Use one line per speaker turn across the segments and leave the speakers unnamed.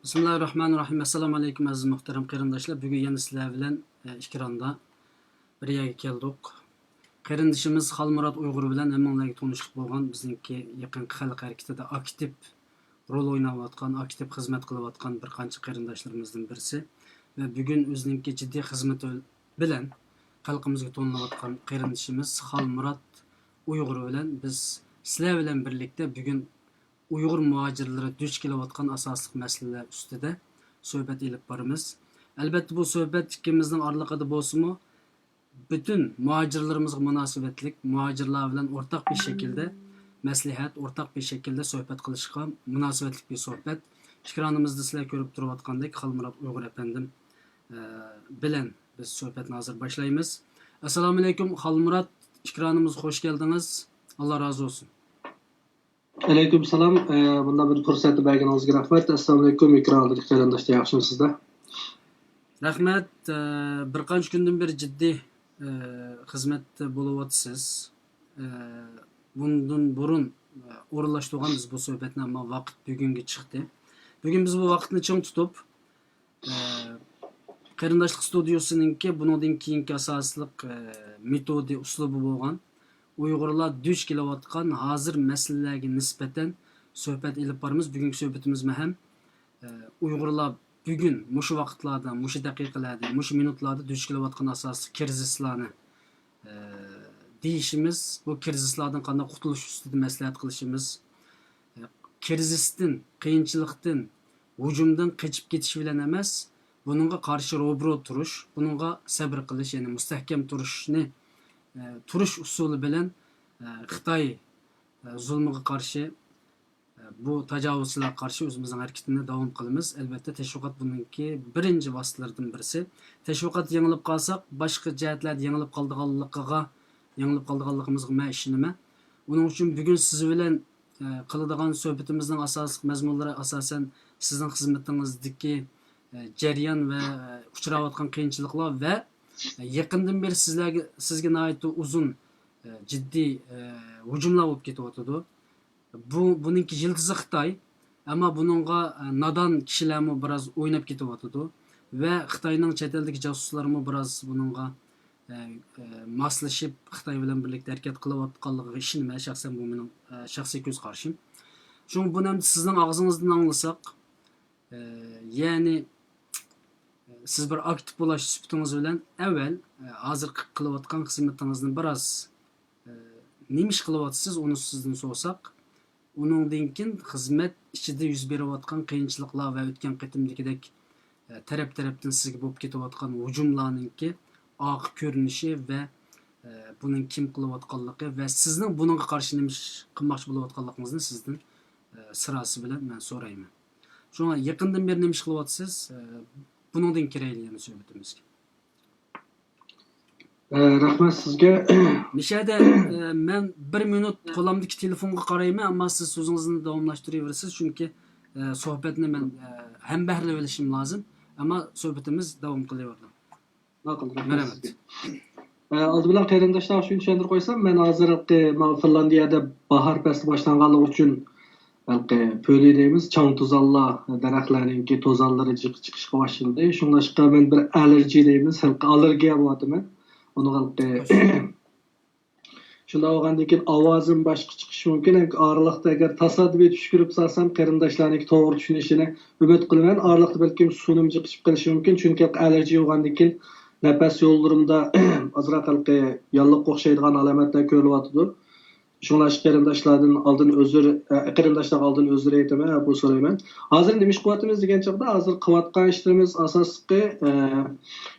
Bismillahirrahmanirrahim. Assalamu alaikum aziz muhtaram qarindoshlar. Bugun yana sizlar bilan ekranda bir yerga keldik. Qarindishimiz Xalmurod Uyg'ur bilan hammalarga tanishib bo'lgan bizningki yaqinqi xalq harakatida aktiv rol o'ynayotgan, aktiv xizmat qilayotgan bir qancha qarindoshlarimizdan birisi va bugun o'zininki jiddiy xizmati bilan xalqimizga tonilayotgan qarindishimiz Xalmurod Uyg'ur bilan biz sizlar bilan birlikda bugun Uyg'ur muhojirlari duch kelayotgan asosli masalalar ustida suhbat ilib boramiz. Albatta bu suhbat ikkimizning oralig'ida bo'lsa-mu, bütün muhojirlarimizga munosabatlik, muhojirlar bilan o'rtaq bir şekilde maslahat, o'rtaq bir şekilde suhbat qilishga munosabatlik bir suhbat. Ekranimizda sizlar ko'rib turayotgandek Xalmurod Uyg'ur efendim bilan biz suhbatni hozir boshlaymiz. Assalomu alaykum Xalmurod, ekranimizga xush keldingiz. Allah razı olsun.
Aleyküm selam. Bunda bir fırsatı berganingizga rahmat. Assalomu alaykum ekrandagi qarindoshlar, yaxshimisizlar?
Rahmat. Bir qancha kundan beri jiddiy xizmatda bo'lyapsiz. Bundan burun o'rinlashtirganmiz bu suhbatni, ammo vaqt bugunga chiqdi. Bugun biz bu vaqtni ching tutib qarindoshlik studiyosininki bundan keyingi asosliq metodi uslubi bo'lgan Uyg'urlar duch kelayotgan hozir masalalarga nisbatan suhbat ilib boramiz. Bugungi suhbatimiz ham Uyg'urlar bugun mushu vaqtlarda, mushu daqiqalarda, mushu minutlarda duch kelayotgan asosiy krizislarni deyishimiz, bu krizislardan qanday qutulish ustida maslahat qilishimiz, krizisdan, qiyinchilikdan, hujumdan qochib ketish bilan emas, buningga qarshi ro'bro turish, buningga sabr qilish, ya'ni mustahkam turishni turish usuli bilan Xitoy zulmiga qarshi, bu tajovuzlarga qarshi o'zimizning harakatini davom qilamiz. Albatta tashviqot buningki birinchi vositalardan birisi. Tashviqot yengilib qolsak, boshqa jihatlarda yengilib qolganligimizga men ishonaman. Uning uchun bugun siz bilan qiladigan suhbatimizning asosiy mazmunlari asosan sizning xizmatingizdagi jarayon va uchrayotgan qiyinchiliklar va yaqindan beri sizga nihoyatda uzun jiddiy hujumlar bo'lib ketyotdi. Buningki yildizi Xitoy, ammo buningga nodon kishilarmi biroz o'ynab ketyotdi va Xitoyning chet eldagi josuslarimi biroz buningga moslashib Xitoy bilan birlikda harakat qilayotganligiga ishonaman. Shaxsan bu mening shaxsiy ko'z qarashim. Chunki buni ham sizning og'zingizdan anglasak, ya'ni siz bir aktiv bo'lish sifatingiz bilan avval hozir qilayotgan xizmatingizni biroz nima ish qilyapsiz, uni sizdan so'rasak, uningdan keyin xizmat ichida yuz berayotgan qiyinchiliklar va o'tgan qatimdagidek tarafdan sizga bo'lib ketayotgan hujumlarninki oq ko'rinishi va buning kim qilayotganligi va sizning buningga qarshi nima ish qilmoqchi bo'layotganligingizni sizdan sirasi bilan men so'rayman. Shunga yaqindan beri nima ish qilyapsiz? Bundan kiraylik suhbatimizga.
Rahmat sizga.
Nishada men 1 minut qo'limdagi telefonga qarayman, ammo siz so'zingizni davomlashtiraverasiz, chunki suhbatni men ham bahrlab olishim lozim, ammo suhbatimiz davom qilaveradi.
Ma'qul,
Rahmat.
Oldi bilan qarindoshlar shuni tushuntirib qo'ysam, men hozir Finlandiyada bahor fasli boshlanganligi uchun balki pöli deymiz, çam tozallar, daraxtlarninki tozallari chiqishga boshladi. Shunga men bir allerji deymiz, allergiya bo'lyapti men. Uni qalqi shunda olgandan keyin ovozim boshqa chiqishi mumkin. Oraliqda agar tasodifiy tushirib salsam, qarindoshlarning to'g'ri tushunishini umid qilaman. Oraliqda balkim sunim chiqib qolishi mumkin, chunki allergiya olgandan keyin nafas yo'llarimda azroq qalqi yalliq o'xshaydigan alomatlar ko'rilyapti. Şunlaş qarindoshlardan oldin uzr aytaman, bu so'rayman. Hozir nima ish qilyapmiz degan chaqda, hozir qilayotgan ishlarimiz asosli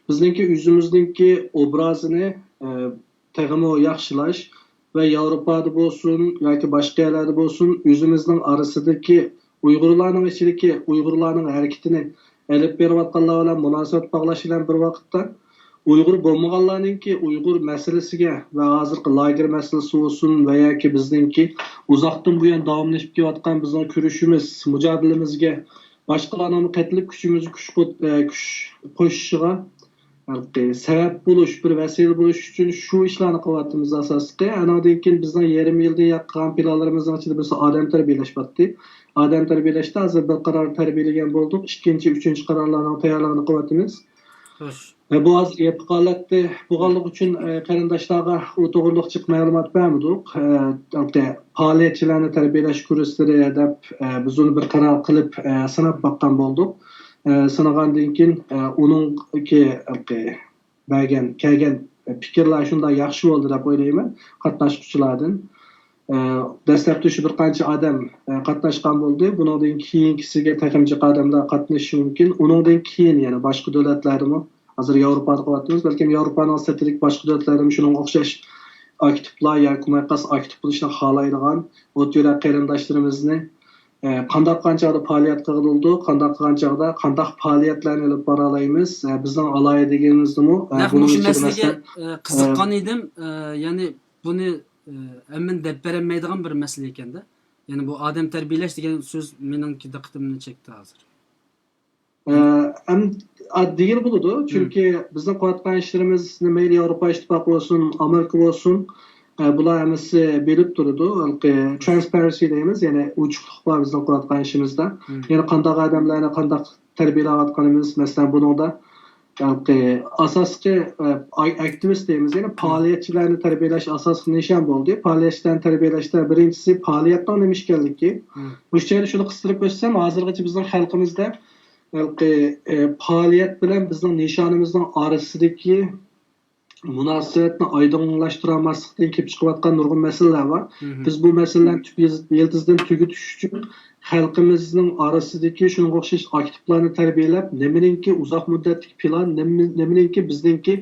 bizningki o'zimizningki obrazini teg'imo yaxshilash va Yevropada bo'lsin yoki boshqa yerlarda bo'lsin, o'zimizning orasidagi Uyg'urlarning ichidagi Uyg'urlarning harakatini olib berayotganlar bilan munosabat bog'lash bilan bir vaqtda Uyg'ur bo'lmaganlarninki Uyg'ur masalasiga va hozirgi lager masalasi bo'lsin va yoki bizningki uzoqdan buyon davomlashib kelayotgan bizning kurashimiz, mujodalamizga boshqalarning qatlib kuchimizni kuch qo'shishiga sebep buluş, bir vesile buluş üçün şu işlerini kıvatımız asaslıqı. Anadan keyin bizning 20 yılda yakkan planlarımızın içinde birisi adam terbiyeleş batdı. Adam terbiyeleşti, hazır bir karar terbiyeleyen bulduk. İkinci, üçüncü kararlarının tayarlığını kıvatımız.
Xo'sh.
Bu az yapıqalatdı. Bu qalıq üçün qarindaşlarga o to'g'riliq ma'lumot berdik. Faoliyatchilarni tarbiyalash kursları deb biz uni bir qaror qilib sinab boqqan bo'ldik. Sinagandan keyin uningki kelgan fikrlar shunday yaxshi bo'ldi deb o'ylayman qatnashuvchilardan. Dastlabda shu bir qancha odam qatnashgan bo'ldi. Bundan keyingisiga taqimchi odamlar qatnashishi mumkin. Undan keyin yana boshqa davlatlarmi hazır Avrupa'da qilyapmiz. Balkim Yevropaning satirik boshqa davlatlarida shunga o'xshash aktivlar yoki maqas aktiv bo'lishni xohlaydigan o'tira qarindoshlarimizni qanday qanchada faoliyat qildi, qanday faoliyatlarni olib bora olamiz. Bizning alohidligimizni
Buning shu masalaga qiziqqan edim. Ya'ni buni hemen deb berolmaydigan bir masala ekanda. Ya'ni bu odam tarbiyalash degan so'z meningki diqqatimni chekdi hozir.
Değil buludu. Çünkü bizim qilayotgan işlerimiz mayli Avrupa İttifaqı olsun, Amerika olsun, bular hammasi bilib turadi. Transparency deymiz, ya'ni ochiqlik bor bizning qilayotgan ishimizda. Ya'ni qanday odamlarni qanday tarbiyalayotganimiz, masalan buningda asosli aktivist deymiz, ya'ni faoliyatchilarni tarbiyalash asosiy nishon bo'ldi. Faoliyatchilarni tarbiyalashda birinchisi faoliyatning nima ekanligi. Bu yerda shuni qistirib o'tsam, hozirgacha bizning xalqimizda faaliyet bilen bizning nishonimizning orasidagi munosabatni oydinlashtirolmaslikdan kelib chiqayotgan nurg'un masalalar bor. Biz bu masalalarni tub yıldızdan tugutish uchun xalqimizning orasidagi shunga o'xshash aktivlarni tarbiyalab, nimaninki uzoq muddatli plan, nimaninki bizningki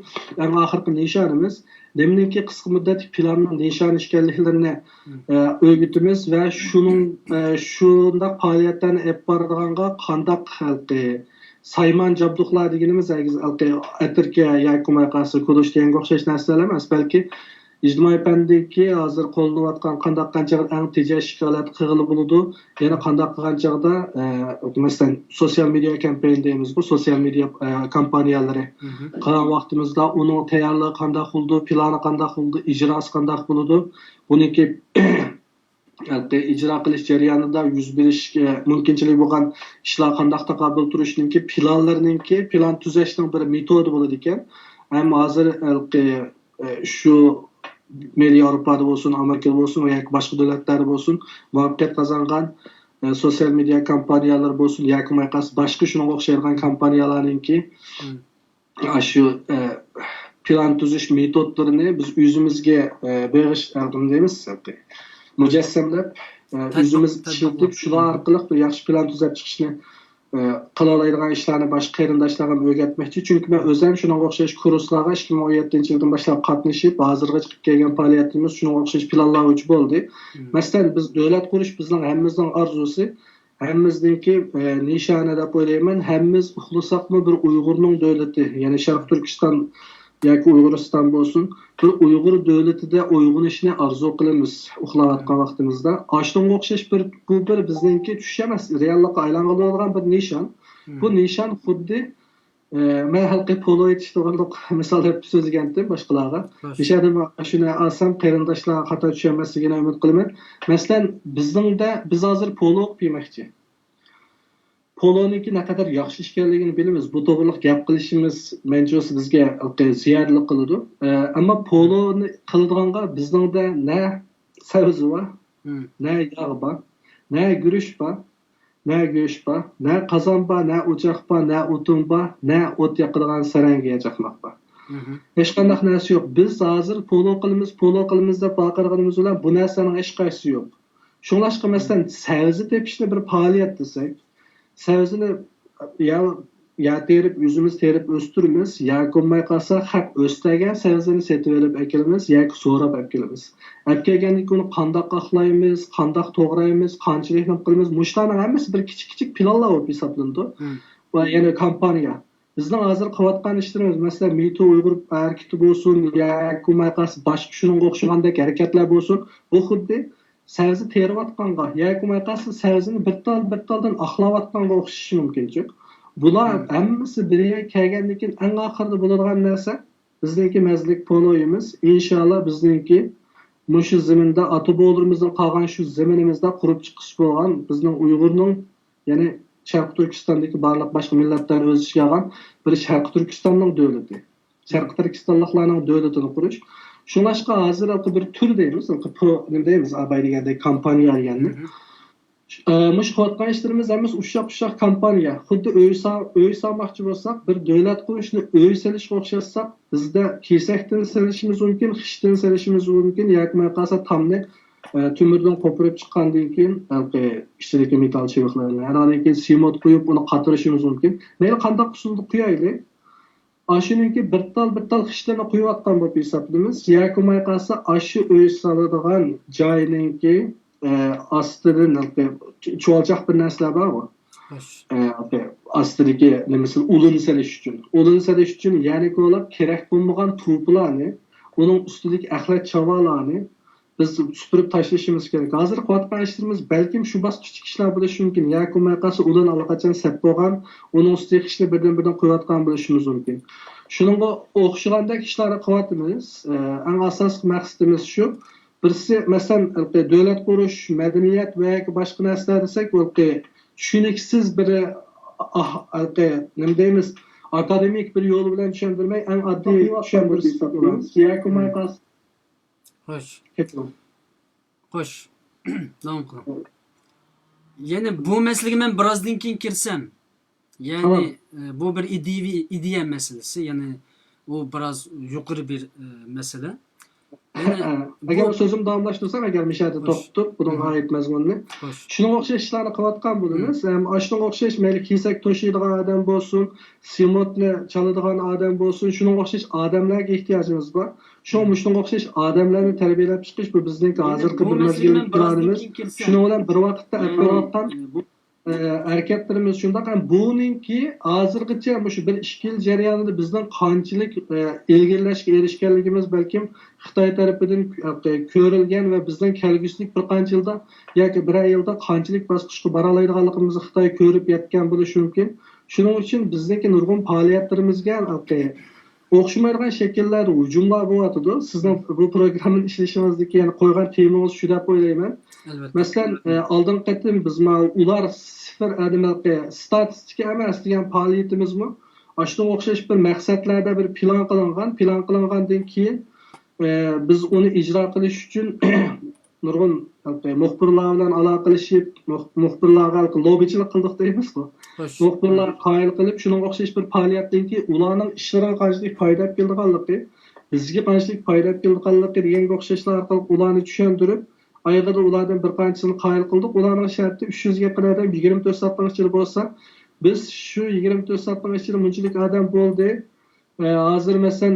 eng oxirgi nishonimiz, nimaninki qisqa muddatli planning nishoni ekanliklarini o'rgatamiz va shunday faoliyatlarni olib boradiganga qanday sayman jabduqlar deganimiz atirga yoki maqasi ko'rish deganga o'xshash narsalar emas, balki ijtimoiy pandagi hozir qo'llanayotgan qancha eng tejash holat qilib bo'ladi. Yana qanday qilgan chog'da masalan sosyal media kampaniya deymiz, bu sosyal media kompaniyalari qilgan vaqtimizda uning tayyorligi qanday bo'ldi, plani qanday bo'ldi, ijrosi qanday bo'ladi, buniki icra qilish jarayonida yuz berishga mumkinchilik bo'lgan ishlar qanday taqobil turishningki planlarningki plan tuzashning bir metodi bo'ladi ekan. Ham hozir shu Milliy Yevropada bo'lsin, Amerikada bo'lsin yoki boshqa davlatlarda bo'lsin, muvaffaqiyat qozongan sosyal media kompaniyalar bo'lsin yoki boshqa shunga o'xshagan kompaniyalarningki shu plan tuzish metodlarini biz o'zimizga berish deymiz. Mujassamlab o'zimiz ishlatib shular orqali bir yaxshi plan tuzab chiqishni qila oladigan ishlarni boshqa qarindoshlarga o'rgatmoqchi. Chunki men o'zim shunga o'xshash kurslarga 2017-yildan boshlab qatnashib, hozirga chiqib kelgan faoliyatimiz shunga o'xshash planlar uchun bo'ldi. Masalan, biz davlat qurish bizning hammamizning orzusi, hammamizningki nishoni deb o'ylayman. Hammamiz uxlasaqmi bir Uyg'urning davlati, ya'ni Sharq Turkiston yoki Uyg'uriston bo'lsin, bir Uyg'ur davlatida uyg'onishni orzu qilamiz uxlayotgan vaqtimizda. Ashunga o'xshash bu bir bizningki tush emas, reallikqa aylangan bir nishon. Bu nishon xuddi men xalqi polo etish to'g'riliq misol deb so'zlagandim boshqalarga. Nishadim shuni olsam qarindoshlarga xato tushunmasligini umid qilaman. Masalan, biz hozir polo o'qimoqchi. Poloniki ne kadar yaxshi ekanligini bilamiz. Bu to'g'riliq gap qilishimiz mencha bizga ziyoratlik qiladi. Ammo poloni qildiganga bizningda ne sabzi bor, ne yog' bor, ne guruch bor, ne go'sht bor, ne qozon bor, ne o'choq bor, ne o'tin bor, ne o't yoqadigan sarangiga chaqmoq bor. Hech qanday narsa yo'q. Biz hozir polo qilamiz deb baqirganimiz bilan bu narsaning hech qaysi yo'q. Shunlashqa masalan sabzi tepishni bir faoliyat desak, sabzini ya terib, yüzümüz terib östürmüz, ya ko'may qalsa haq o'stagan sabzini setib olib akilamiz, yoki so'rab akilamiz. Akilgandan keyin qanday qaqlaymiz, qanday to'g'raymiz, qanchalik qilamiz, mushlarning hammasi bir kichik planlar bo'lib hisoblanadi. Va yana kompaniya. Bizning hozir qilayotgan ishlarimiz, masalan, Mito Uyg'ur harakati bo'lsin, yoki ko'may qalsa boshqa shunga o'xshagandek harakatlar bo'lsin, bu xuddi sabzi teriyotganga yoki maqasi sabzini bir taldan aqlayotganga o'xshashi mumkinchi. Bular hammasi biriga kelgandan keyin eng oxirida bo'ladigan narsa bizningki mazlik poloyimiz. Inshaalloh bizningki mushu zaminda ota-bobolarimizdan qolgan shu zaminimizda qurib chiqish bo'lgan bizning Uyg'urning, ya'ni Sharq Turkistondagi barliq boshqa millatlarni o'z ichiga olgan bir Sharq Turkistonning davlati. Sharq Turkistonliklarning davlatini qurish. Shunlashqa hozir bir tur deymiz, nima deymiz, abay degandek kompaniya deganda. Mush qilayotgan ishlarimiz hammasi ushaq kompaniya. Xuddi uy solmoqchi bo'lsak, bir davlat qurishni uy solishga o'xshatsak, bizda kesakdan solishimiz mumkin, xishdan solishimiz mumkin, yoki qolsa tomni tumirdan qo'pirib chiqqandan keyin ichidagi metall chiviqlarni, andan keyin simot qo'yib uni qatirishimiz mumkin. Mayli qanday usulda qo'yaylik. Ashuniki bir tal xishlarni qo'yayotgan bo'lib hisoblaymiz. Yoki qolsa ashu uy soladigan joyninki astidan cho'lchaq bir narsalar bor. Astidagi nimasi ulun salish uchun ya'ni ko'lab kerak bo'lmagan to'plarni, uning ustidagi axlat chavallarni biz supurib tashlashimiz kerak. Hozir qilayotgan ishlarimiz balkim shu bosqichdagi ishlar bo'lishi mumkin. Yoki qolsa ulan allaqachon sap bo'lgan, uning ustiga ishlar birdan qo'yayotgan bo'lishimiz mumkin. Shuningga o'xshagandek ishlarni qilyapmiz. Eng asosiy maqsadimiz shu. Birisi masalan davlat qurish, madaniyat va boshqa narsalar desak, tushuniksiz bir nima deymiz, akademik bir yo'l bilan tushuntirmay, eng oddiy tushuntirish hisoblanadi.
Xo'sh. Davom qiling. Yana bu masalaga men birozdan keyin kirsam, ya'ni bu bir ideya masalasi, ya'ni u biroz yuqori bir masala.
Agar so'zim davomlashtirsam, agar mishada to'xtatib, bunga oid mazmunni. Shunga o'xshash ishlarni qilayotgan bo'lamiz. Shunga o'xshash mayli kesak to'shiydigan odam bo'lsin, simotni chaladigan odam bo'lsin, shunga o'xshash odamlarga ehtiyojimiz bor. Shunga o'xshash odamlarni tarbiyalab chiqish bu bizning hozirgi bir mazgillik planimiz. Shuning bilan bir vaqtda qilayotgan hareketlerimiz shunday ham buningki hozirgacha shu bir 2 yil jarayonida bizning qanchalik ilgirlashga erishganligimiz balkim Xitoy tarafidan ko'rilgan va bizning kelgusilik bir qancha yilda yoki bir yilda qanchalik bosqichga bora oladiganligimizni Xitoy ko'rib yetgan bo'lishi mumkin. Shuning uchun bizniki nurg'un faoliyatlarimizga o'xshamaydigan shakllar, hujumlar bo'lyapti. Sizning bu programmani ishlashimizdagi ya'ni qo'ygan temangiz shu deb o'ylayman. Masalan, oldingi qatim biz ular sifir adamlarga statistika emas degan faoliyatimizmi? Shunga o'xshash bir maqsadlarda bir plan qilingandan keyin biz uni ijro qilish uchun nurg'un muxbirlar bilan aloqalashib, muxbirlarga lobbichilik qildik deymiz-ku. Muxbirlar qoyil qilib, shunga o'xshash bir faoliyatdan keyin ularning ishlariga qanchalik foyda kelganligi, bizga qanchalik foyda kelganligi deganga o'xshashlar orqali ularni tushuntirib, ayag'ida ulardan bir qanchisini qoyil qildik. Ularning sharti 300 ga qadar 24 soatdan ichida bo'lsa, biz shu 24 soatdan ichida bunchalik odam bo'ldi. Hozir masalan,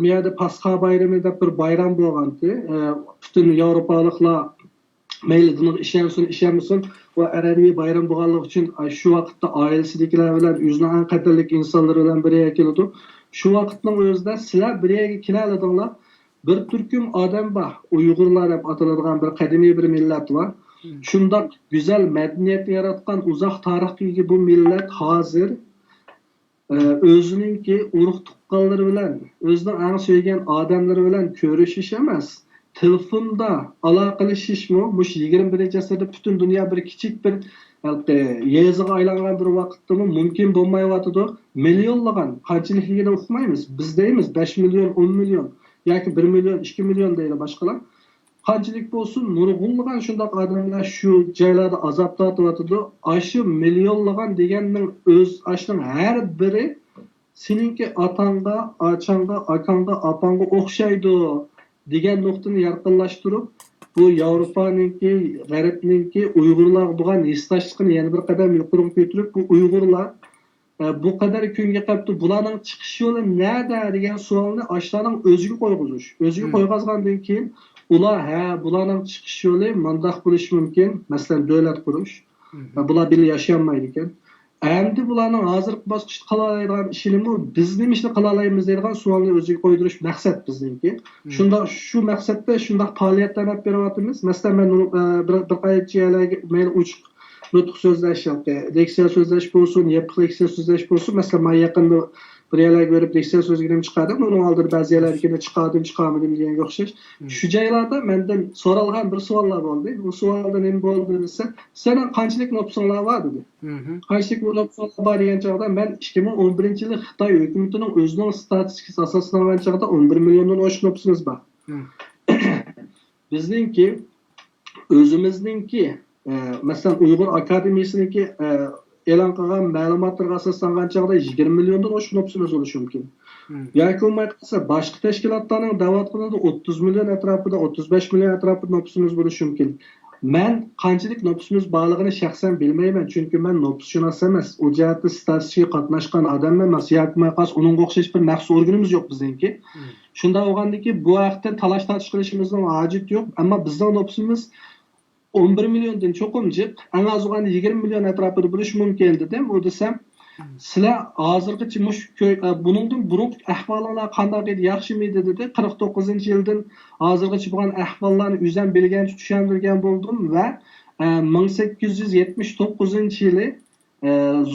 miyada Pasxa bayrami deb bir bayram bo'lgandi. Butun Yevropaliklar mayli buni ishonmasin va an'anaviy bayram bo'lganligi uchun shu vaqtda oilasidagilar bilan o'zining eng qadrli insonlar bilan birga keladi. Shu vaqtning o'zida sizlar birga keladinglar. Bir turkum odam bor. Uyg'urlar deb ataladigan bir qadimiy bir millat bor. Shunday go'zal madaniyat yaratgan uzoq tarixga ega bu millat hozir o'zininki urug' tuqqanlari bilan, o'zining eng sevgan odamlari bilan ko'rishish emas, telefonda aloqalashishmi? Bu 21-asrda butun dunyo bir kichik bir yeziga aylangan bir vaqtda mumkin bo'lmayotdi. Millionlagan qanchaligini uqmaymiz. Biz deymiz 5 million, 10 million yoki 1 million, 2 million deydi boshqalar. Qanchalik bo'lsin, nurg'unlagan shunday odamlar shu joylarda azoblanayotdi. Shu millionlagan deganning o'z ashning har biri seninki otangga, achangga, akangga, opangga o'xshaydi degan nuqtani yaqinlashtirib, bu Yevropaninki, G'arbninki Uyg'urlar bo'lgan hissashligini yana bir qadam yuqori ko'tarib, bu Uyg'urlar bu qadar kunga qolibdi, bularning chiqish yo'li nada degan savolni ashlarning o'ziga qo'ygizish. O'ziga qo'ygazgandan keyin ular bularning chiqish yo'li mundaq bo'lishi mumkin. Masalan, davlat qurish. Bular birga yashamaydi ekan. Endi bularning hozirgi bosqichda qila oladigan ishini biz nima ishni qila olamiz degan savolni o'ziga qo'ydirish maqsad bizningki. Shunda shu maqsadda shunday faoliyatlar olib beryapmiz. Masalan, men bir qaychi mayli uch nutq so'zlash yoki leksiya so'zlash bo'lsin, yopiq leksiya so'zlash bo'lsin. Masalan, men yaqinda bir yerlarga ko'rib leksiya so'zligini chiqardim. Uning oldida ba'zi yerlarga chiqardim, chiqarmadim deganga o'xshash. Shu joylarda mendan so'ralgan bir savollar bo'ldi. Bu savolda nima bo'ldi desa, "Sening qanchalik nopsonlar bor?" dedi. Qanchalik nopsonlar bor degan chog'da men 2011-yili Xitoy hukumatining o'zining statistikasi asoslangan chog'da 11 milliondan oshiq nopsimiz bor. Bizningki o'zimizningki masalan Uyg'ur akademiyasiniki e'lon qilgan ma'lumotlarga asoslangan chog'da 20 milliondan oshiq nopsimiz bo'lishi mumkin. Yoki bo'lmasa boshqa tashkilotlarning da'vat qilganda 30 million atrofida, 35 million atrofida nopsimiz bo'lishi mumkin. Men qanchalik nopsimiz borligini shaxsan bilmayman, chunki men nopsshunos emas. U jihatda statistikaga qatnashgan odam emas, yoki maqas uning o'xshash bir maxsus organimiz yo'q bizningki. Shunda bo'lgandiki, bu haqda talash tortish qilishimizning hojati yo'q, ammo bizning nopsimiz 11 milliondan cho'qim jiq, eng az bo'lganda 20 million atrofida bo'lishi mumkin dedim. U desam, sizlar hozirgacha buningdan burun ahvollar qanday edi, yaxshimi edi dedi. 49-yildan hozirgacha bo'lgan ahvollarni o'zim bilgancha tushuntirgan bo'ldim va 1879-yili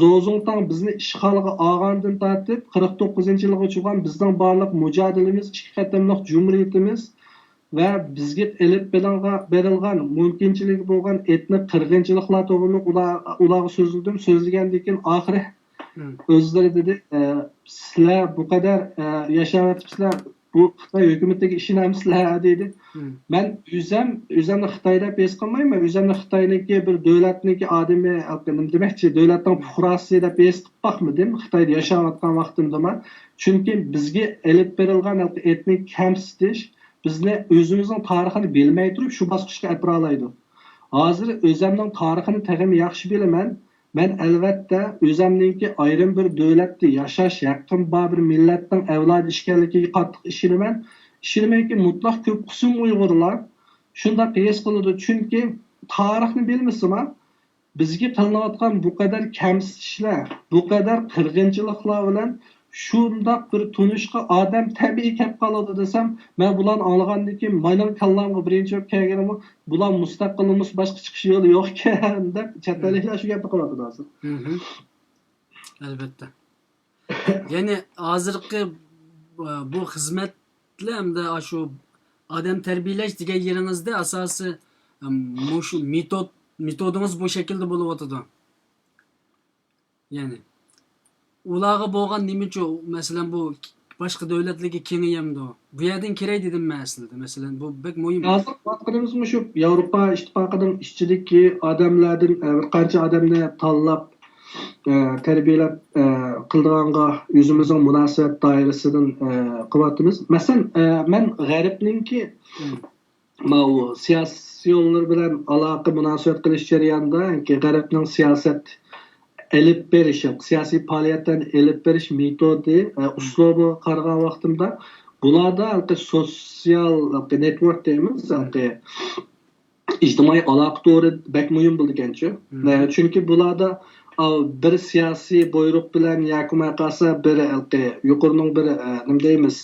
Zozongtang bizni ishg'olga olgandan tortib 49-yilgacha bo'lgan bizning barliq mujodilamiz, ikki qatamliq jumhuriyatimiz va bizga elib berilgan mumkinchiligi bo'lgan etnik qirg'inchiliklar to'g'riliq ularga so'zlagandan keyin oxiri o'zlari dedi, sizlar bu qadar yashayapsizlar, bu Xitoy hukumatiga ishonamsizlar dedi. Men o'zimni Xitoyda pes qilmayman, o'zimni Xitoyniki bir davlatniki odami, nima demoqchi, davlatning fuqarosi deb pes qilib boqmadim Xitoyda yashayotgan vaqtimda. Chunki bizga elib berilgan etnik kamsitish bizni o'zimizning tarixini bilmay turib shu bosqichga aparalaydi. Hozir o'zimning tarixini tag'im yaxshi bilaman. Men albatta o'zimningki ayrim bir davlatda yashash yaqin bir millatning avlodi ekanligiga qattiq ishonaman. Ishonmayki mutlaq ko'p qism Uyg'urlar shunday his qiladi, chunki tarixni bilmasam, bizga qilinayotgan bu qadar kamsitishlar, bu qadar qirg'inchiliklar bilan shundoq bir tunishga odam tabiiy kelib qoladi desam, men bularni anglagandan keyin mening kallamga birinchi kelganim bular mustaqilimiz boshqa chiqish yo'li yo'q ekan deb chatdaliklar shu gapni qiladi hozir.
Albatta. Ya'ni hozirgi bu xizmatlar hamda shu odam tarbiyalash degan yeringizda asosi shu metodimiz bu shaklda bo'lib o'tadi. Ya'ni ularga bo'lgan nima uchun masalan bu boshqa davlatlarga kengayamdi. Bu yerdan kerak dedim men aslida. Masalan bu bek muhim.
Hozir vaqtimiz shu Yevropa ittifoqining ishchiligi odamlardan bir qancha odamni tanlab tarbiyalab qildirganga o'zimizning munosabat doirasidan qilyapmiz. Masalan, men g'arbninki bu siyosiy yo'llar bilan aloqa munosabat qilish jarayonida g'arbning siyosat elib berish, siyosiy faoliyatdan elib berish metodi, uslubi qaragan vaqtimda bularda sotsial network deymiz, ijtimoiy aloqa to'g'ri bek muhim bo'lgancha. Chunki bularda bir siyosiy buyruq bilan yakuma qilsa bir yuqorining bir nima deymiz,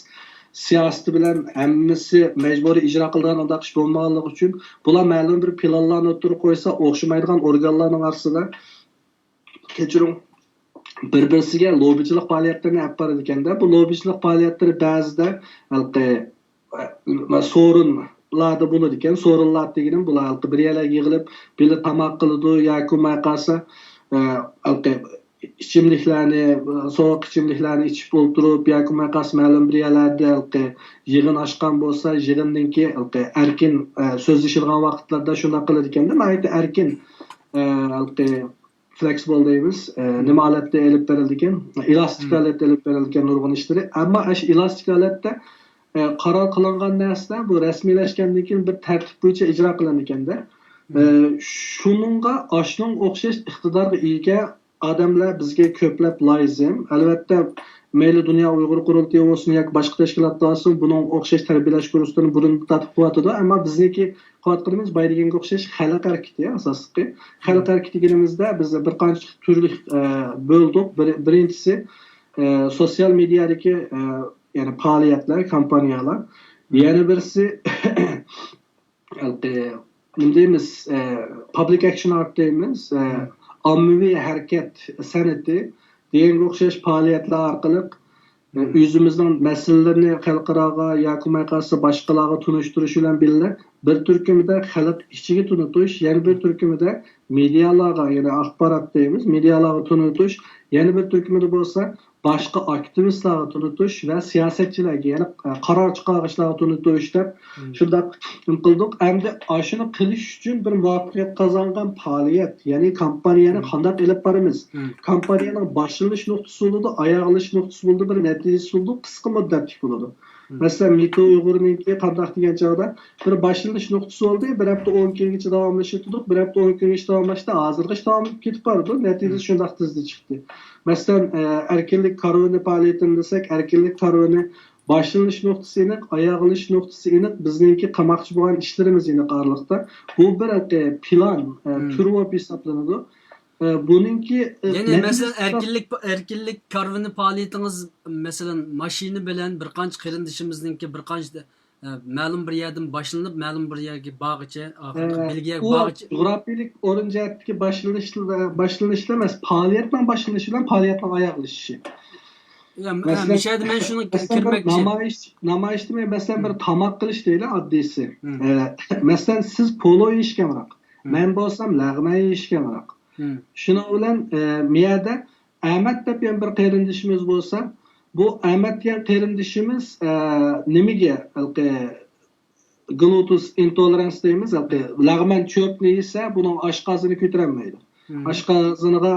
siyosati bilan hammasi majburiy ijro qilgan undaq ish bo'lmaganligi uchun bular ma'lum bir planlarni o'tirib qo'ysa, o'xshamaydigan organlarning orasida kechiring bir-birisiga lobbichilik faoliyatlarini olib borar ekanda, bu lobbichilik faoliyatlari ba'zida sorunlarda bo'ladi ekan. Sorunlar deganim bular bir yerlarga yig'ilib birga tamoq qiladi yoki bo'lmasa ichimliklarni, sovuq ichimliklarni ichib o'tirib yoki bo'lmasa ma'lum bir yerlarda yig'in ochgan bo'lsa, yig'indan keyin erkin so'zlashilgan vaqtlarda shunday qiladi ekanda. Men erkin flexible deymiz, nima holatda elib berildi ekan, elastik holatda elib berildi ekan nurg'un ishlari. Ammo shu elastik holatda qaror qilingan narsa bu rasmiylashgandan keyin bir tartib bo'yicha ijro qilindi ekanda. Shuningga oshning o'xshash iqtidorga ega odamlar bizga ko'plab lozim. Albatta mayli Dunyo Uyg'ur qurultiyi bo'lsin yoki boshqa tashkilotlar bo'lsin, buning o'xshash tarbiyalash kursini burun tatbiq qilyotdi, ammo bizniki qilayotganimiz baydiganga o'xshash xalq harakati asosli. Xalq harakati deganimizda biz bir qancha turli bo'ldik. Birinchisi sotsial mediadagi ya'ni faoliyatlar, kompaniyalar. Yana birisi nima deymiz, public action art deymiz, ommaviy harakat san'ati deganga o'xshash faoliyatlar orqali o'zimizning masalalarini xalqaroga yoki qolsa boshqalarga tunishtirish bilan birga bir turkumida xalq ichiga tunitish, yana bir turkumida medialarga, ya'ni axborot deymiz, medialarga tunitish, yana bir turkumida bo'lsa boshqa aktivistlarga tunitish va siyosatchilarga, ya'ni qaror chiqaruvchilarga tunitish deb shunday qildik. Endi shuni qilish uchun bir muvaffaqiyat qozongan faoliyat, ya'ni kompaniyani qanday qilib boramiz? Kompaniyaning boshlanish nuqtasi bo'ldi, oyoqlash nuqtasi bo'ldi, bir natijasi bo'ldi, qisqa muddatli bo'ladi. Masalan, Mito Uyg'urniki qanday degan chog'da bir boshlanish nuqtasi bo'ldi, bir hafta 10 kungacha davomlashtirdik, bir hafta 10 kungacha davomlashdi, hozirgacha davom etib ketib bordi, natijasi shunday tezda chiqdi. Masalan, erkinlik karvoni faoliyatini desak, erkinlik karvoni boshlanish nuqtasi aniq, oyoqlash nuqtasi aniq, bizningki qilmoqchi bo'lgan ishlarimiz aniq orliqda. Bu bir plan, tur bo'lib hisoblanadi. Buningki
yani mesela erkinlik karvini faaliyetingiz mesela maşini bilen bir qancha qarindishimizningki bir qancha ma'lum bir yerdan boshlanib ma'lum bir yerga bog'icha oxirgi belgiyaga bog'icha
geografiyalik o'rinjatdagi boshlanishlar emas, faoliyatdan boshlanishi bilan faoliyatdan oyoqlashi.
Mesela ben şunu kirmek
namoyishda men masalan bir tamoq qilish deyli oddiysi. Masalan siz polo yeyishganroq, men bo'lsam lag'ma yeyishganroq. Şuna bilan miyada Ahmet deb bir qarindishimiz bo'lsa, bu Ahmet degan qarindishimiz nimaga glucose intolerance deymiz, lag'man cho'pni yesa, buning oshqozini ko'tarolmaydi. Oshqoziniga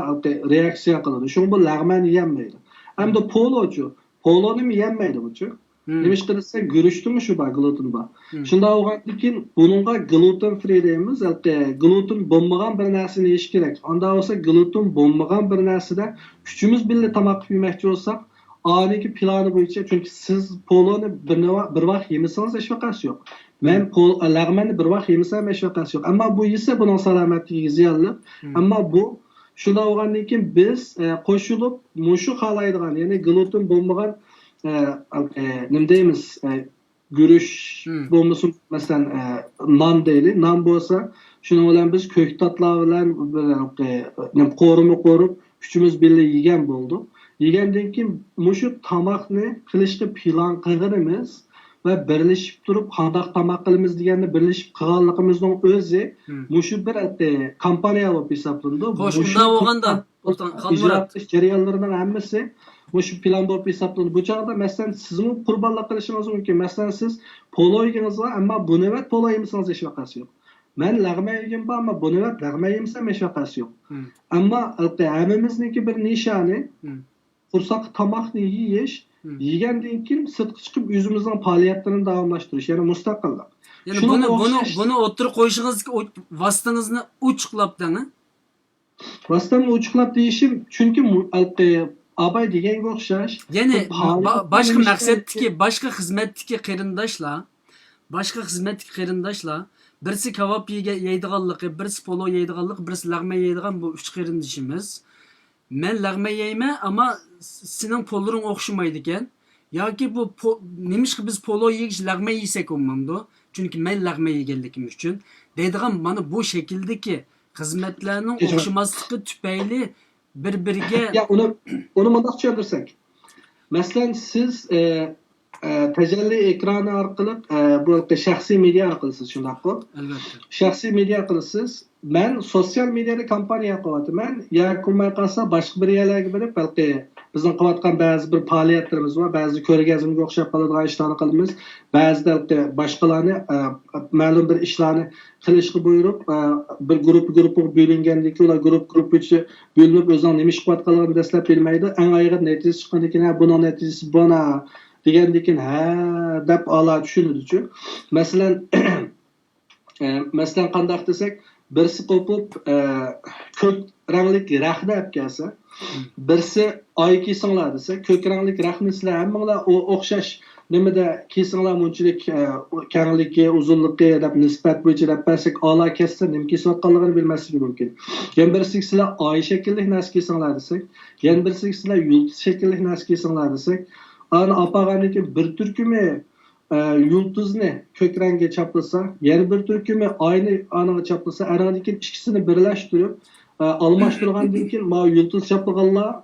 reaksiya qiladi. Shuning bu lag'man yemaydi. Hamda poloni yemaydi buchu. Nima qilsa guruchdimi shu gluten bor. Shunda o'g'andikin buningga gluten free deymiz, gluten bo'lmagan bir narsani yeyish kerak. Unda bo'lsa gluten bo'lmagan bir narsada kuchimiz bilan tamoq yemoqchi bo'lsak, aniki plani bo'yicha, chunki siz poloni bir vaqt yemasangiz hech vaqasi yo'q. Men lag'manni bir vaqt yemasam hech vaqasi yo'q. Ammo bu yesa buning salomatligiga ziyonli. Ammo bu shunda o'g'andikin biz qo'shilib mushu xohlaydigan, ya'ni gluten bo'lmagan nima deymiz, guruch bo'lmasin, masalan non deyli, non bo'lsa shuni bilan biz ko'ktatlar bilan qo'rib kuchimiz bilan yegan bo'ldi. Yegandan keyin mushu tomoqni qilishga plan qilganimiz va birlashib turib qanday tomoq qilamiz deganni birlashib qilganligimizning o'zi mushu bir kompaniya bo'lib hisoblanadi.
Qo'shimda bo'lganda
Xalmurat jarayonlarining hammasi shu plan bo'lib hisoblanadi. Bu chog'da masalan sizmi qurbonlik qilishingiz mumkin. Masalan siz polo yegingiz va ammo buni va polo yemasangiz hech vaqasi yo'q. Men lag'ma yegan bor, ammo buni va lag'ma yemsam hech vaqasi yo'q. Ammo hammamizniki bir nishoni qursoq tomoqni yeyish, yegandan keyin sirtqa chiqib o'zimizning faoliyatlarini davomlashtirish, ya'ni mustaqillik.
Yani bunu o'tirib qo'yishingiz vositangizni uchuqlab dana.
Vositamni uchuqlab deyishim, chunki abay deganga o'xshash.
Yani başka maqsaddagi, başka xizmatdagi qarindoshlar, birisi kebab yeydiganligi, birisi polo yeydiganligi, birisi lag'ma yeydigan bu üç qarindishimiz. Men lag'ma yeyman, ama sening poloring o'xshamaydi ekan. Yoki bu nimishki biz polo yeyish, lag'ma yeysak olmamdi. Chunki men lag'ma yeganligim uchun deydigan mana bu shakldagi xizmatlarning o'xshamasligi tufayli bir-biriga
ya uni bundoq tushuntirsak. Masalan siz tajalli ekrani orqali bu shaxsiy media orqali siz shundaqmi?
Albatta.
Shaxsiy media orqali siz men sosyal medyada kompaniya qilyapman. Yoki qolsa boshqa bir yerlarga borib, balki bizning qilayotgan ba'zi bir faoliyatlarimiz bor, ba'zi ko'rgazmaga o'xshab qoladigan ishlarni qilamiz. Ba'zida boshqalarni ma'lum bir ishlarni qilishga buyurib, bir guruh bo'lingandan keyin ular guruh uchun bo'linib o'zining nima ish qilayotganligini dastlab bilmaydi. Eng oxirida natija chiqqandan keyin buning natijasi bana degandan keyin deb ola tushunadi-ku. Masalan qanday desak, birisi qo'pib ko'k ranglik raxna olib kelsa, birisi oy kiysinglar desa, ko'k ranglik raxna sizlar hammanglar o'xshash nimada kiysinglar, munchalik kengligi, uzunligi deb nisbat bo'yicha deb bersak, ola kessa nima kiysayotganligini bilmasligi mumkin. Yana birisi sizlar oy shaklli narsa kiysinglar desak, yana birisi sizlar yulduz shaklli narsa kiysinglar desak, ana apag'aniki bir turkumi yulduzni ko'k rangga chaplasa, yana bir turkumi aynı anaga chaplasa, aradan keyin ikkisini birlashtirib, almashtirgandan keyin ma yulduz chaplaganlar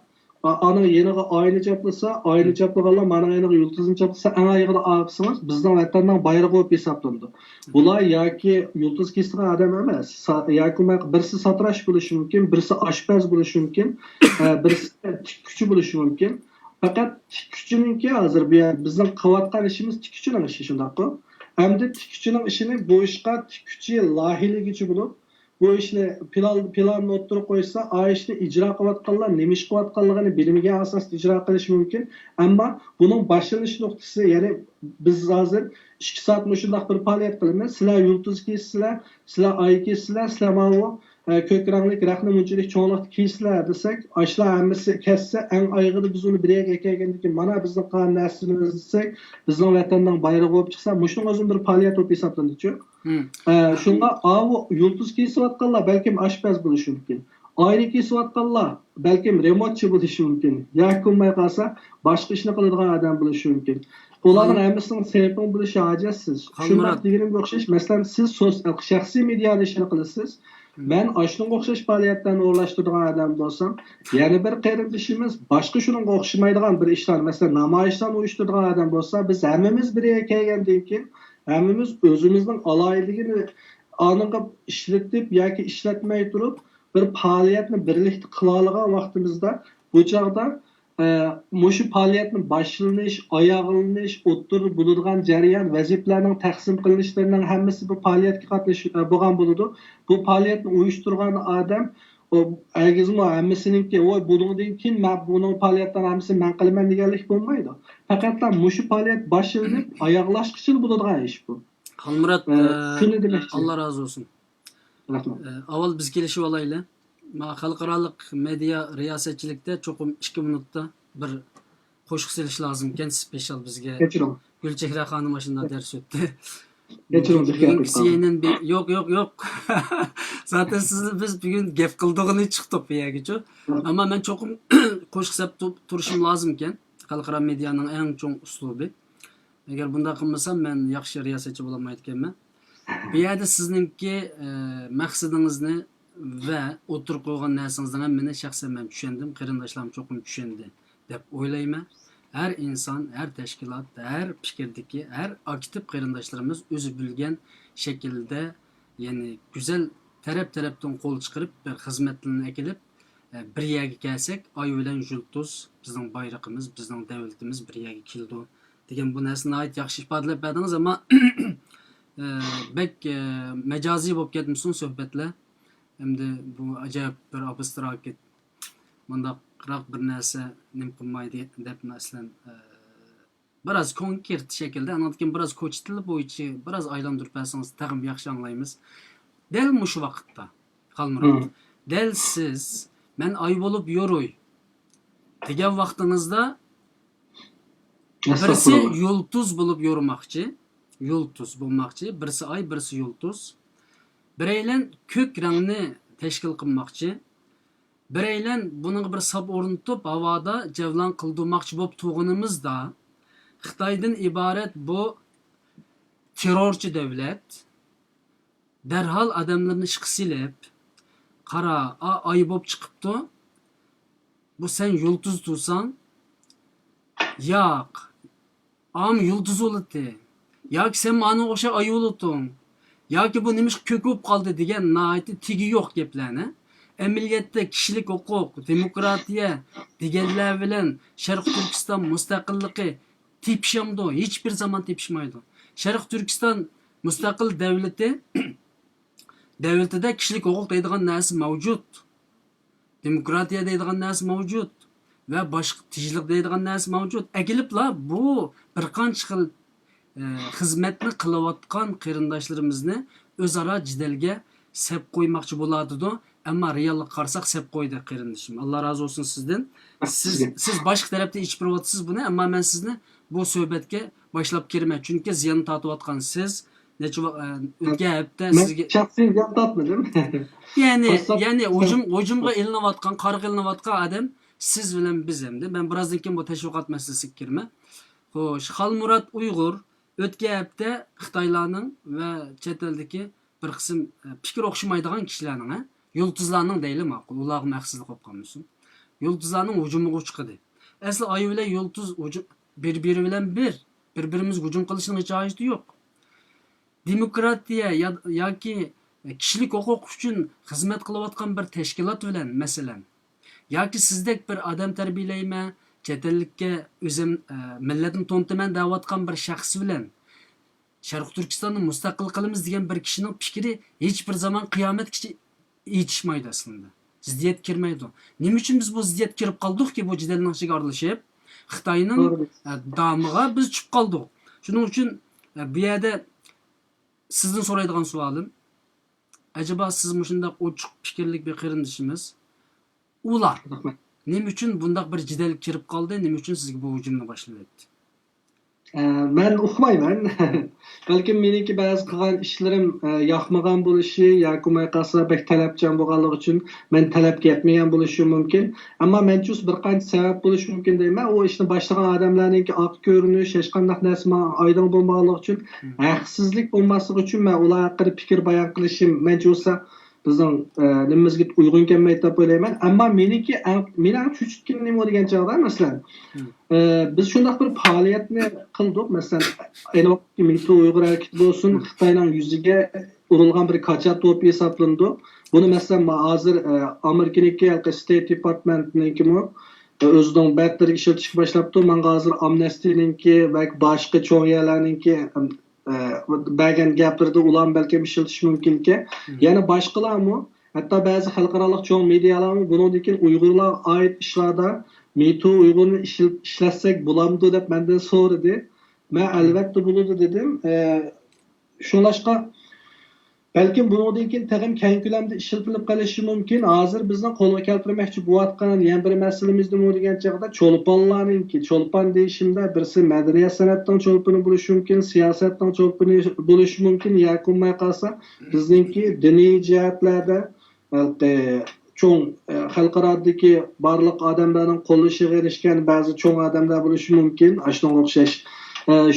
ana yeniga ayni chaplasa, ayni chaplaganlar mana yeniga yulduzni chaplasa, ana yig'ida olsangiz, bizning vatanning bayrog'i bo'lib hisoblanadi. Bular yoki yulduz kestirgan odam emas, yoki birisi satrash bo'lishi mumkin, birisi oshpaz bo'lishi mumkin, birisi tikuvchi bo'lishi mumkin. Fakat tikuvchininki hozir bu bizning qilayotgan ishimiz tikuvchining ishi shundaqku. Endi tikuvchining ishini bu ishga tikuvchi loyihalagichi bo'lib, bu ishni planni o'tirib qo'ysa, a ishni ijro qilayotganlar nima ish qilayotganligini bilmagan asosda ijro qilish mumkin. Ammo buning boshlanish nuqtasi, ya'ni biz hozir 2 soat shundaq bir faoliyat qilamiz. Sizlar yulduz keysizlar, sizlar oy keysizlar, sizlar mana ko'k rangli raqni munchalik cho'nliq keysizlar desak, ashlar hammasi kessa, eng ayg'ida biz uni bir yerga kelgandan keyin mana bizning qon naslimiz desak, bizning vatanning bayrog'i bo'lib chiqsa, mushuning o'zini bir faoliyat bo'lib hisoblanadi-ku. Shunga avu yulduz keysayotganlar balkim oshpaz bo'lishi mumkin. Oyni keysayotganlar balkim remontchi bo'lishi mumkin. Yoki bo'lmay qolsa, boshqa ishni qiladigan odam bo'lishi mumkin. Ularning hammasining sebebini bilish hojatisiz. Shunday deganim o'xshash, masalan, siz shaxsiy mediada ishni qilasiz. Ben aşının o'xshash faoliyatlarni o'rlashtiradigan odam bo'lsam, yana bir qarindishimiz boshqa shuning o'xshamaydigan bir ishlar, masalan, namoyishlarni uyushtiradigan odam bo'lsa, biz hammamiz bir yerga kelgandan keyin hammamiz o'zimizning aloyidligini aniqib ishlatib yoki ishlatmay turib bir faoliyatni birlikda qila olgan vaqtimizda bu chog'da mushu faoliyatni boshlanish, oyoqlanish, o'ttirib bo'ladigan jarayon, vazifalarning taqsim qilinishlarining hammasi bu faoliyatga qatnashib bo'lgan bo'ladi. Bu faoliyatni uyushtirgan odam agizmo hammasiningki, voy buningdan keyin men buning faoliyatdan hammasini men qilaman deganlik bo'lmaydi. Faqat mushu faoliyat boshlanib, oyoqlashqichil bo'ladigan ish bu.
Xalmurat, Allah razı olsun. Avval biz kelishib olaylik. Xalqarалық media riyosetchilikda cho'qim 2 minutda bir qo'shiq selish lozim ekan, special bizga.
Kechiring.
Gulchehra xonim shunda dars o'tdi.
Kechiring.
Yo'q. Zaten sizni biz bugun gap qildig'ini chiqdik bu yergacha. Ammo men cho'qim qo'shiq sab turishim lozim ekan. Xalqaro medianing eng cho'ng uslubi. Agar bunday qilmasam men yaxshi riyosetchi bo'lolmaydi ekanman. Bu yerda sizningki maqsadingizni ve oturup qo'ygan narsangizni meni shaxsan men tushundim, qarindoshlarim cho'qim tushundi deb o'ylayman. Her insan, her teşkilat, her fikirdeki, her aktif qarindoshlarimiz o'zi bilgan shaklda, yani güzel tarafdan qo'l chiqarib bir xizmatlarni ekilib bir yerga kelsak, oy bilan yulduz bizning bayrog'imiz, bizning davlatimiz bir yerga keldi degan bu narsani ayt yaxshi ifodalab berdingiz, ammo bek majoziy bo'lib ketmisin suhbatlar. Endi bu acayip bir abstrakt bundaqroq bir narsa nim qilmaydi deb masalan biraz konkret shaklda anlatgan biraz ko'chitilib bo'yicha biraz aylantirib bersangiz tag'in yaxshi anglaymiz. Dal mushu vaqtda Xalmurat, dal siz men oy bo'lib yo'roy degan vaqtingizda birisi yulduz bo'lib yo'rmoqchi, yulduz bo'lmoqchi, birisi oy, birisi yulduz. Bireylen kök rangni teşkil qilmoqchi, bireylen bunun bir sab o'rnatib havada javlon qildirmoqchi bo'lib turganimizda Xitoydan iborat bu terrorchi davlat darhol odamlarni ishqi silib, qara, oy bo'lib chiqibdi. Bu sen yulduz tursan, yo'q. Am yulduz bo'ldi. Yo'q, sen meni o'sha oy bo'lding. Yoki bu nimish ko'kib qoldi degan naiti tigi yo'q gaplarni amaliyotda kishilik huquq, demokratiya deganlar bilan Sharq Turkiston mustaqilligi tepishmadi, hech bir zaman tepishmaydi. Sharq Turkiston mustaqil davlatida kishilik huquq deydigan narsa mavjud. Demokratiya deydigan narsa mavjud va boshqa tijlik deydigan narsa mavjud. Akiliblar bu bir qancha xil xizmatni qilayotgan qarindoshlarimizni o'zaro jidalga sep qo'ymoqchi bo'ladi-da, ammo reallik qarasak sep qo'ydi qarindoshim. Allah razı olsun sizdan. Siz boshqa tarafda ichib ko'ryapsiz buni, ammo men sizni bu suhbatga boshlab kirmay, chunki ziyon tortayotgan siz necha o'tgan hafta sizga
shaxsiy ziyon tortmadim.
Yani hujumga ilinayotgan, qarg'a ilinayotgan odam siz bilan biz endi. Men birozdan keyin bu tashviqot masalasiga kirma. Xo'sh, Xalmurat Uyg'ur o'tgan hafta Xitoylarning va chet eldagi bir qism fikr o'xshamaydigan kishilarning, yulduzlarning deyli ma'qul, ularga maqsadli qo'yib qolmasin. Yulduzlarning hujumiga chiqdi. Asli oy bilan yulduz bir-biri bilan bir-birimiz hujum qilishning hech hojati yo'q. Demokratiya yoki kishilik huquq uchun xizmat qilayotgan bir tashkilot bilan, masalan, yoki sizdek bir odam tarbiyalayman, chet ellikka o'zim millatni to'ntaman deyotgan bir shaxs bilan Sharq Turkistonni mustaqil qilamiz degan bir kishining fikri hech bir zaman qiyomatgacha yetishmaydi aslında. Ziddiyat kirmaydi. Nima uchun biz bu ziddiyat kirib qoldikki, bu jidalning ichiga aralashib, Xitoyning damiga biz tushib qoldik. Shuning uchun bu yerda sizdan so'raydigan savolim, acaba siz shunday ochiq fikrlik bir qarindishimiz, ular nima uchun bundaq bir jidal kirib qoldi, nima uchun sizga bu hujumni boshladi?
Ben uqmayman. Balkim meniki ba'zi qilgan ishlarim yoqmagan bo'lishi yoki mayqasa bek talabchan bo'lganligi uchun men talabga yetmagan bo'lishi mumkin. Ammo menchus bir qancha sabab bo'lishi mumkin deyman. O ishni boshlagan odamlarningki oq ko'rinish, hech qanday narsa oydin bo'lmaganligi uchun, haqsizlik bo'lmasligi uchun men ular haqida fikr bayon qilishim menchusa bizning nimamizga uyg'un kelmaydi deb o'ylayman. Ammo meni cho'chitgan nima degan chog'da masalan biz shunday bir faoliyatni qildik. Masalan, Mingtu Uyg'ur harakati bo'lsin, Xitoyning yuziga urilgan bir kaçat to'pi hisoblandi. Buni masalan hozir Amerikaniki State Department'niki o'zining batteriga ishlatishga boshlabdi. Menga hozir Amnesty'ninki va boshqa cho'ngyalarninki bagan gaplarda ular balki ishiltish mumkinki, yana boshqalarmi, hatto ba'zi xalqaro cho'ng medialarmi bundan Uyg'urlar oid ishlarda Mingtu Uyg'urni ishlatsak bo'lamdi deb mendan so'radi. Men albatta bo'ladi dedim. Shunlashqa balkim bundan keyin tag'in keng ko'lamda ishlatilib qolishi mumkin. Hozir bizning qo'lga keltirmoqchi bo'layotgan yana bir masalamiz nima degan chog'da cho'lponlarningki, cho'lpon deyishimda birisi madaniyat san'atning cho'lponi bo'lishi mumkin, siyosatning cho'lponi bo'lishi mumkin, yakunmay qolsa bizningki diniy jihatlarda cho'ng xalqarodagi barliq odamlarning qo'llashiga erishgan ba'zi cho'ng odamlar bo'lishi mumkin. Shunga o'xshash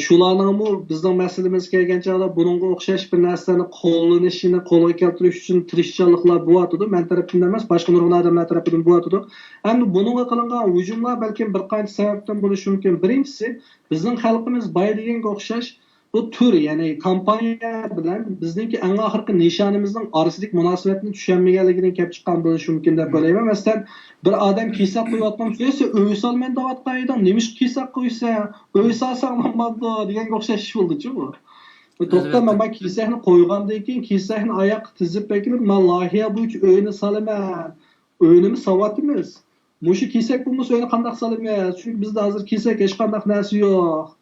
shularning bizning masalamizga kelgan chog'da bunga o'xshash bir narsani qo'llanishini qo'lga keltirish uchun tirishchiliklar bo'layotdi. Men tarafimdan emas, boshqa nurg'un odamlar tarafidan bo'layotdi. Endi bunga qilingan hujumlar balkim bir qancha sababdan bo'lishi mumkin. Birinchisi, bizning xalqimiz boy deganga o'xshash bu tur, ya'ni kompaniya bilan bizningki eng oxirgi nishonimizning orasidagi munosabatni tushunmaganligidan kelib chiqqan bo'lishi mumkin deb o'ylayman. Masalan, bir odam kiysak qo'yayotgan bo'lsa, uy solman deyotgan edim, nemish kiysak qo'ysa, uy solsam bo'lmadi deganga o'xshash bo'ldi-chi bu. To'xta, men bu kiysakni qo'ygandan keyin kiysakni oyoq tizib bekilib, men loyiha bo'yicha uyni solaman. Uyni sovatimiz. Mushu kiysak bo'lmasa uyni qanday solamiz? Chunki bizda hozir kiysak hech qanday narsa yo'q.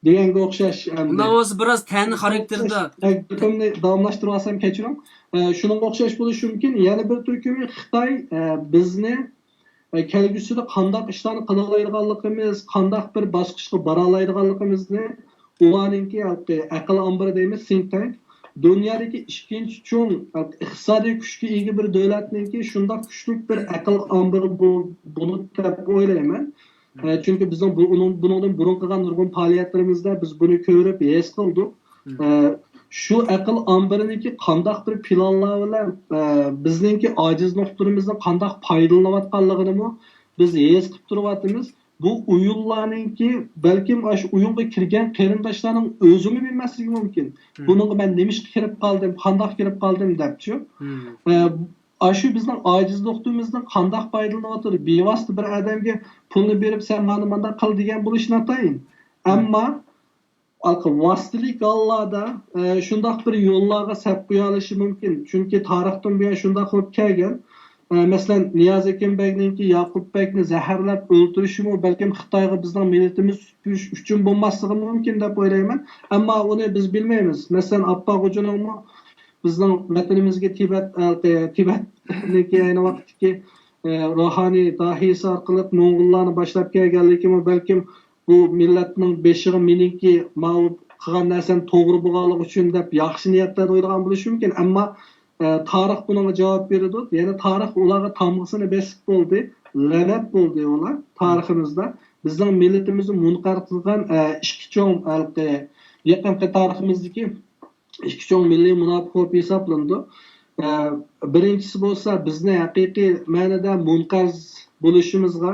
Deganga o'xshash.
Bundan o'zi biroz tani xarakterda
gapimni davomlashtirib olsam kechiring. Shunga o'xshash bo'lishi mumkin. Yana bir turkumi Xitoy bizni kelgusida qanday ishlarni qila oladiganligimiz, qanday bir bosqichga bora oladiganligimizni ularningki aql ombiri deymiz, think tank dunyodagi ikkinchi cho'ng iqtisodiy kuchga ega bir davlatningki shunday kuchli bir aql ombiri buni deb o'ylayman. Çünkü bizim bunun burun qilgan nurg'un faoliyatlarimizda biz buni ko'rib his qildik. Shu aql ombiriniki qanday bir planlar bilan bizningki ojiz nuqtalarimizni qanday foydalanayotganligini biz his qilib turyapmiz. Bu o'yinlarningki balkim shu o'yinga kirgan qarindoshlarning o'zini bilmasligi mumkin. Bunga men nemish kirib qoldim, qanday kirib qoldim debchi. Aşı bizning ojizligimizdan qanday foydalanyapti? Bevosita bir odamga pulni berib, sen mana qil degan bo'lishni atayin. Ammo vositalik hollarda shunday bir yo'llarga sap qo'ya olishi mumkin. Chunki tarixdan buyon shunday qilib kelgan. Masalan, Niyoz Ekinbekningki Yoqubbekni zaharlab o'ldirishi balkim Xitoyga bizning millatimiz uchun bo'lmasligi mumkin deb o'ylayman. Ammo uni biz bilmaymiz. Masalan, Appaqujo'ning bizning vatanimizga Tibetniki ayni vaqtdagi ruhoniy dahiysi orqali Mo'ng'ullarni boshlab kelganligi balkim bu millatning beshiga meniki ma'lum qilgan narsani to'g'ri bo'lganligi uchun deb yaxshi niyatlarda o'ylagan bo'lishi mumkin. Ammo tarix bunga javob beradi. Ya'ni tarix ularga tamg'isini besib bo'ldi, la'nat bo'ldi ular tariximizda. Bizning millatimizni munqar qilgan ikki cho'ng yaqinqi tariximizdagi ikki cho'ng milliy munofiq bo'lib hisoblanadi. Birinchisi bo'lsa bizni haqiqiy ma'noda munqarz bo'lishimizga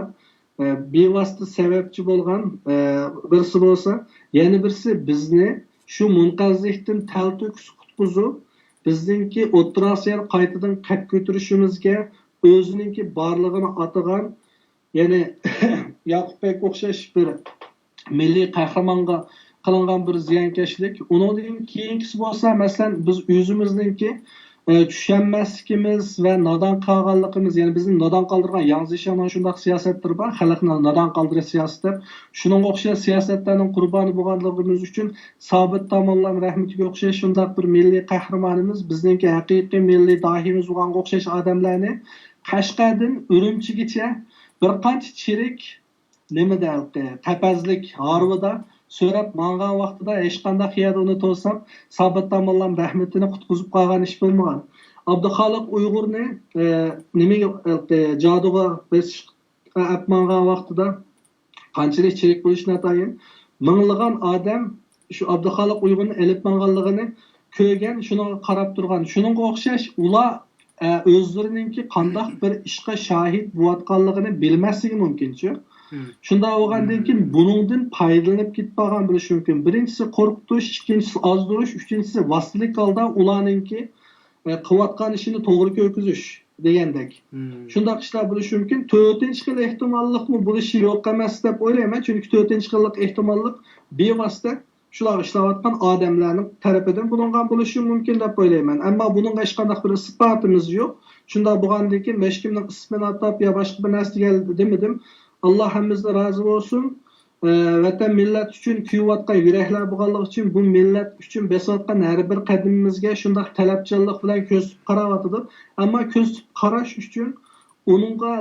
bevosita sababchi bo'lgan birisi bo'lsa, yana birisi bizni shu munqarzlikdan talto'kis qutqizib, bizningki O'rta Osiyo qaytadan qad ko'tarishimizga o'zininki borlig'ini atagan, ya'ni Yoqubbek o'xshash bir milliy qahramonga qilingan bir ziyonkashlik. Undan keyingisi bo'lsa, masalan, biz o'zimizningki tushunmasligimiz va nodon qolganligimiz, ya'ni bizni nodon qoldirgan yanglishgan shunday siyosatlar bor, xalqni nodon qoldirish siyosati. Shuningga o'xshash siyosatlarning qurboni bo'lganligimiz uchun Sobit tomonlar rahmatiga o'xshash shunday bir milliy qahramonimiz, bizningki haqiqiy milliy dohimiz bo'lganga o'xshash odamlarni Qashqardan Urumchigacha bir qancha chirik nima deyildi, tapazlik Harvada so'rab mangan vaqtida hech qanday xiyada uni to'sab, Sobit tomonlar rahmatini qutqizib qolgan ish bo'lmagan. Abduxoliq Uyg'urni nimaga joduga besish apmangan vaqtida qanchalik chirik bo'lishini atayin minglagan odam shu Abduxoliq Uyg'urni elib manganligini ko'rgan, shunga qarab turgan. Shuningga o'xshash ular o'zlarininki qanday bir ishga shohid bo'layotganligini bilmasligi mumkin-chi. Shunda bo'lgandan keyin buningdan foydalanib ketib qolgan bo'lishi mumkin. Birinchisi qo'rqitish, ikkinchisi ozdirish, uchinchisi vositalik holda ularninki qilayotgan ishini to'g'ri ko'rkizish degandek. Shunday ishlar bo'lishi mumkin. To'rtinchi xil ehtimollikmi bo'lishi yo'q emas deb o'ylayman, chunki to'rtinchi xillik ehtimollik bevosita shular ishlayotgan odamlarning tarafidan bo'lingan bo'lishi mumkin deb o'ylayman. Ammo buning hech qanday bir isbotimiz yo'q. Shunda bo'lgandan keyin hech kimning ismini atab yo boshqa bir narsaga demadim. Allah hammamizdan razı olsun. Vatan millet için kuyayotgan yürekler bo'lganligi uchun bu millet uchun besayotgan har bir qadamimizga shunday talabchanlik bilan ko'z qarayotdi. Ammo ko'z qarash uchun uningga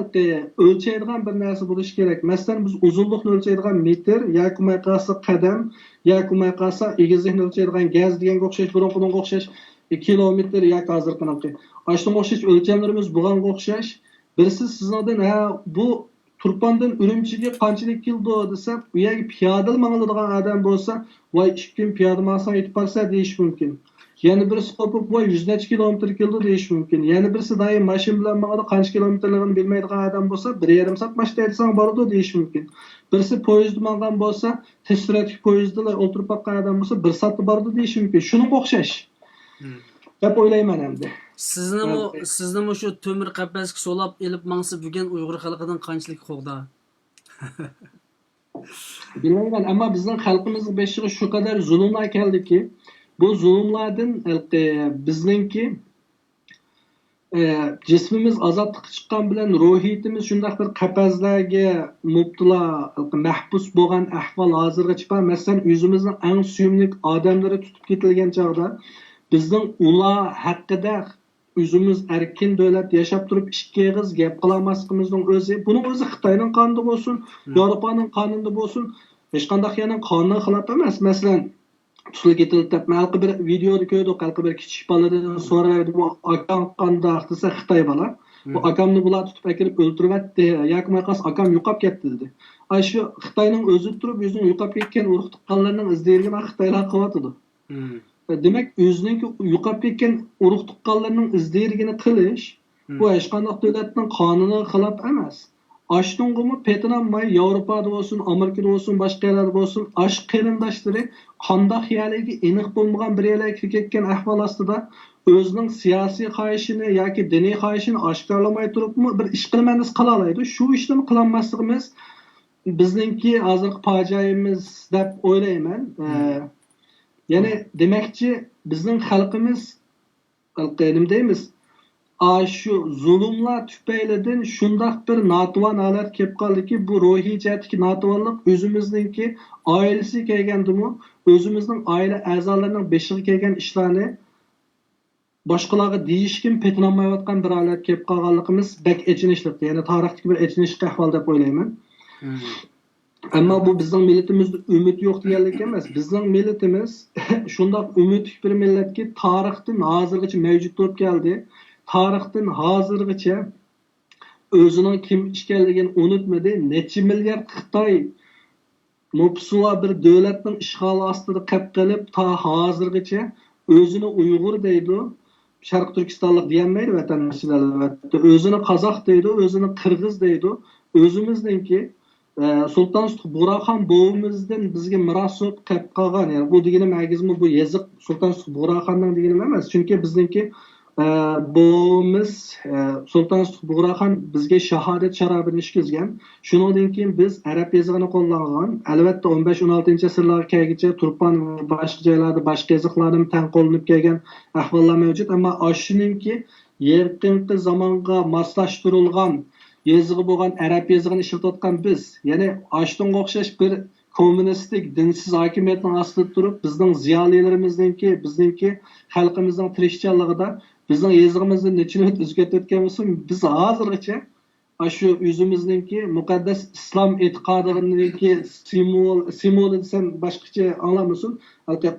o'lchaydigan bir narsa bo'lishi kerak. Masalan, biz uzunlikni o'lchaydigan metr yoki maqasa qadam yoki maqasa egizlikni o'lchaydigan gaz deganga o'xshash, bunga o'xshash kilometr yoki hozirqanaqi. Ashunga o'xshash o'lchamlarimiz bo'lganga o'xshash. Birisi sizlardan bu Turpandan Urumchiga qanchalik keldi desa, u yerga piyoda manglaydigan odam bo'lsa, voy 2 kun piyoda mangsa yetib qolsa deyish mumkin. Yana birisi qopib, voy 100 necha kilometr keldi deyish mumkin. Yana birisi doim mashin bilan mangadi qancha kilometrligini bilmaydigan odam bo'lsa, 1,5 soat mashina etsang boradi deyish mumkin. Birisi poyezd mangan bo'lsa, tez suratli poyezdda o'tirib qolgan odam bo'lsa, 1 soatda boradi deyish mumkin. Shunga o'xshash. Deb o'ylayman endi.
Sizni shu to'mir qafasga solab elib mangsa bugun Uyg'ur xalqidan qanchalik qo'g'da?
Bilmayman, ammo bizning xalqimizning beshig'i shu qadar zulmlar keldiki, bu zulmlardan bizningki jismimiz ozodlikka chiqqan bilan ruhiyatimiz shunday bir qafaslarga mubtilo, mahbus bo'lgan ahvol hozirgacha bor. Masalan, o'zimizning eng suyumli odamlari tutib ketilgan chog'da bizning ular haqida o'zimiz erkin davlat yashab turib ikki og'iz gap qilmasligimizning o'zi, buning o'zi Xitoyning qonunda bo'lsin, Yevropaning qonunida bo'lsin, hech qanday yana qonunga xilof emas. Masalan, tutilib ketildi, malqi bir videoda ko'rdik, qalqi bir kichik boladan so'raydi, bu akam qanday desa Xitoy bola. Bu akamni bular tutib akirib o'ltiribdi, yoki maqas akam yo'qolib ketdi dedi. Ay shu Xitoyning o'zi turib, o'zining yo'qolib ketgan urug' tuqqanlarning izlarini Xitoylar qilyotdi. Demek o'zining yo'qolib ketgan urug' tuqqanlarning izlarini qilish bu hech qanday davlatning qonuniga xilof emas. Ashtungumu Petnamay Yevropada bo'lsin, Amerikada bo'lsin, boshqa yerlarda bo'lsin, ash qarindoshlari qanday xiyoliga aniq bo'lmagan bir yerlarga kirib ketgan ahvol ostida o'zining siyosiy xohishini yoki diniy xohishini oshkorlamay turibmi bir ish qilmangiz qila oladi. Shu ishni qilolmasligimiz bizningki hozirgi fojiamiz deb o'ylayman. Yani demekçi bizning xalqimiz nima deymiz? Şu zulmlar tüpeyledin şundaq bir natvan holat kelib qoldiki, bu ruhiy jihatdagi natvanlik o'zimizningki oilasi kelgandimi, o'zimizning oila a'zolarining beshiga kelgan ishlarni boshqalarga deyishkim petnamayotgan bir holat kelib qolganligimiz bek echinishli. Yani tarixdagi bir echinishli ahvol deb o'ylayman. Ammo bu bizning millatimizda umid yo'q deganlik emas. Bizning millatimiz shunday umidli bir millatki tarixdan hozirgacha mavjud bo'lib keldi. Tarixdan hozirgacha o'zining kim ekanligini unutmadi. Necha milliard Xitoy Mopsuva bir devletning ishg'oli ostida qolib qolib, ta hozirgacha o'zini Uyg'ur deydi. Sharq Turkistonlik deyanmaydi vatandoshlar albatta. O'zini qozoq deydi, o'zini qirg'iz deydi. O'zimizningki Sultan Buğraxon bovimizdan bizga miros qolib qolgan. Yani bu deganim agizmi bu yeziq Sultan Buğraxondan deganim emas. Chunki bizningki bovimiz Sultan Buğraxon bizga shahodat sharobini ichkizgan. Shuningdan keyin biz arab yozig'ini qo'llangan. Albatta 15-16 asrlarga kelguncha turpan va boshqa joylarda boshqa yoziqlarni tan qo'llanib kelgan ahvollar mavjud, ammo ashuningki yaqinqi zamonga moslashtirilgan yozig'i bo'lgan arab yozig'ini ishlatayotgan biz, ya'ni ashunga o'xshash bir kommunistik dinsiz hokimiyatning ostida turib, bizning bizningki xalqimizning tirishchanligida bizning yozig'imizni nechun o'zgartirgan bo'lsin, biz hozirgacha shu o'zimizningki muqaddas islom e'tiqodidagi simvol desam boshqacha anglamasin.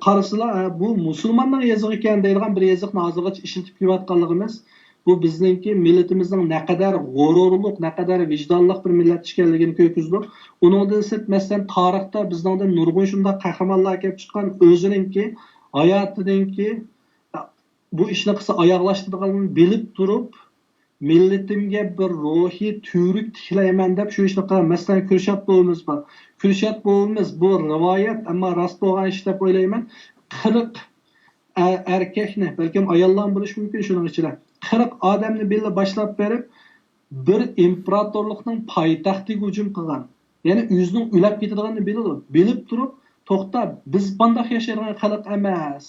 Qarasizlar, bu musulmonning yozig'i ekan deydigan bir yoziqni hozirgacha ishlatib kelayotganligimiz, bu bizningki millatimizning naqadar g'ururliq, naqadar vijdonli bir millat ekanligini ko'kizdi. Uningdan sirt masalan tarixda bizning nurg'un shunday qahramonlar kelib chiqqan o'ziningki hayotidanki bu ishni qilsa oyoqlashtirganini bilib turib, millatimga bir ruhiy turik tiklayman deb shu ishni qilgan. Masalan, Kürşat bovimiz bor. Kürşat bovimiz bu rivoyat, ammo rost bo'lgan ish deb o'ylayman. 40 erkakni, balkim ayollar bo'lishi mumkin shuning ichida. 40 odamni billa boshlab berib, bir imperatorlikning poytaxtiga hujum qilgan. Ya'ni o'zining ulab ketadiganini biladi. Bilib turib, to'xtab, biz bunday yashaydigan xalq emas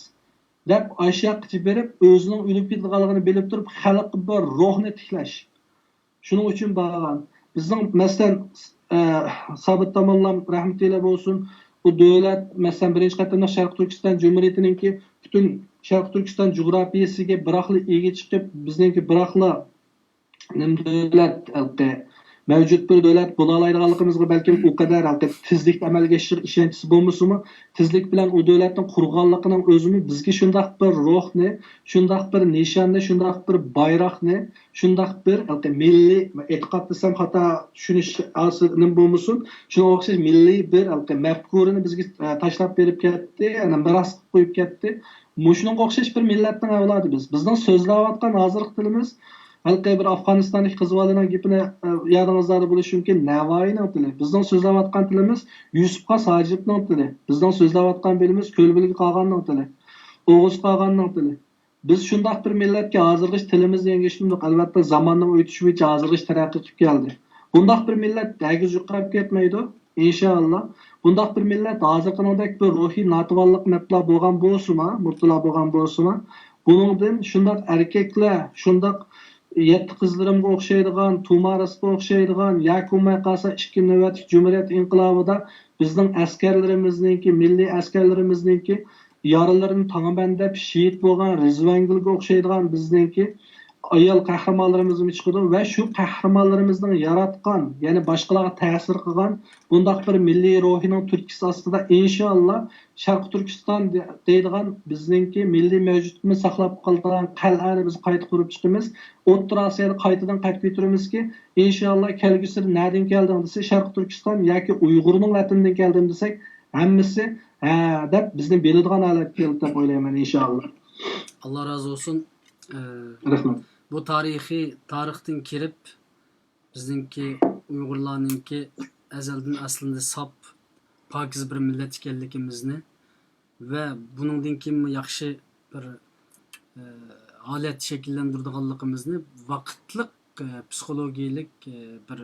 deb ashyoqchi berib, o'zining ulab ketadiganligini bilib turib, xalqqa bir ruhni tiklash. Shuning uchun bo'lgan. Bizning masalan Sabit tomonlam rahmatli bo'lsin, bu davlat masalan birinchi qatorda Sharq Turkiston Cumhuriyatiningki butun Sharq Turkiston jo'grafiyasiga biroqli ega chiqib, bizningki biroqli davlat mavjud bir davlat bo'la oladiganligimizga balkim u qadar tezlik amalga oshirish ishonchisi bo'lmasa-mu, tezlik bilan u davlatning qurganligining o'zini bizga shunday bir ruhni, shunday bir nishonni, shunday bir bayroqni, shunday bir milliy e'tiqod desam xato tushunish asli bo'lmasin, shunga o'xshash milliy bir mafkurani bizga tashlab berib ketdi, yana miros qo'yib ketdi. Shunga o'xshash bir millatning avlodi biz. Bizning so'zlayotgan hozirgi tilimiz balki bir Afg'onistonlik qizvalining gapini yodingizda bo'lishi mumkin. Navoiyning tili. Bizning so'zlayotgan tilimiz Yusufqa Sajibning tili. Bizning so'zlayotgan bilimiz Ko'lbilga qolganning tili. O'g'iz qolganning tili. Biz shunday bir millatga hozirgi tilimizni yengishimdik. Albatta zamonning o'tishi bo'yicha hozirgi taraqqiy qilib keldi. Bunday bir millat dagiz yuqarib ketmaydi. İnşallah. Bunday bir millat hozirgidek bir ruhiy natvanlik mutlo bo'lgan bo'lsa-mu, buningdan shunday erkaklar, shunday yetti qizlarimga o'xshaydigan, Tumarasga o'xshaydigan, yakunmay qolsa ikki navbatlik Cumhuriyet inqilobida bizning askarlarimizningki, milliy askarlarimizningki yoralarini tangabandab shehid bo'lgan Rizvangulga o'xshaydigan bizningki ayol qahramonlarimizni chiqdi va shu qahramonlarimizning yaratgan, ya'ni boshqalarga ta'sir qilgan bunday bir milliy ruhining turkisi ostida inshaalloh Sharq Turkiston deydigan bizningki milliy mavjudligimizni saqlab qolgan qal'ani biz qayta qurib chiqamiz. O'rta Osiyoda qaytadan qaytib ketirmizki, inshaalloh kelgusida nereden keldim desa Sharq Turkiston yoki Uyg'urning vatanidan keldim desak, hammasi deb bizni biladigan holat keldi deb o'ylayman inshaalloh.
Allah razı olsun.
Rahmat.
Bu tarixdan kirib bizningki Uyg'urlarningki azaldan aslında sap pokiz bir millat ekanligimizni va buningdan keyin yaxshi bir holat shakllantirganligimizni vaqtliq psixologiyalik bir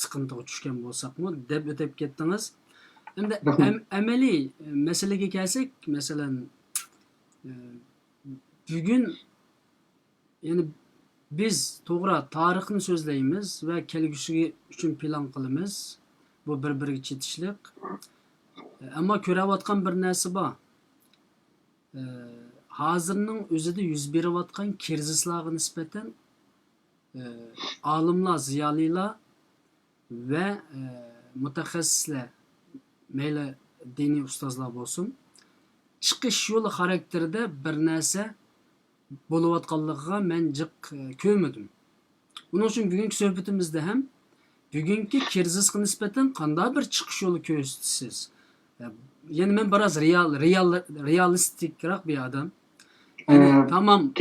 siqintiga tushgan bo'lsakmi deb o'tib ketdingiz. Endi amaliy masalaga kelsak, masalan bugun yani biz to'g'ri tarixni so'zlaymiz va kelgusi uchun plan qilamiz. Bu bir-biriga chetishlik. Ammo ko'rayotgan bir narsa bor. Hozirning o'zida yuz berayotgan krizislarga nisbatan olimlar, ziyolilar va mutaxassislar, mayli diniy ustozlar bo'lsin, chiqish yo'li xarakterida bir narsa bo'layotganligiga men jiq ko'rmadim. Buning uchun bugungi suhbatimizda ham bugungi krizisga nisbatan qanday bir chiqish yo'li ko'rsatasiz? Yani men biraz realistikroq bir adam. Yani tamam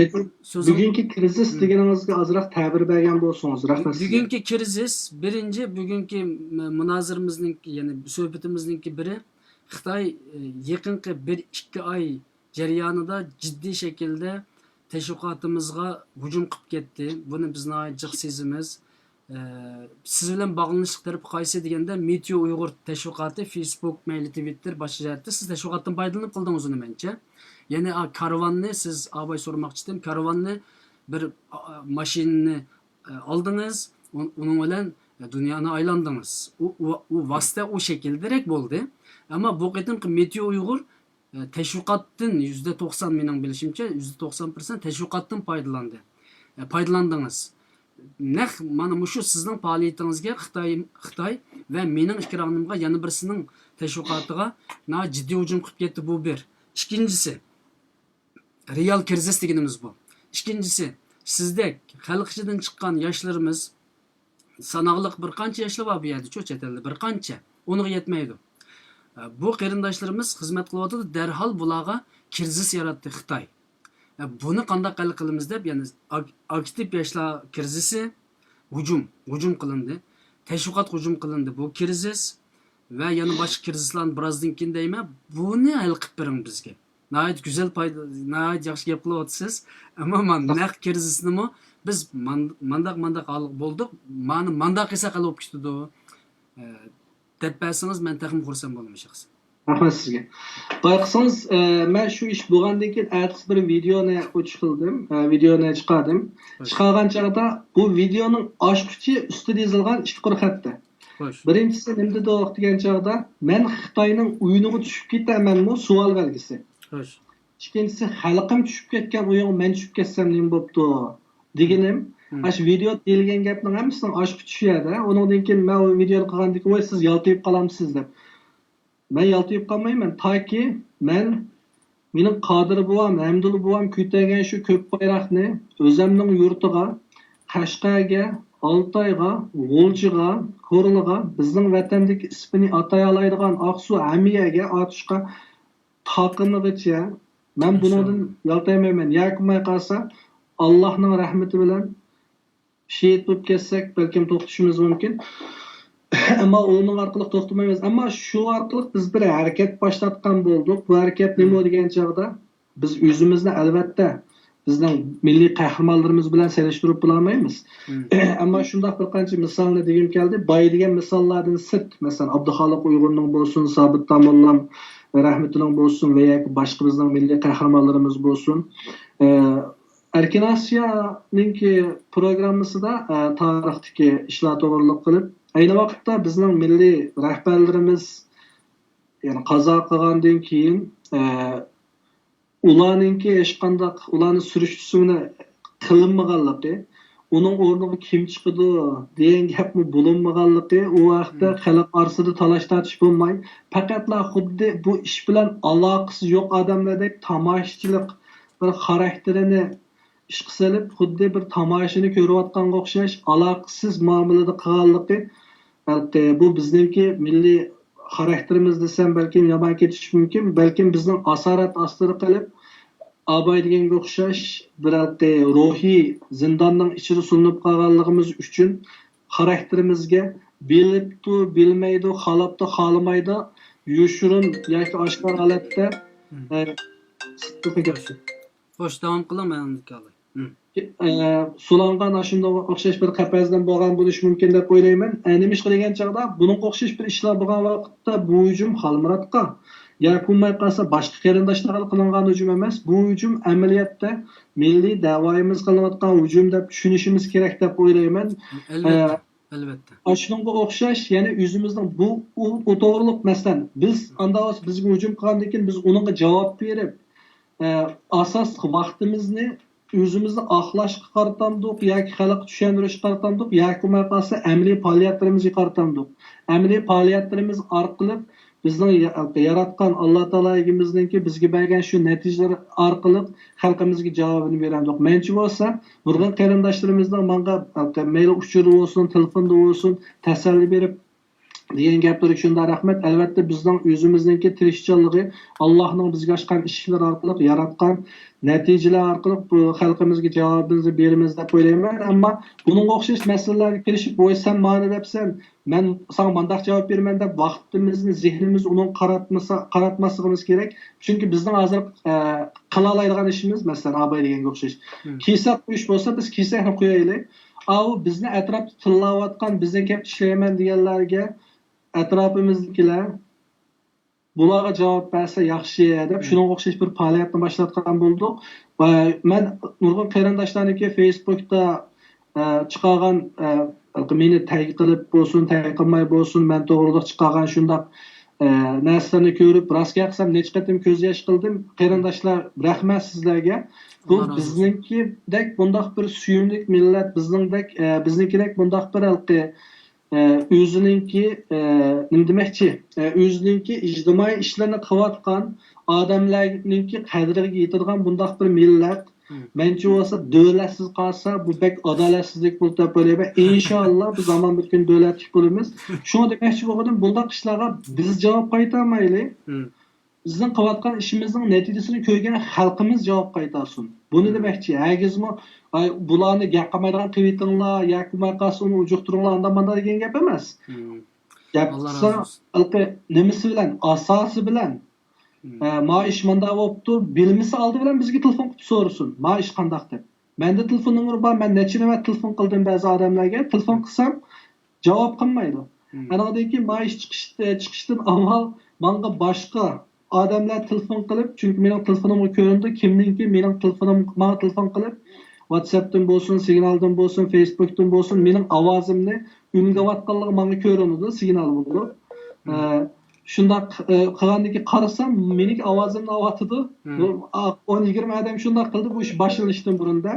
sözüm
Bugungi krizis deganingizga ozroq ta'bir bergan bo'lsangiz, rahmat sizga.
bugungi krizis birinchi bugungi munozirimizning yani suhbatimizning biri Xitoy yaqinqi 1-2 oy jarayonida jiddiy shaklda tashviqotimizga hujum qilib ketdi. Buni biz jiq sezimiz. Siz bilan bog'lanishlik taraf qaysi deganda Meteo Uyg'ur tashviqoti Facebook, mayli Twitter boshqa joyda siz tashviqotdan foydalanib qildingiz uni mencha. Yani karvanni siz abay sormoqchi edim. Karvanni bir mashinani aldınız, onun bilan dünyani aylandınız. O vasıta o şekilde direkt bo'ldi. Ama bu qitimki Meteo Uyg'ur teşviqatdan %90 mening bilishimcha %90% teşviqatdan foydalandi. Foydalandınız. Naq mana shu sizning faoliyatingizga Xitoy va mening ikkiramimga yana birisining teşviqatiga jiddiy hujum qilib ketdi bu bir. İkincisi real krizis deganimiz bu. İkincisi sizdek xalq ichidan chiqqan yoshlarimiz sanoqli bir qancha yoshlar bor bu yerda chet elda bir qancha uniga yetmaydi. Bu qarindoshlarimiz xizmat qilyapti, darhol bularga krizis yaratdi Xitoy. Buni qanday hal qilamiz deb, ya'ni aktiv yoshlar krizisi hujum qilindi. Tashviqot hujum qilindi bu krizis va yana boshqa krizislarni birozdan keyin deyman, buni hal qilib bering bizga. Nəhayət güzel nəhayət yaxşı gap qilyapsiz. Amma naq krizisnimi biz mandaq hal bolduq. Mandaq esa qilib ketdi. Deb bersangiz men taxmin xursand bo'laman shaxsan.
Rahmat sizga. Bayqasangiz, men shu ish bo'lgandan keyin ertasi bir videoni o'chirdim, videoni chiqardim. Chiqargan chog'da bu videoning ochqichi ustida yozilgan ikki quruq xatda. Birinchisi nima dedi degan chog'da men Xitoyning o'yiniga tushib ketamanmi savol belgisi. İkincisi xalqim tushib ketgan o'yin men tushib ketsam nima bo'pti deganim. Ash video deyilgan gapning hammasining ochqi tushadi. Undan keyin men o videoni qilgandan keyin siz yaltayib qolamsiz deb. Men yaltayib qolmayman. Toki mening Qodir buvam, Hamdul buvam ko'targan shu ko'k bayroqni o'zimning yurtiga, Qashqarga, Oltoyga, G'o'lchiga, Ko'rliga, bizning vatandagi ismini atay oladigan Aqsu, Amiyaga otishga taqimigacha men bundan yaltaymayman. Yakmay qolsa Allohning rahmati bilan shehid bo'lib ketsak, balkim to'xtatishimiz mumkin. Ama onun orqali to'xtamaymiz. Ama shu orqali biz bir harakat boshlatgan bo'ldik. Bu harakat nima degan chog'da biz o'zimizni albatta bizning milliy qahramonlarimiz bilan solishtirib bo'lmaymiz. Ama shunday bir qancha misolni degim keldi. Boy degan misollardan sirt, masalan, Abduxoliq Uyg'urning bo'lsin, Sobit Tamollam rahmatulloh bo'lsin va yoki boshqa bizning milliy qahramonlarimiz bo'lsin. Erkin Asiyaning programmasida tarixdagi ishlar to'g'riliq qilib, ayni vaqtda bizning milliy rahbarlarimiz yani qazo qilgandan keyin ularningki hech qanday ularni surishtirishini qilinmaganligi, uning o'rniga kim chiqadi degan gapni bo'linmaganligi, u vaqtda xalq orasida talash tortish bo'lmay, faqatla xuddi bu ish bilan aloqasi yo'q odamlardek tomoshachilik bir xarakterini ishga solib, xuddi bir tomoshani ko'rayotganga o'xshash aloqasiz muomalada qilganligi, balki bu bizningki milliy xarakterimiz desam balkim yomon ketishi mumkin, balkim bizning asorat ostida qilib abay deganga o'xshash bir ruhiy zindonning ichida sulinib qolganligimiz uchun xarakterimizga bilibdi, bilmaydi, xalabdi, xolamaydi, yoshirin yoki oshkor holatda
xo'sh, davom qilaman.
Sulangan aşında o'xshash bir qapazdan bo'lgan bo'lishi mumkin deb o'ylayman. Nima qilgan chog'da buning o'xshash bir ishlar bo'lgan vaqtda bu hujum Xalmuratga yakunmay qolsa boshqa qarindoshlarga qilingan hujum emas. Bu hujum amaliyotda milliy da'voyimiz qilinayotgan hujum deb tushunishimiz kerak deb o'ylayman.
Albatta.
Shunga o'xshash, ya'ni o'zimizning bu to'g'riliq masalan biz andaos bizga hujum qilgandan keyin biz uningga javob berib asosli vaqtimizni o'zimizni oqlashga qaratamdik yoki xalq tushuntirishga qaratamdik yoki bo'lmasa amaliy faoliyatlarimizga qaratamdik. Amaliy faoliyatlarimiz orqali bizning yaratgan Alloh taolomizningki bizga bergan shu natijalar orqali xalqimizga javobini beramiz. Menchi bo'lsa, nurg'un qarindoshlarimizning menga mail uchuri bo'lsin, telefonda bo'lsin, tasalli berib degan gaplarga shunda rahmat. Albatta bizning o'zimizningki tirishchanligi Allohning bizga ochgan ishlar orqali yaratgan natijalar orqali bu xalqimizga javobimizni beramiz deb o'ylayman. Ammo bunga o'xshash masalalarga kirishib, "Voy sen ma'ni debsan, men sana mandaq javob beraman" deb vaqtimizni, zehnimizni uning qaratmasligimiz kerak. Chunki bizning hozir qila oladigan ishimiz, masalan, abay deganga o'xshash. Kesak qo'yish bo'lsa, biz kesakni qo'yaylik. Au bizni atrofda tillayotgan, bizga kelib ishlayman deganlarga atrofimizdagilar bularga javob bersa yaxshi deb shuning o'xshash bir faoliyatni boshlatgan bo'ldik. Va men nurg'un qarindoshlarniki Facebookda chiqargan meni tag qilib bo'lsin, tag qilmay bo'lsin, men to'g'riliq chiqargan shundaq narsalarni ko'rib, rostga qilsam necha qatim ko'z yosh qildim. Qarindoshlar, rahmat sizlarga. Bu bizninkidek bundaq bir suyumlik millat, bizninkidek bundaq bir o'zininki nima demoqchi, o'zininki ijtimoiy ishlarni qilayotgan odamlarninki qadriga yetadigan bundaq bir millat menchi bo'lsa davlatsiz qolsa bu bek adolatsizlik bo'lib deb o'ylayman. Inshaalloh bu zamon bir kun davlatli bo'lamiz. Shuni demoqchi bo'lgandim, bundaq ishlarga biz javob qaytarmaylik. Bizning qilayotgan ishimizning natijasini ko'rgan xalqimiz javob qaytarsin. Buni demoqchi, hagizmi bularni gap qilmaydigan qivitinglar yoki marqasini ujuqtiringlar andamanda degan gap emas. Gap nimasi bilan, asosi bilan ma ish manda bo'libdi, bilmisi oldi bilan bizga telefon qilib so'rasin. Ma ish qandaq deb. Menda telefon nomeri bor, men necha navbat telefon qildim ba'zi odamlarga, telefon qilsam javob qilmaydi. Anadan keyin ma ish chiqishdan avval menga boshqa odamlar telefon qilib, chunki mening telefonimga ko'rindi, kimningki mening menga telefon qilib WhatsApp'dan bo'lsin, Signal'dan bo'lsin, Facebook'dan bo'lsin, mening ovozimni ungavatganligi menga ko'rinadi, signal bo'ldi. Shundaq qilgandiki qarasam, mening ovozimni avatidi. 10-20 odam shundaq qildi, bu ish boshlanishdan burunda.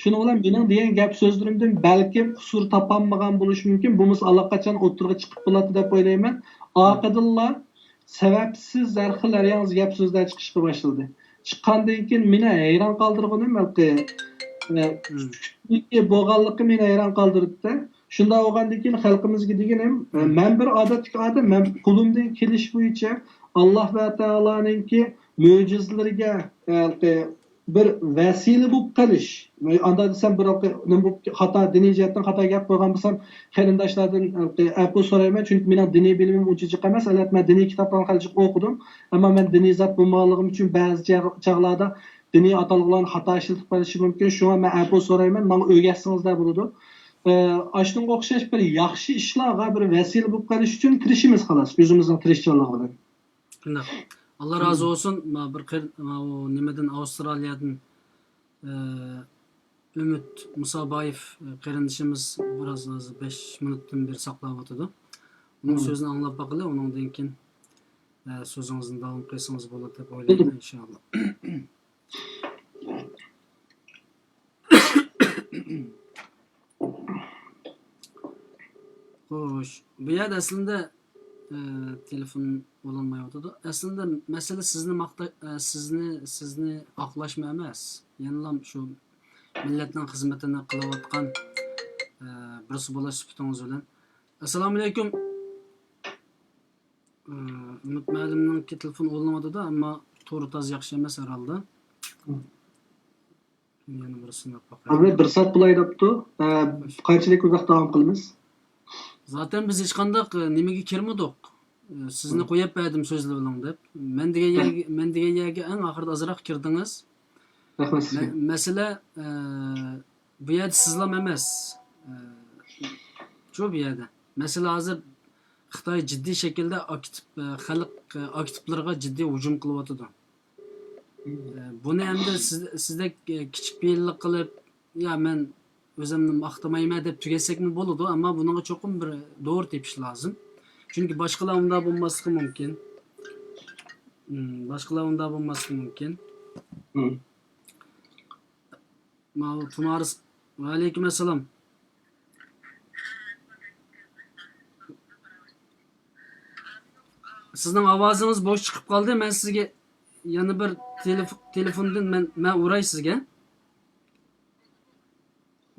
Shuning bilan mening degan gap so'zlarimdan balkim qusur topolmagan bo'lishi mumkin. Bu allaqachon o'tirg'i chiqib bo'ladi deb o'ylayman. Oqidillar sababsiz zarxillar yalnız gap so'zlar chiqishga boshladi. Chiqqandan keyin meni hayron qoldirganim bo'lganligi meni hayron qoldirdi. Shunda bo'lgandan keyin xalqimizga deganim, men bir odatli odam, men qo'limdan kelish bo'yicha Alloh va taoloninki mo'jizalariga bir vasila bo'lib qolish. Anda desam bir xato diniy jihatdan xato gap qo'ygan bo'lsam, qarindoshlardan afv so'rayman, chunki mening diniy bilimim uncha jiq emas. Albatta men diniy kitoblarni qancha o'qidim, ammo men diniy zot bo'lmaganligim uchun ba'zi chog'larda diniy atalg'ularni xato ishlatib qolishi mumkin. Shunga men afv so'rayman, menga o'rgatsingizlar bo'ladi. Ashunga o'xshash bir yaxshi ishlarga bir vasila bo'lib qolish uchun tirishimiz xolos, o'zimizning tirishchanlik bilan.
Shunday. Allah razı olsun. Bir nimadan Avustraliyadan Ümit Musabayev qarindishimiz biraz az 5 minutdan beri saqlab o'tdi. Uning so'zini anglab baqili, undan keyin so'zingizni davom qilsangiz bo'ladi deb o'ylayman inshaalloh. Xo'sh, bu yerda aslında telefon bo'lanmayotdi. Aslında masala sizni oqlashma emas. Ya'ni shu millatning xizmatini qilayotgan birisi bo'lish sifatingiz bilan. Assalomu alaykum. Umid ma'lumning telefon o'linmadi-da, ammo to'g'ri toz yaxshi emas herhalde. Yana birisini
baqaylik. Bir soat bo'lay debdi. Qanchalik vaqt davom qilamiz?
Zaten biz hech qanday nimaga kirmadik. Sizni qo'yib berdim so'zlar bilan deb. Men degan yerga eng oxirida ozroq kirdingiz.
Rahmat.
Masala bu yerda sizlar emas. Shu bu yerda. Masala hozir Xitoy jiddiy shaklda xalq aktivlarga jiddiy hujum qilyapti. Buni endi sizda kichik beyillik qilib, ya men o'zimni maqtamayman deb tugasakmi bo'ladi, ammo bunga cho'qim bir to'g'ri tepish lozim. Chunki boshqalar unda bo'lmasligi mumkin. Boshqalar unda bo'lmasligi mumkin. Tumaris va alaykum assalom. Sizning ovozing'iz bo'sh chiqib qoldi. Men sizga yana bir telefondan men uray sizga.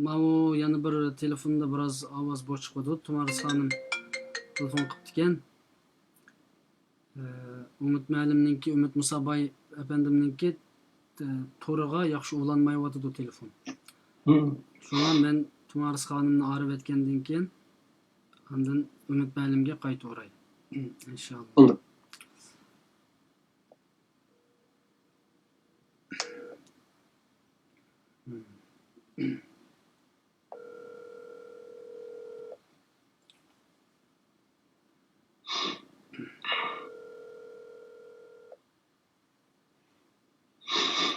Mana yana bir telefonda biroz ovoz bo'sh chiqdi. Tumaris xonim telefon qilibdi ekan. Umid Müəllimninki, Umid Musabay efendimninki to'riga yaxshi ulanmayotdi telefon. Shunga men Tumaris xonimni arib etgandan keyin ondan Umid Müəllimga qayta uray. İnşallah.
Oldu.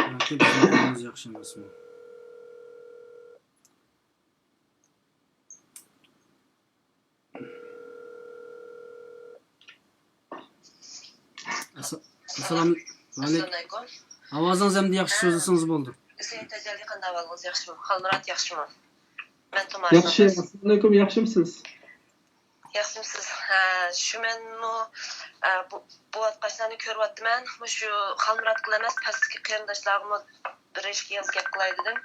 Belki bizim yaxshi emasmi? Assalomu alaykum. Ovozingiz ham yaxshi so'zlasangiz bo'ldi.
Sen tecelli qanday ahvolingiz yaxshimi? Xalmurat yaxshimi? Men Tumaris.
Yaxshi, assalomu alaykum, yaxshimisiz?
Yaxshimisiz? Ha, shu men bu atqashlarni ko'ryapman. Shu Xalmurat qilamas, pastki qarindoshlarimni bir ishga yozgap qilay dedim.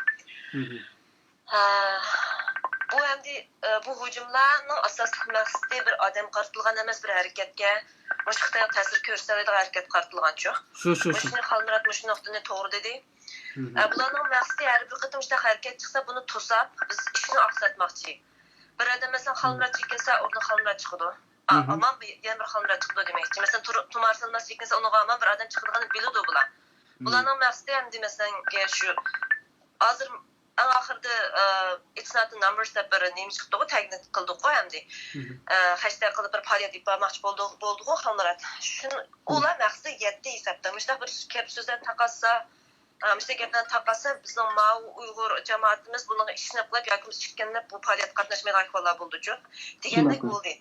Bu endi bu hujumlarning asosli maqsadi bir odam qartilgan emas, bir harakatga Mushqday ta'sir ko'rsatadigan harakat qartilganchu.
Shu.
Shuni Xalmurat shu nuqtani to'g'ri dedi. Bularning maqsadi har bir qatim shunday harakat chiqsa buni to'sab, biz ishni oqsatmoqchi. Bir odam masalan Xalmurat chekilsa, o'rniga Xalmurat chiqadi. Aman yana bir Xalmurat chiqadi demakchi. Masalan Tumaris olmas chekilsa, o'rniga aman bir odam chiqadiganini biladi bular. Bularning maqsadi ham masalan shu hozir oxirida it's not the numbers deb bir nima chiqdi-ku, tagni qildik-ku hamdi. Hashtag qilib bir faoliyat yapmoqchi bo'ldi-ku Xalmurat. Shuni ular maqsadi yetdi hisobda. Mishda bir gap so'zlar taqassa, mishda gapdan taqassa bizning Mao Uyg'ur jamoatimiz buning ishini qilib yoki chiqqanda bu faoliyat qatnashmaydigan ahvollar bo'ldi-ku. Degandek bo'ldi.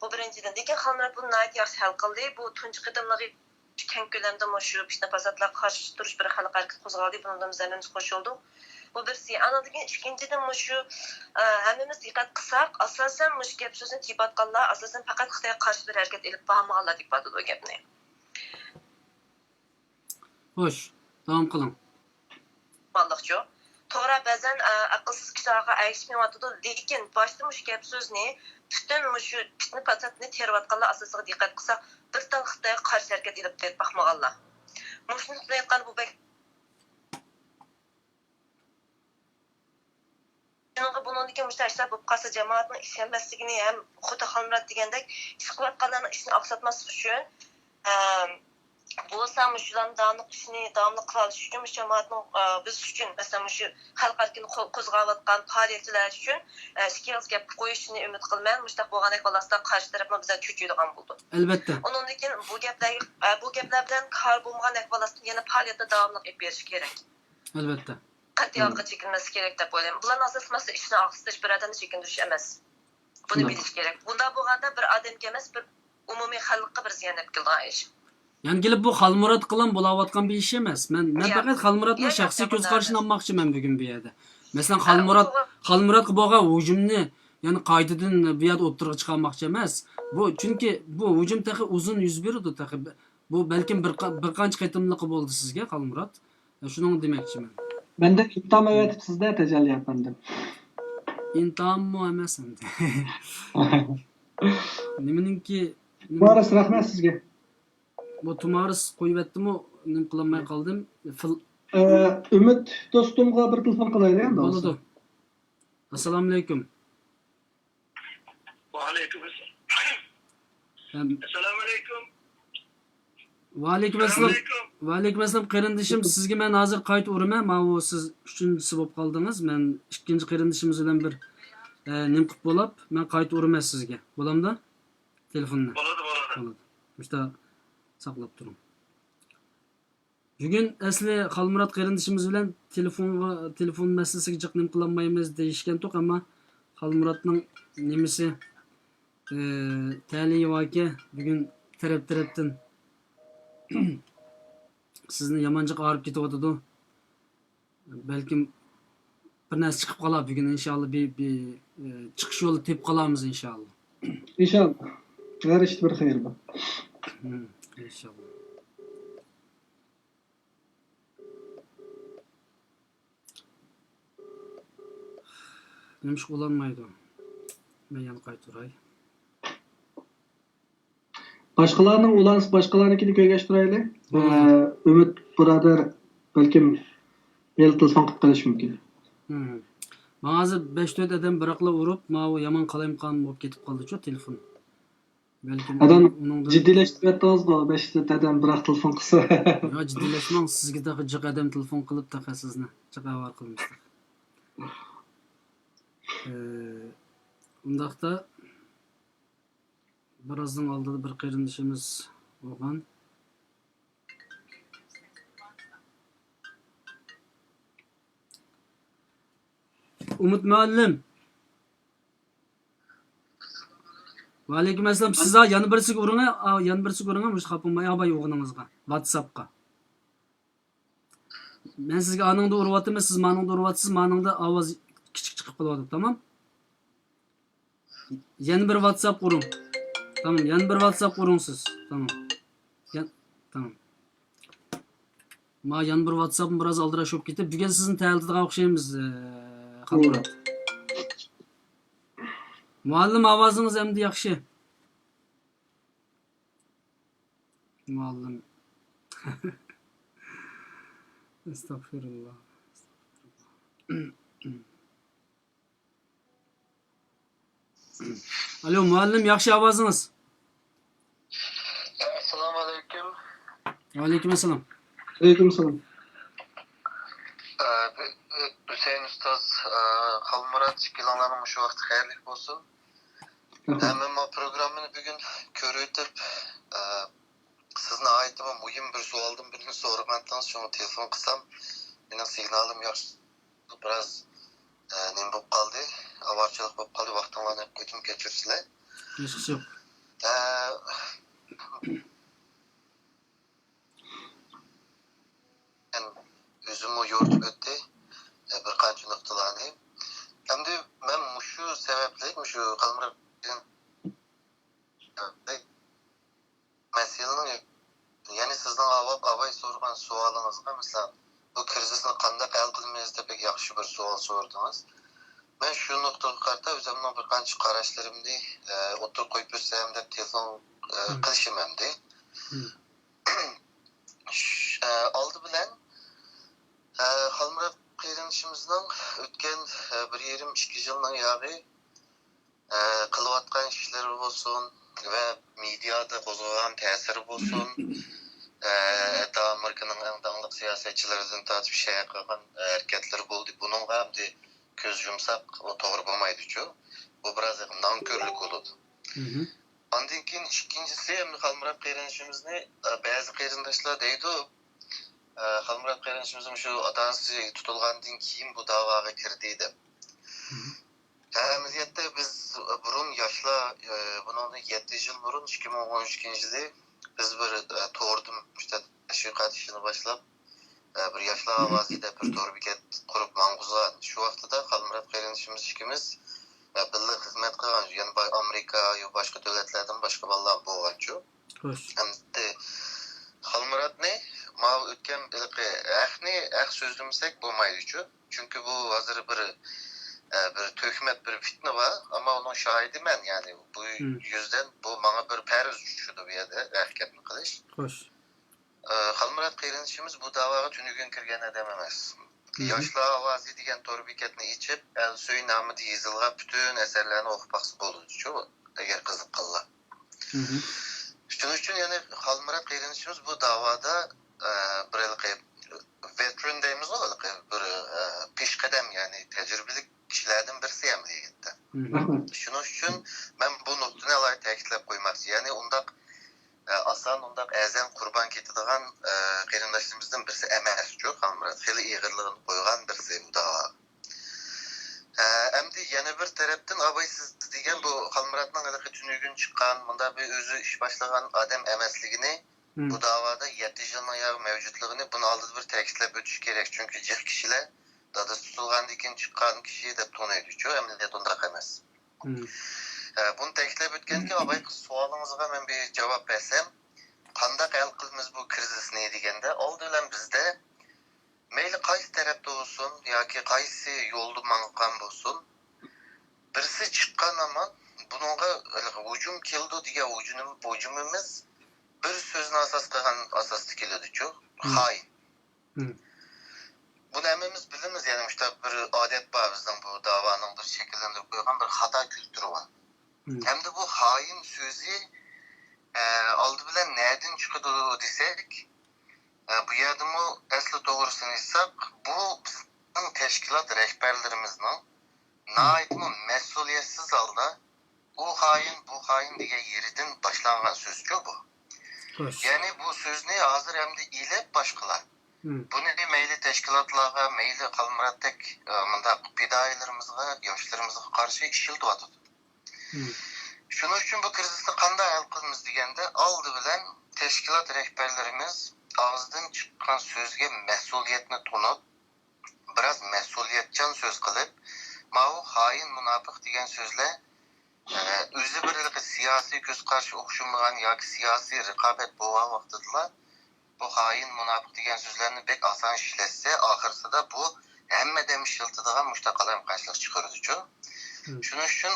Bu birinchidan. Lekin Xalmurat buni nayt yaxshi hal qildi. Bu tunji qadamligi keng ko'lamda shu pishna fasodlar qarshi turish bir xalq harakat qo'zg'aldi. Bundan zaminimiz qo'shildi. Bu birisi. Anadagi ikkinchidan shu hammamiz diqqat qilsak, asosan shu gap so'zni tibotganlar asosan faqat Xitoyga qarshi bir harakat elib bormaganlar deb bo'ladi bu gapni.
Xo'sh, davom qiling.
Valloqcho. To'g'ri, ba'zan aqlsiz kishilarga aytishmayotdi, lekin boshda shu gap so'zni butun shu fitna fasodni terayotganlar asosiga diqqat qilsak, bir tal Xitoyga qarshi harakat elib bormaganlar. Shuni qilayotgan bu bunun için müşterişler bu kasa cemaatinin işlenmesini hem Xudo Xalmurat degandek ish qilayotganlarning ishini oqsatmas uchun bo'lsa shularni davomli qila olish uchun jamoatning biz uchun masalan shu xalq harakatini qo'zg'ayotgan faoliyatchilar uchun skills gap qo'yishini umid qilmayman. Mushtaq bo'lgandek holatda qarshi tarafma bizga kuchaydigan bo'ldi.
Albatta.
Onun için bu gaplar bilan kar bo'lmagan holatda yana faoliyatda davomli qilib berish kerak.
Albatta.
Qat'iyyatga chekilmesi kerak deb o'ylayman. Bularning asosiysi ishni oqsatish, bir odamni chekindirish emas. Buni bilish kerak. Bunda bo'lganda bir odamga emas, bir umumiy xalqqa bir ziyon yetib kelgan ish.
Yani gelip bu Xalmurat qilan bo'layotgan bir ish emas. Men faqat Xalmuratning shaxsiy ko'z qarashini olmoqchiman bugun bu yerda. Masalan, Xalmuratga bo'lgan hujumni, ya'ni qaytadan bu yerda o'ttirib chiqarmoqchi emas. Bu chunki bu hujum taxi uzun yuz berdi taxi. Bu balkim bir qancha qaytimliq bo'ldi sizga Xalmurat. Shuni demoqchiman.
Bende intiham öğretip sizde tecelli yapandım.
İntiham mı emas endi. Nimaninki
Tumaris rahmet sizge.
Bu Tumaris qo'yib etdimi, nim qilmay qoldim.
Ümit dostumga bir telefon qilaylik endi.
Bo'ladi. Assalomu alaykum.
Va alaykum assalom. Assalomu alaykum.
Va alaykum assalom. Va alaykum assalom qarindishim, sizga men hozir qayta uraman. Mana siz 3-chi bo'lib qoldingiz. Men ikkinchi qarindishimiz bilan bir nim qilib bo'lib, men qayta uraman sizga. Bo'lamda? Telefonni.
Bo'ladi.
Mushta saqlab turing. Bugun asli Xalmurat qarindishimiz bilan telefon masalasiga jiq nim qilolmaymiz deyishgan to'q, ammo Xalmuratning nimasi tali yoki bugun tarafdan sizni yomonchiq olib ketyotdi. Balkim bir narsa chiqib qolar bugun inshaalloh bir chiqish yo'li tepib qolamiz inshaalloh.
İnşallah. Her işte bir hayır bu.
İnşallah. Nemish qo'llanmaydi. Men yana qaytaray.
Başkalarının ulanısı başkalarınkini kögeştiraylı. Ümit Burader belki el telefon qilib qilish mumkin.
Mana hozir 5-4 odam biraqla urib, mana yomon qalayimqon bo'lib ketib qoldi-ku telefon. Balki
Adam
uningdan
jiddiyleştiryaptınız bu 5-4 odam biroq telefon qilsa.
yo jiddiylashmang, sizga daqa jiq odam telefon qilib taqa sizni chaqavar qilmoqda. Undaqda birozdan oldin bir qarindishimiz bo'lgan. Umut muallim. Va alaykum assalom. Siz yana birisiga uring, yana birisiga uring, mush qapilmay abay o'g'lingizga WhatsAppga. Men sizga aningda uryapman, siz meningda uryapsiz, meningda ovoz kichik chiqib qolyapti, tamam? Yana bir WhatsApp uring. Tamam, yana bir WhatsApp uring siz. Tamam. Tamam. Ma yana bir WhatsApp'im biroz aldirash bo'lib ketib, bugun sizni tayyorlagan o'xshaymiz. Xalmurat. Muallim ovozingiz endi yaxshi. Muallim. Estağfurullah. Alo muallim, yaxshi ovozingiz.
Assalomu alaykum.
Va alaykum assalom.
Aleykümselam.
Hüseyin Ustoz, Xalmurat ikkilanlarning shu vaqt xayrli bo'lsin. Men bu programmani bugun ko'rib o'tib, sizni aytib muhim bir savoldan birini so'ragandan so'ng telefon qilsam, mening signalim yaxshi. Biroz nima bo'lib qoldi? Avarchilik bo'lib qoldi, vaqtinglarni o'tib kechirsizlar.
Hech yo'q.
Özümü yoritib o'tdi bir qancha nuqtalarni. Endi men shu sababli shu Xalmurat masalaning ya'ni sizning avval so'ragan savolingizga masalan bu krizisni qanday hal qilmaymiz deb yaxshi bir savol so'radingiz. Men shu nuqtaga qarata o'zimning bir qancha qarashlarimni o'tirib qo'yib bersam deb telefon qilishim endi. Oldi bilan Xalmurat qarindoshimizning o'tgan 1,5-2 yilning yog'i qilayotgan ishlari bo'lsin va mediada qo'zg'agan ta'siri bo'lsin, hatta Amerikaning eng dangliq siyosatchilaridan tortib shay qilgan harakatlari bo'ldi. Buning ham ko'z yumsaq to'g'ri bo'lmaydi-ku. Bu biroz nonko'rlik bo'ladi. Ondan keyin ikkinchisi Xalmurat qarindoshimizni ba'zi qarindoshlar deydi, Xalmurat qarindoshimizning shu otasi tutilgandan keyin bu da'voga kirdi deb. Amaliyotda biz burun yoshlar, bundan 7 yil burun 2013-yilda biz bir to'g'ridan tashviqot ishini boshlab, bir yoshlar ovozida bir to'g'ri bekat qurib mang'uzgan. Shu vaqtda Xalmurat qarindoshimiz ikkimiz birga xizmat qilgan, ya'ni Amerika yo boshqa davlatlardan boshqa bolalar bo'lgan-ku.
Xo'sh.
Endi Xalmuratni ma o'tgan haq so'zlamasak bo'lmaydi-ku. Chunki bu hozir bir töhmet bir fitne var ama onun şahidi ben yani bu yüzden bu bana bir perz düşürdü bir yerde erkeklik kılış.
Xo'sh.
Xalmurat qarindoshimiz bu davaga tunigun kirgan odam emas. Yoshlar ovozi degan to'g'ri bekatni ichib, so'y nomida yozilgan butun asarlarni o'qib baqsa bo'ladi-ku, agar qiziqqanlar. Shuning uchun yani Xalmurat qarindoshimiz bu davada bir veteran deymiz bir peshqadam yani tecrübeli kişilerden birisi emniyette. Şunun için ben bu noktunu alayı ta'kidlab qo'ymoqchi. Yani undaq asan undaq azan qurban ketadigan qarindoshimizdan birisi emas. Çok Xalmurat xili ig'irligini qo'ygan birisi bu dava. Endi yana bir tarafdan abaysiz degan bu Xalmuratning hali tunugun chiqqan, bunda bir o'zi ish boshlagan odam emasligini bu davada 7 yilning mavjudligini bunu oldida bir ta'kidlab o'tish kerak. Chunki jiq kishilar dadasi tutilgandan keyin chiqqan kishi deb to'naydi-ku, amaliyot undoq emas. Bunu ta'kidlab o'tganki, abay savolingizga men bir javob bersam, qandaq hal qilamiz bu krizisni deganda oldi bilan bizda mayli qaysi tarafda bo'lsin yoki qaysi yo'lda mangan bo'lsin birisi chiqqan aman bununla hujum keldi degan hujumimiz bir so'zni asos qilgan asosda keladi-ku. Xain. Bunu hemmimiz biliriz yani işte bir adet var bizden bu davanın bir şekillendirip koygan bir hata kültürü var. Hem de bu hain sözü aldı bilen nereden çıkıyordu desek bu yardımı aslı doğrusunu etsek bu bizim teşkilat rehberlerimizin naitmi mesuliyetsiz halde bu hain diye yeriden başlanan sözcü bu. Yani bu sözünü hazır hem de ilep başkalar. Bunu meyli teşkilatlara, meyli Kalmurat'taki bidaylarımızga, yaşlarımızga karşı işildi atıdı. Şunun için bu krizisi qanday hal qilamiz deganda aldı bilen teşkilat rehberlerimiz ağızdan çıkan sözge mesuliyetini tunup biraz mesuliyetçan söz kılıp mavu hain münafık degen sözle özü bir siyasi göz karşı okşunmayan yoki siyasi rekabet boğa vaktidiler bu hain münafık degen sözlerini pek asan işletse ahırsı da bu hemme demiş yıltıdığan müştakalarım karşılık çıkarıcı. Şunun için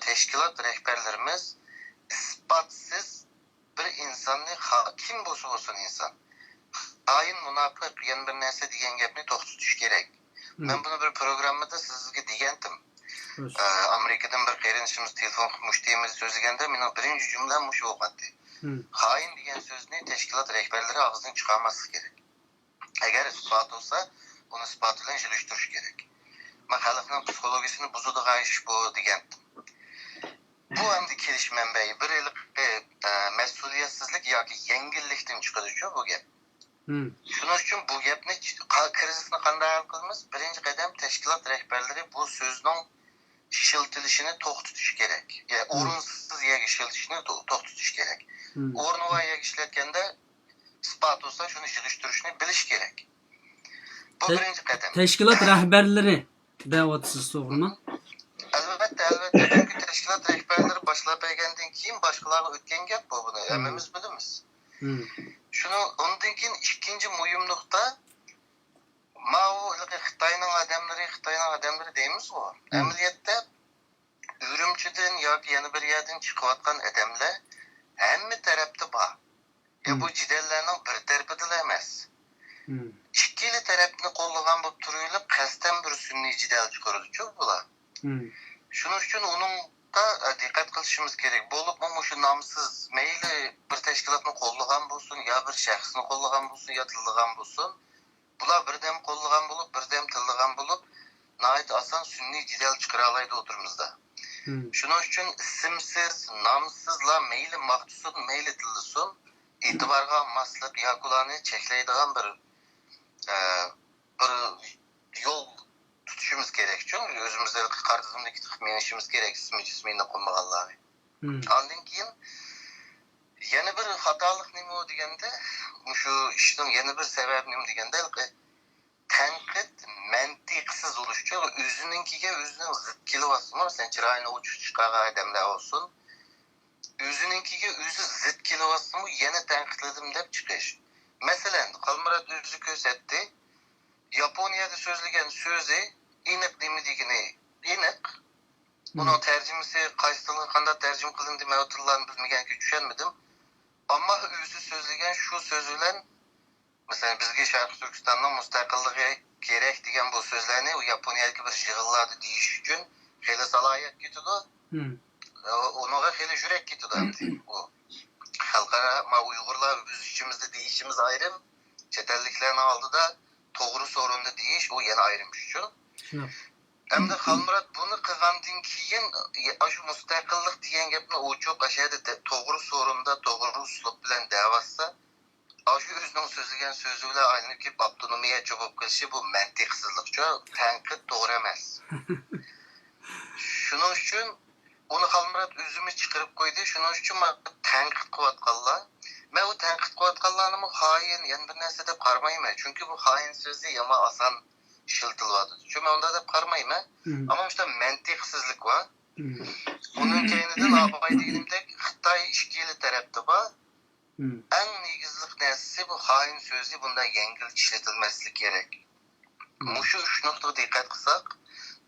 teşkilat rehberlerimiz ispatsız bir insanı kim bolsa olsun insan hain münafık yan bir nerse degen gapni to'xtatish gerek. Ben bunu bir programda sizga degandim. Amerikadan bir qarinishimiz telefon qilib so'zlaganda mening birinchi jumlam shu bo'lgandi. Hain degan so'zni teşkilat rehberleri ağzından çıkarması gerek. Eğer ispat olsa onu ispat bilan jilishtirish gerek. Ben xalqning psixologiyasini buzadigan ish bu degandim. Bu hamda kelish manbai bir yillik mas'uliyatsizlik yoki yengillikdan chiqadi-ku bu gap. Şunun için bu gapni krizisni qanday hal qilamiz? Birinchi qadam teşkilat rehberleri bu sözün işiltilishini to'xtatish gerek. Yani o'rinsiz yeg ishiltishini to'xtatish gerek. O'rniga yeg ishlatganda ispat olsa shuni yig'ishtirishni bilish gerek. Bu birinchi qadam.
Teşkilat rehberleri devatsız doğru mu?
Albatta. Çünkü teşkilat rehberleri başlap bergandan keyin boshqalarga o'tgan gap bu buni. Hammamiz bilamiz. Şunu ondan keyin ikkinchi muhim nuqta Xitoyning adamlari deymiz o. Amaliyotda Ürümçiden yoki yana bir yerdan chiqayotgan odamlar hamma tarafda bor. Bu jidallarning bir tarafida emas. Ikkili tarafni qo'llagan bo'lib turilib, qasddan bir sunniy jidal chiqaruvchi bular. Shuning uchun uningga diqqat qilishimiz kerak. Bo'lib shu nomsiz mayli bir tashkilotni qo'llagan bo'lsin, yo bir shaxsni qo'llagan bo'lsin, yo tillagan bo'lsin, bular birdam qo'llagan bo'lib, birdam tillagan bo'lib, nayt asan sunniy jidal chiqara oladi o'tirimizda. Shuning uchun ismsiz, nomsizlar mayli maqtusun, mayli tillasin, e'tiborga olmaslik yoki ularni cheklaydigan bir yol tutuşumuz gerek. Çünkü özümüzde kartımdaki menişimiz gerek. Cismini koymalarını. Ondan keyin yana bir hatalık nima deganda, şu işning yana bir sebebi nima deganda, tanqid mantiqsiz bo'lishchi, o'zininkiga o'zining zid kelyapti. Sen chiroyini o'chib chiqargan odamlar olsun. O'zininkiga o'zi zid kelyapti, yana tanqidladim deb chiqish. Masalan, Qalmurat o'zi ko'rsatdi. Yaponiyada so'zlagan so'zi iniq demaydigini iniq. Bunun tercümesi qaysiligini qanday tercüm qilindi men o'tirlarni bilmaganki tushunmadim. Ammo o'zi so'zlagan shu so'z bilan mesela bizga Sharq Turkistonning mustaqilligi kerak degan bu so'zlarni Yaponiyadagi bir yig'inlarda deyish uchun xeli salohiyat ketadi. Unaga xeli yurak ketadi. Bu xalqaro Uyg'urlar o'z ichimizda deyishimiz ayrim, chet elliklarning oldida to'g'ri sorunda deyish o yana ayrılmış şu. Hem de Qalmurat bunu qilgandan keyin shu mustaqillik degan gapni o çok aşağıda to'g'ri sorunda to'g'ri uslub bilan davatsa, shu o'zining so'zlagan so'zi bilan aylanib kelib avtonomiya javob qilishi bu mantiqsizlikcha, tanqid to'g'ri emas. Shuning uchun uni Qalmurat o'zimi chiqarib qo'ydi. Shuning uchun men tanqid qilayotganlar ben o tanqid qilayotganlarni hain yana bir narsa deb qaramayman. Chunki bu hain so'zi yama oson ishiltilyapti. Çünkü onda deb qaramayman. Ama işte mantiqsizlik var. Bunun keynidan apay deganimdek Xitoy ishkili tarafda bor. En negizlik nesisi bu hain sözü bunda yengil işletilmeslik gerek. Muşu 3 noktada dikkat kılsak,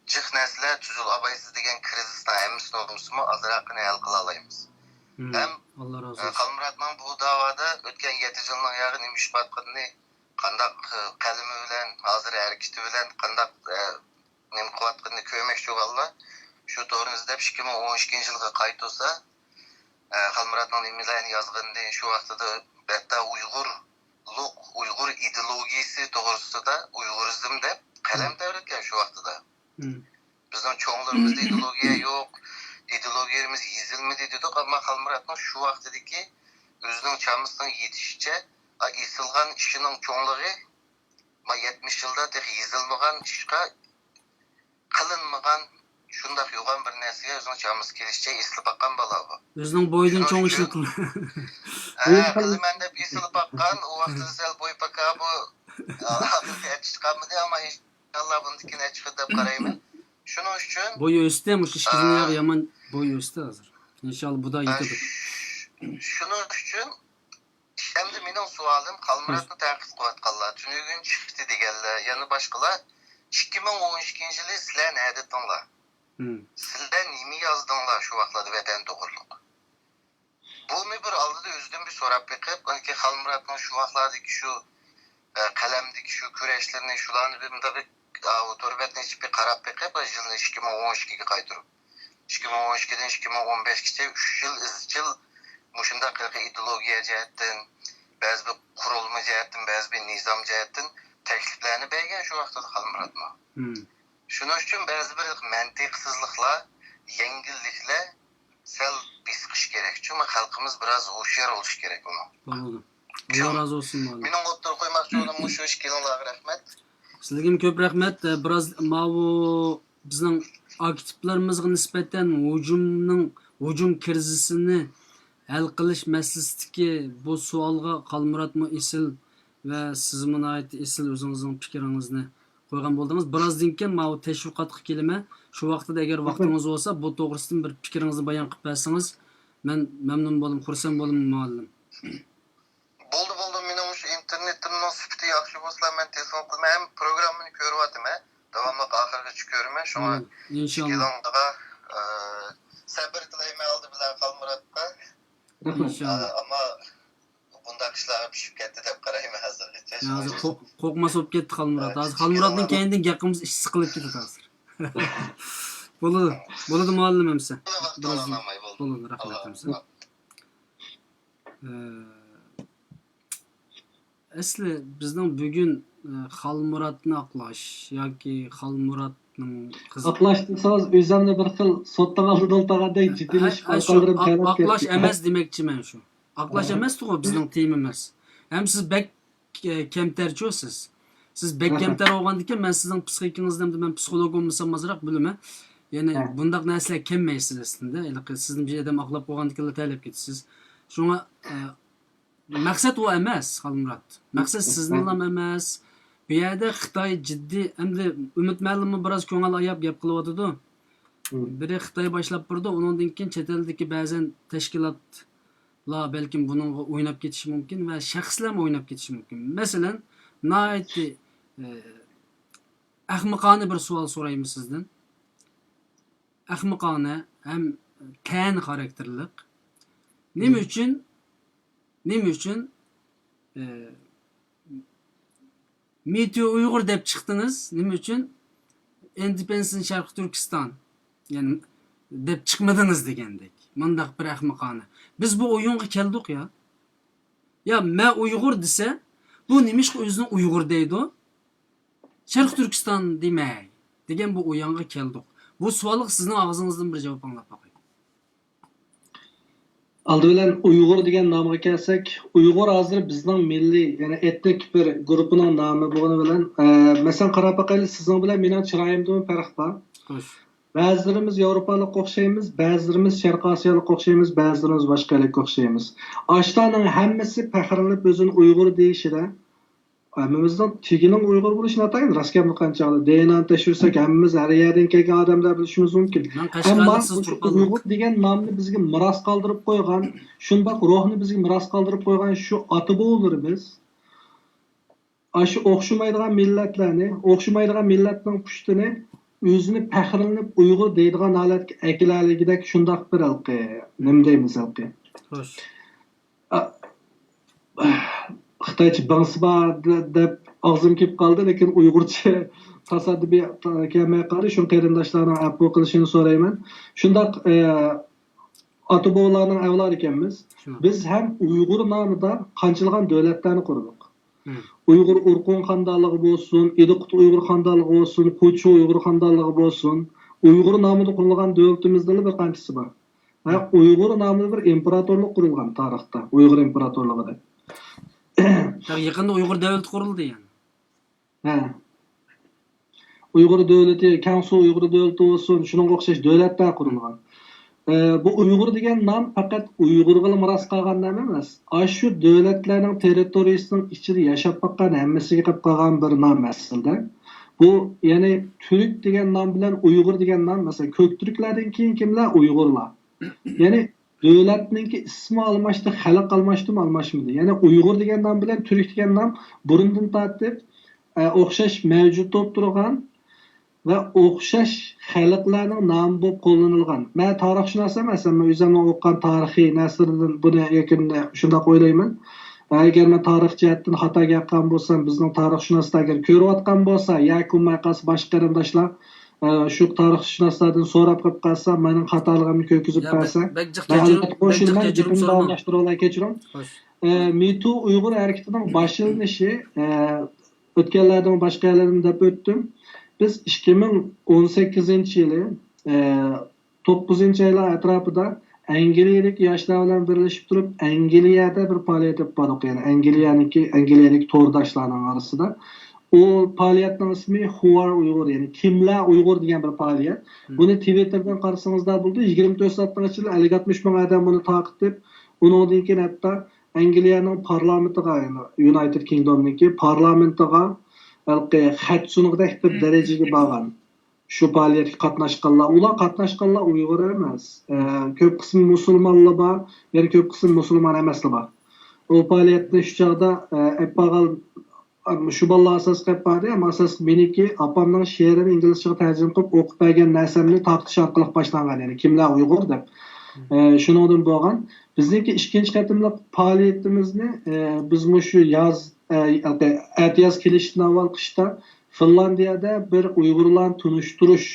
cık nesler tüzül abaysız degen krizisden emmisini olmuşsumu azırakını el kıla alayımız. Hem
Allah razı olsun.
Kalmuratman bu davada ötken 7 yılın yağın imiş batkını kandak kalimi bilen, hazır erkiti bilen, kandak nem kıvatkını köymek şu valla. Şu doğrunuzda 2012 yılga kayıt olsa, Kalmuratman imilayın yazgındı şu vaxtada hatta Uygur ideologiyası doğrusu da Uygurizm de kalem devretken şu vaxtada. Bizden çoğunlarımızda ideologiya yok. İdeologiyamiz yezilmedi dedik ama Kalmuratman şu vaxtadaki özünün çamısının yetişçe isilgan işinin çoğunluğu 70 yılda tek yezilmeyen işe kılınmayan şundak yoğan bir nesliye özünün çamısı gelişçe isilip bakkan bala bu.
Özünün boydan çoğun işini kılın.
Kızım ben de isilip bakkan o vaxtda sel boy baka bu akıllıya çıkanmadı ama inşallah bunun dikine çıkıp da karayım. Şunun için
Boyu östemiş işkizini yağı yaman boyu öste hazır. İnşallah bu da yıkıdır.
şunun için şimdi benim sualım Kalmurat'ın takip kıvatkallar. Tünügün çıktı digerler. Yani başkalar 2012 yılı sizler ne edettinler? Sizler nimi yazdınlar şu vaxtlarda vətən doğruluq? Bu mu bir aldıda özdən bir sorab bakıb, ki Kalmurat'ın şu vaxtlardaki şu kalemdeki şu küreşlerini şularını bir otorbetine içip bir qarab bakıb, yılını 2012'ye qaytırıb. 2012'den 2015'e 3 yıl izcil muşunda qırqı ideologiya cəhətdən, bəzi bir kurulma cəhətdən, bəzi bir nizam cəhətdən təkliflərini bəyən şu vaxtlarda Kalmurat'ın. Şunun için bazı bir mantıksızlıkla, yengillikle sel biskış gerek. Çünkü halkımız biraz hoşyar oluş gerek onu.
Anladım. Allah razı olsun muallim.
Benim otları koymak için şu iş kelinglarga rahmet.
Sizlarga ko'p rahmat. Biraz bu bizning aktivlarimizga nisbatan hujum krizisini hal qilish masalasidagi bu savolga Kalmuratmi Isil va sizga ait Isil o'zingizning fikringizni qo'ygan bo'ldingiz. Birozdan keyin bu tashviqotga kelma. Shu vaqtida agar vaqtingiz bo'lsa, bu to'g'risida bir fikringizni bayon qilib bersangiz, men mamnun bo'laman, xursand bo'laman muallim.
Bo'ldi. Mening shu internetimning sifati yaxshi bo'lsa, men telefon qilmay ham programmani ko'ryaptim. Davomli oxirigacha ko'raman. Shunga
inshaalloh.
Sabr tilayman oldi bilan Kalmuratga.
İnşallah.
Ama bunda kışlar pişip gitti deb qarayman hozirgacha.
Hozir qo'rqmas bo'lib ketdi Kalmurat. Hozir Kalmuratning keyindan gapimiz ish siqilib ketdi hozir. Bo'ladi muallim hamsa. Bo'ladi, rahmat hamsa. Asli bizning bugun Kalmuratni aqlash yoki Kalmuratning qizi
Aqlash desangiz o'zimni bir xil sotdan oldida o'ltirgandek jiddiylik qoldirib
aqlash emas demoqchiman shu. Aqlash emas-ku bizning temamiz. Ham siz bek kamtarchisiz. Siz bek kamtar bo'lgandan men sizning psixikingizdan men psixolog bo'lmasam mazroq bilaman. Ya'ni bundaq narsalar kelmaysiz aslında. Sizni bir odam aqlab qo'ygandan talab ketasiz. Shunga maqsad o emas Kalmurat. Maqsad sizning ham emas. Bu yerda Xitoy jiddiy, endi Umid ma'lummi biroz ko'ngil ayab gap qilyotdi. Biri Xitoy boshlab turdi, undan keyin chet eldagi ba'zan tashkilotlar balkim buningga o'ynab ketishi mumkin va shaxslar ham o'ynab ketishi mumkin. Masalan, nihoyatda ahmoqona bir savol so'rayman sizdan. Ahmoqona ham kan xarakterlik. Nima uchun Meteo Uyg'ur deb chiqdingiz? Nima uchun Independence Sharq Turkiston yani deb chiqmadingiz degandek. Mundaq bir ahmoqona. Biz bu o'yinga keldik ya. Ya men Uyg'ur desa, bu nimishqa o'zini Uyg'ur deydi? Sharq Turkiston demay degan bu o'yinga keldik. Bu savolga sizning og'zingizdan bir javob anglab boqay.
Aldı bilen Uyg'ur degan nomga kelsak, Uyg'ur hozir bizning milliy, ya'ni etnik bir guruhining nomi bo'lgani bilan, masalan qarab boqaylik, sizning bilan mening chiroyimdan farq bor.
Xo'sh.
Ba'zilarimiz Yevropalik o'xshaymiz, ba'zilarimiz Sharq Osiyolik o'xshaymiz, ba'zilarimiz boshqalik o'xshaymiz. Ashtaning hammasi faxrlanib o'zini Uyg'ur deyishida hammamizdan tegining Uyg'ur bo'lishini ataydi. Rostgamni qanchalik DNA tekshirsak, hammamiz har yerdan kelgan odamlar bilishimiz mumkin.
Ben
Ammo
Qashqarliksiz turpallik.
Uyg'ur degan nomni bizga miros qoldirib qo'ygan, shundoq ruhni bizga miros qoldirib qo'ygan shu ota-bobolarimiz shu o'xshamaydigan millatlarni, o'xshamaydigan millatning pushtini o'zini faxrlanib Uyg'ur deydigan holatga akilaligidek shundoq bir alqi, nima deymiz alqi.
Xo'sh.
Xitoycha bangsba deb og'zim kelib qoldi, lekin Uyg'urcha tasaddubiy kelmay qoldi. Shu qarindoshlarning afv qilishini so'rayman. Shundoq ota-bobolarning avlod ekanmiz. Biz ham Uyg'ur nomida qanchilgan davlatlarni qurdik. Uyg'ur Urqun xandonligi bo'lsin, Idiqut Uyg'ur xandonligi bo'lsin, Qo'chi Uyg'ur xandonligi bo'lsin, Uyg'ur nomida qurilgan davlatimizda bir qanchasi bor. Uyg'ur nomida bir imperatorlik qurilgan tarixda, Uyg'ur imperatorligida.
Yaqinda Uyg'ur davlati qurildi yani.
Ha. Uyg'ur davlati, Kansu Uyg'ur davlati bo'lsin, shunga o'xshash davlatlar qurilgan. Bu Uyg'ur degan nom faqat Uyg'urga miros qolgan nom emas. Shu davlatlarning territoriyasining ichida yashab qo'ygan hammasiga qilib qolgan bir nom aslida. Bu ya'ni Turk degan nom bilan Uyg'ur degan nom, masalan, ko'k turklardan keyin kimlar? Uyg'urlar. Ya'ni davlatninki ismi almashdi, xalq almashdi. Ya'ni Uyg'ur degan nom bilan Turk degan nom burundan tortib o'xshash mavjud bo'lib turgan va o'xshash xalqlarning nomi bo'lib qo'llanilgan. Men tarixshunos emasman, men o'zimning o'qigan tarixiy nasrdan buni yakunda shunday o'ylayman. Agar men tarix jihatdan xato gapirgan bo'lsam, bizning tarixshunoslar agar ko'rayotgan bo'lsa, yakunmay qolsa boshqa qarindoshlar shu tarixshunoslardan so'rab qilib qolsa, mening xatoligimni ko'kizib bersa, kechirim. MeToo Uyg'ur harakatining boshlanishi o'tganlardan boshqa yerlardan deb o'tdim. Biz 2018-yili 9-oylar atrofida Angliyalik yoshlar bilan birlashib turib, Angliyada bir faoliyat olib bordik. Yani Angliyalik to'rdoshlarning orasida. O faoliyatning ismi Who Are Uyghur, yani kimlar Uyg'ur degan bir faoliyat. Buni Twitterdan qarasangizlar bo'ldi. 24 soatdan ichida 50-60 ming odam buni taqib deb, undan keyin hatto Angliyaning parlamentiga, yani United Kingdomniki parlamentiga xat sunug'dek bir darajaga borgan. Shu faoliyatga qatnashganlar, ular qatnashganlar Uyg'ur emas. Ko'p qismi musulmonlar bor, ya'ni ko'p qismi musulmon emaslar bor. O faoliyatni shu chog'da Appagal shu balla asos qilib bordi, ammo asos meniki opamning she'rini inglizchaga tarjima qilib o'qib bergan narsamni tartish orqali boshlangan, ya'ni kimlar Uyg'ur deb. Shuningdan bo'lgan bizniki ikkinchi qatimliq faoliyatimizni biz shu yoz Atiyaz kelishdan avval qishda Finlandiyada bir Uyg'urlarni tunishtirish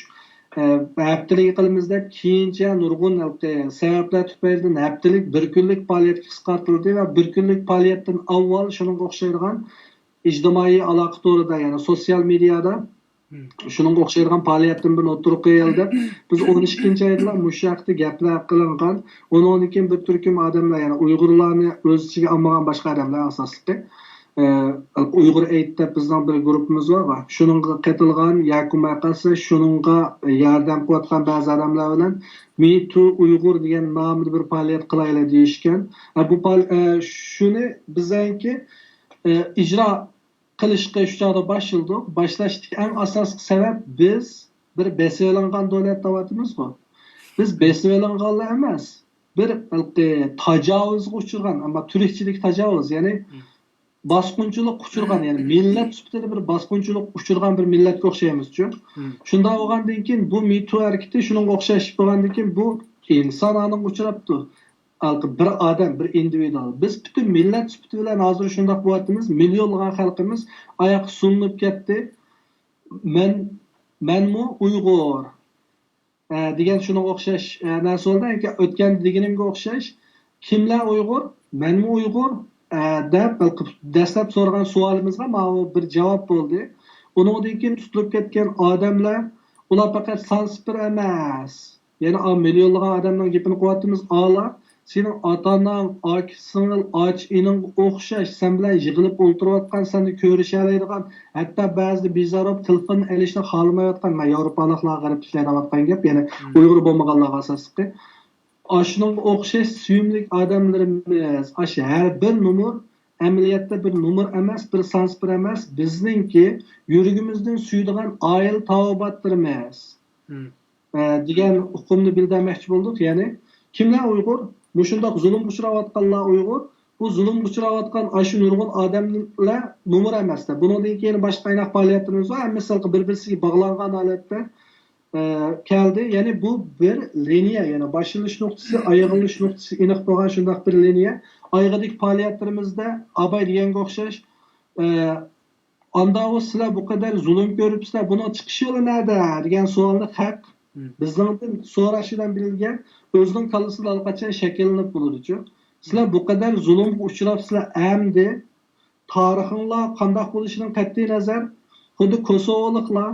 haftalik qilamiz deb keyincha nurg'un sabablar tufayli haftalik bir kunlik faoliyatga qisqartirildi va bir kunlik faoliyatdan avval shunga o'xshaydigan ijtimoiy aloqa to'rida, ya'ni sotsial mediada shunga o'xshaydigan faoliyatdan bir o'tirib qo'yildi. Biz 12-oyda mushaqda gaplar qilingan, undan keyin bir turkum odamlar, ya'ni Uyg'urlarni o'z ichiga olmagan boshqa odamlar asosli Uyg'ur Aid deb bizning bir guruhimiz bor. Shuningga qatilgan yakunmay qolsa, shuningga yordam qilayotgan ba'zi odamlar bilan MeToo Uyg'ur degan nomli bir faoliyat qilaylik deyishgan. Bu shuni bizanki ijro qilishga shu chog'da boshlashdik. Eng asosiy sabab biz bir besilangan davlat davatimiz-ku. Biz besilanganlar emas, bir tajovuzga uchragan, ammo turkchilik tajovuz, ya'ni bosqinchilik uchirgan, ya'ni millat sifatida bir bosqinchilik uchirgan bir millatga o'xshaymiz-ku. Shunda bo'lgandan keyin bu MeToo harakati shunga o'xshash bo'lgandan keyin bu inson aniq uchrabdi. Bir odam, bir individual. Biz butun millat sifati bilan hozir shunday bo'lyapmiz, millionlagan xalqimiz oyoq sulinib ketdi. Menmi Uyg'ur degan shunga o'xshash narsalardan o'tgan deganimga o'xshash. Kimlar Uyg'ur? Menmi Uyg'ur deb dastlab so'ragan savolimizga ma'lum bir javob bo'ldi. Undan keyin tutilib ketgan odamlar, ular faqat sanspir emas. Ya'ni millionlagan odamning gapini qilyapmiz. Ola sening otaning, singil, ining o'xshash, sen bilan yig'ilib o'tirayotgan, seni ko'rishalaydigan, hatto ba'zi bezorib telefon olishni xohlamayotgan, men Yevropaliklar g'arib ishlayotgan gap, ya'ni Uyg'ur bo'lmaganlarga asosli. Ashunga o'xshash suyumlik odamlarimiz, har bir numur amaliyotda bir numar emas, bir sanspir emas, bizningki yuragimizdan suydigan oil tavobatdir emas. Degan hukmni bildirmoqchi bo'ldik. Ya'ni kimlar Uyg'ur? Mushundoq zulm uchrayotganlar Uyg'ur. Bu zulm uchrayotgan ashu nurg'un odamlar numar emasda. Bundan keyin boshqa aniq faoliyatimiz bor. Masalan, bir-birisiga bog'langan holatda keldi. Ya'ni bu bir liniya, ya'ni boshlanish nuqtasi, ayg'ilish nuqtasi aniq bo'lgan shundoq bir liniya. Ayg'idik faoliyatlarimizda abay deganga o'xshash anda sizlar bu kadar zulm ko'ribsizlar, buni chiqish yo'li nada degan savolni haq bizdan so'rashidan bilgan o'zining kallasida allaqachon shakllanib bo'ladi-ku. Sizlar bu kadar zulmga uchrabsizlar, amdi tarixinglar qanday bo'lishidan qat'iy nazar, xuddi Kosovoliklar,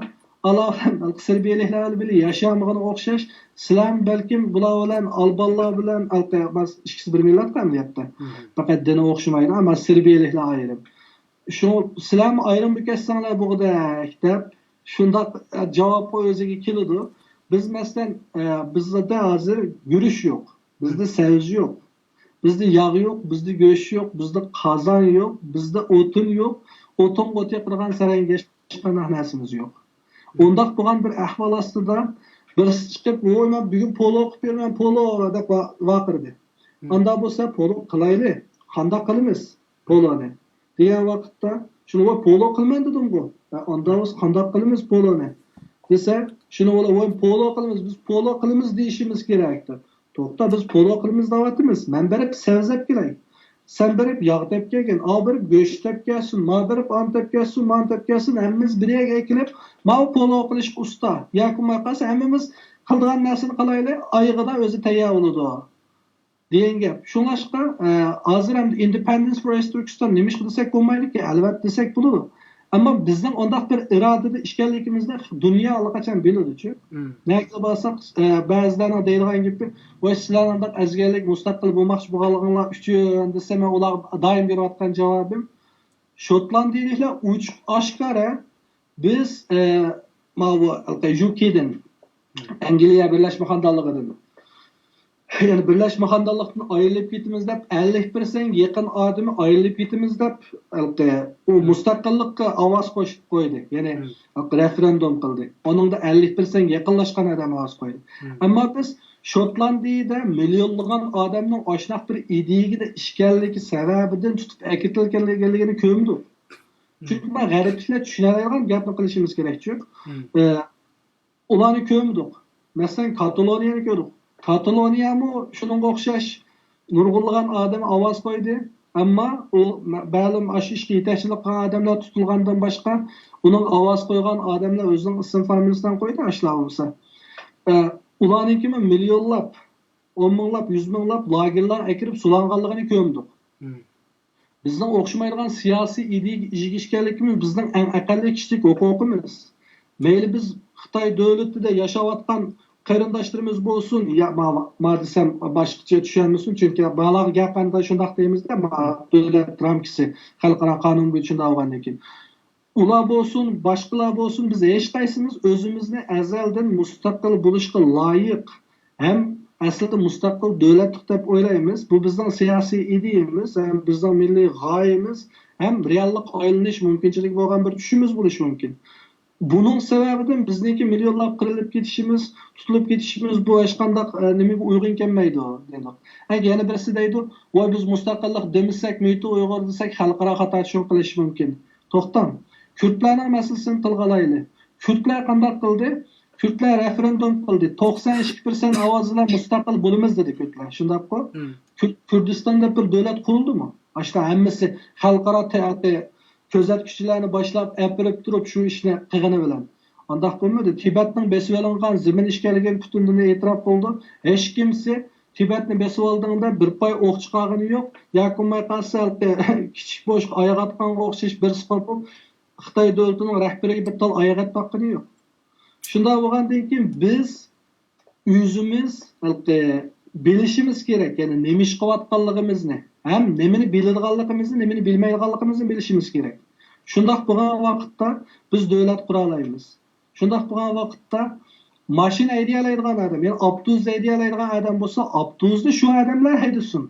alohida Serbiyaliklar bilan yashamaganga o'xshash, sizlar balkim bular bilan albanlar bilan alqaymas ikkisi bir millat qamliyapti. Faqat dini o'xshamaydi, ammo Serbiyaliklar ayrim. Şu sizlar ayrim bo'lsanglar bug'da deb shundoq javob o'ziga keladi. Biz masalan bizda hozir yurish yo'q, bizda savzi yo'q, bizda yog' yo'q, bizda go'sht yo'q, bizda qozon yo'q, bizda o'tin yo'q, o'tin o'tib turgan sarangash qanaqa narsamiz yo'q. Undaq bo'lgan bir ahvol ostida birisi chiqib, "Voy, men bugun polo o'qib berman, polo" deb vaqirdi. Unda bo'lsa polo qilayli, qanday qilamiz poloni? Degan vaqtda shuni polo qilman dedim-ku. Unda biz qanday qilamiz poloni? Desa, shuni voy polo qilamiz, biz polo qilamiz deyishimiz kerakdi. To'xta, biz polo qilamiz deyapmiz. Men berib savzab kelay. Sen berib yog' deb kelgin, o berib go'sht deb kelsin, ma berib ant deb kelsin, man deb kelsin, hammamiz birga ekilib, ma polo qilish usta. Yakuma qilsa hammamiz qilgan narsani qilayli, oyig'ida o'zi tayyor bo'ladi. degan gap. Shunlashqa hozir ham Independence Press Turkiston nima ish qilsak bo'lmaydi-ki, albatta desak bo'ladi. Ammo bizning undaq bir irodada ishkanligimizda dunyo allaqachon biladi-ku. Nega bo'lsa ba'zilarning deydigan gapi, "Voy sizlar undaq azganlik mustaqil bo'lmoqchi bo'lganliginglar uchun" desam, ular doim berayotgan javobim Shotlandiyaliklar oshkora biz mana UK'dan Angliya Birlashma Xonadonligidan yani Birleşme Xonadonlikdan ayrılıp ketimiz deb 50% yaqin odami ayrılıp ketimiz deb o mustaqillikka ovoz qo'shib qo'ydi. Ya'ni referendum qildi. Oningda 50% yaqinlashgan odam ovoz qo'ydi. Ammo biz Shotlandiyada millionlagan odamning oshnaq bir ideyaga ishkanligi sababidan tutib akitilganligini ko'mdik. Chunki men g'arbliklar tushunadigan gapni qilishimiz kerak-ku. Ularni ko'mdik. Masalan, Kataloniyani ko'rdik. Kataloniyami shunga o'xshash nurg'unlagan odam ovoz qo'ydi, ammo u ma'lum ash ishga yetakchilik qilgan odamlar tutilgandan boshqa uning ovoz qo'ygan odamlar o'zining ism familiyasidan qo'ydi, ashlar bo'lsa. Ularnikimi millionlab, 10 minglab, 100 minglab lagerlar akirib sulanganligini ko'mdik. Bizning o'xshamaydigan siyosiy ideyaga ishganligimiz bizning eng aqalli kishilik huquqimiz. Mayli biz Xitoy davlatida yashayotgan qarindoshlarimiz bo'lsin, ya ma desam boshqacha tushunmasin, chunki balag gapanda shundoq deymizda, davlat ramkisi xalqaro qonun bo'yicha olgandan keyin. Ular bo'lsin, boshqalar bo'lsin, biz hech qaysimiz o'zimizni azaldan mustaqil bo'lishga loyiq, ham aslida mustaqil davlat deb o'ylaymiz. Bu bizning siyosiy ideyamiz, ham bizning milliy g'oyamiz, ham reallik aylanish mumkinchiligi bo'lgan bir tushimiz bo'lishi mumkin. Bunun sebebinden bizniki milyonlab qirilib ketishimiz, tutilib ketishimiz bu hech qanday nimaga uyg'un kelmaydi dedi. Yana birisi deydi, "Voy biz mustaqillik demisak, meti Uyg'ur desak, xalqaro xato tushun qilish mumkin." To'xtam. Kurdlarning masalasini tilg'alayli. Kurdlar qanday qildi? Kurdlar referendum qildi. 92% ovoz bilan mustaqil bo'lamiz dedi Kurdlar. Shundaqmi? Kurdistonda bir davlat qurildimi? Ashta hammasi xalqaro kuzatuvchilarni boshlab apirib turib shu ishni qilgani bilan. Undaq bo'lmadi. Tibetning besib olingan zamin ishkanligini butun dunyo e'tirof qildi. Hech kimsa Tibetni besib olganida bir pay o'q chiqargani yo'q. Yakunmay qolsa kichik bosh oyoq atqanga o'xshash bir siqopib Xitoy davlatining rahbariga bir tal oyoq atqani yo'q. Shunda bo'lgandan keyin biz o'zimiz bilishimiz kerak, ya'ni nima ish qilayotganligimizni, ham nimani biladiganligimizni, nimani bilmaydiganligimizni bilishimiz kerak. Shundaq bo'lgan vaqtda biz davlat qura olamiz. Shundaq bo'lgan vaqtda mashina haydalaydigan odam, ya'ni avtobus haydalaydigan odam bo'lsa, avtobusni shu odamlar haydasin.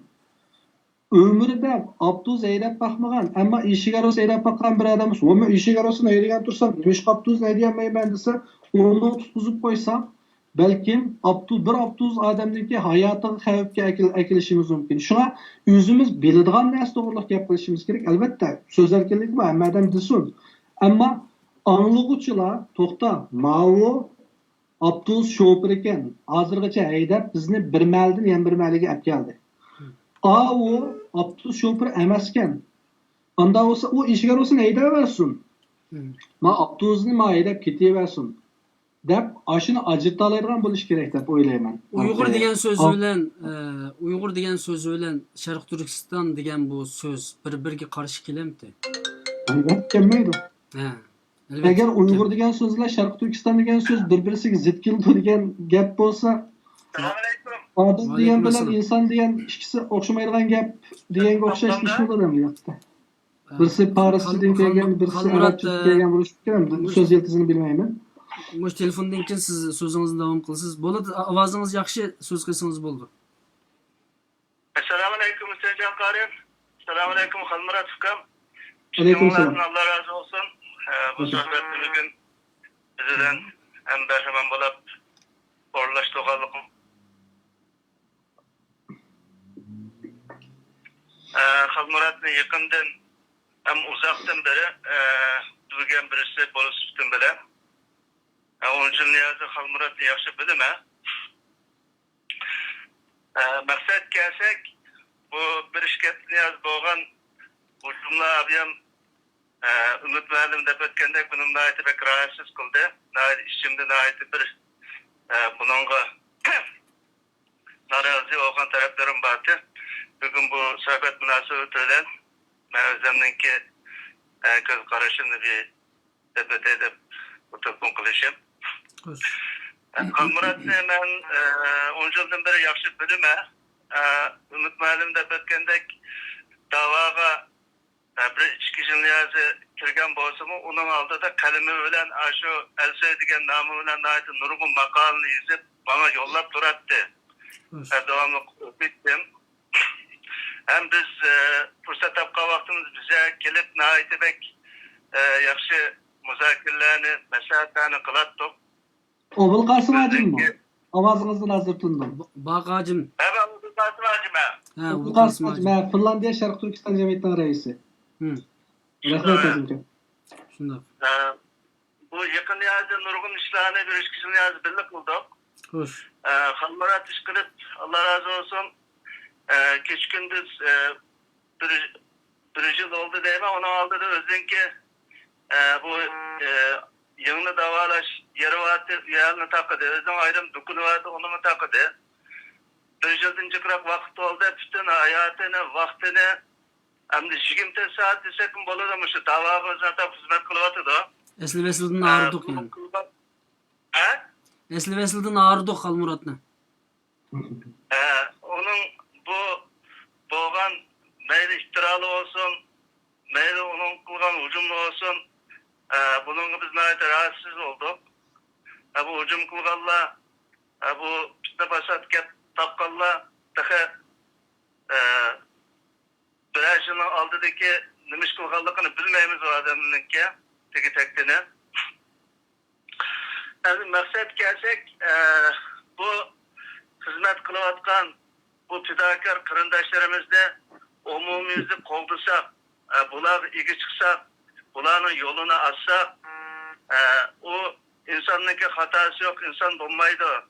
ömrüde Abduz eylep bakmagan, ama işigarosu eylep bakkan bir adamız. Ama işigarosunu eylegen tursam, nemiş Abduz ne diyemeyim dese, onu tutkuzup koysam, belki bir Abduz adamdaki hayatın xavfga ekilişimiz mümkün. Şuna özümüz biladigan narsa to'g'riliq gap qilishimiz kerak. Albatta, so'z erkinligi bor, hamma odam desin. Ammo anglag'uchilar, to'xta, Mao Abduz şoför ekan. Hozirgacha haydab bizni bir maldan yana bir malga olib keldi. O Abduz şoför emasken. Anda olsa o işgar olsun eyleversin. Ma Abduz'ni ma haydab ketaversin. Dep aşını acıtalaydigan bo'lish kerak deb o'ylayman.
Uyg'ur degan so'z bilan Uyg'ur degan so'z bilan Sharq Turkiston degan bu so'z bir-biriga qarshi kelamdi.
Albatta kelmaydi.
Ha.
Agar Uyg'ur degan so'zlar Sharq Turkiston degan so'z bir-birisiga zid keldi degan gap bo'lsa,
Selamünaleyküm.
odam degan bilan
Aleyküm
inson degan ikkisi o'xshamaydigan gap deganga o'xshash ish bo'ladimi bu yoqda? Birisi Parischadan kelgan, birisi Arabchadan kelgan bo'lishi kerak. So'z yiltizini bilmayman.
Mush telefondan keyin siz so'zingizni davom qilasiz. Bo'ladi, ovozingiz yaxshi, so'z qilsangiz bo'ldi.
Selamünaleyküm Hüseyin Karim. Selamünaleyküm Halmurat Fukam.
Aleykümselam.
Allah razı olsun. Bu sohbet bugün bizden hem berhemen bulup orlaştıqanlıqım. Halmurat'ın yakından hem uzaktan beri duygan birisi bolusuptun bile. Onun için niyazı Halmurat'ı yaxşı bilime. Maksat gelsek bu bir işket niyaz boğan bu cümle abiyam Ümit Müəllim dep ötkende bunun naiti pek rahatsız kıldı. Şimdi naiti bir bununla narazı olan taraflarım vardı. Bugün bu sohbet münasebetiyle özlemdeki göz karışını bir debet edip bu telefon kılışım. Halmurat'ı ben 10 yıldan beri yaxşı bilime. Ümit Müəllim dep ötkende davaga bir içki jilniyazı kirgen bolsa mı onun altında kalemi ölen aşu Elsoy degan namı bilen ait nurgun makalını izlep bana yollap durattı. Devamlı bittim. Hem biz fırsat tapka vaktimiz bize gelip naiti bek yaxşı muzakirlerini, mesahatlerini kılattık.
Obul Qasım Hacım mı? Avazınızdan hazır tutundum.
Baqacım.
Evet, bu Qasım Hacım.
Ha,
Obul
bu
Qasım
Qasım
Hacım, Finlandiya Sharq Turkiston jamiyatining raisi. Rahmat Hacımca.
Shundoq.
Bu yakın yazı nurgun işlerini bir işkisini yazı birlik bulduk.
Xo'sh.
Halmurat iş kılıp Allah razı olsun geç gündüz bir yıl oldu değil mi? Onu aldı da özünki bu yığını davalaş yeri vardı, yerini takıdı. Özün ayrım dukunu vardı, onu mu takıdı? Bir yıldan çıkırak vakit oldu. Bütün hayatını, vaktini hem de 20 saat desek mi olur ama şu davamızdan da hizmet kılıvatı da.
Esli-veslidan ağırdık yani.
He?
Esli-veslidan ağırdık Halmurat'ni.
Onun bu boğan meyli iftiralı olsun, meyli onun kılgan ucumlu olsun, bunun biz nayete rahatsız olduk. Bu ucum kılgalla, bu fitne basat gep tapkalla, daha birayşının aldıdaki nimiş kılgallıkını bilmeyimiz o adamınınki, teki tekdini. Yani maksat gelsek, bu hizmet kılıvatkan bu fidakar kırındaşlarımızda umumimizi koldusak, bular ilgi çıksak, buların yolunu açsak, o insanlık hatası yok, insan bulmaydı.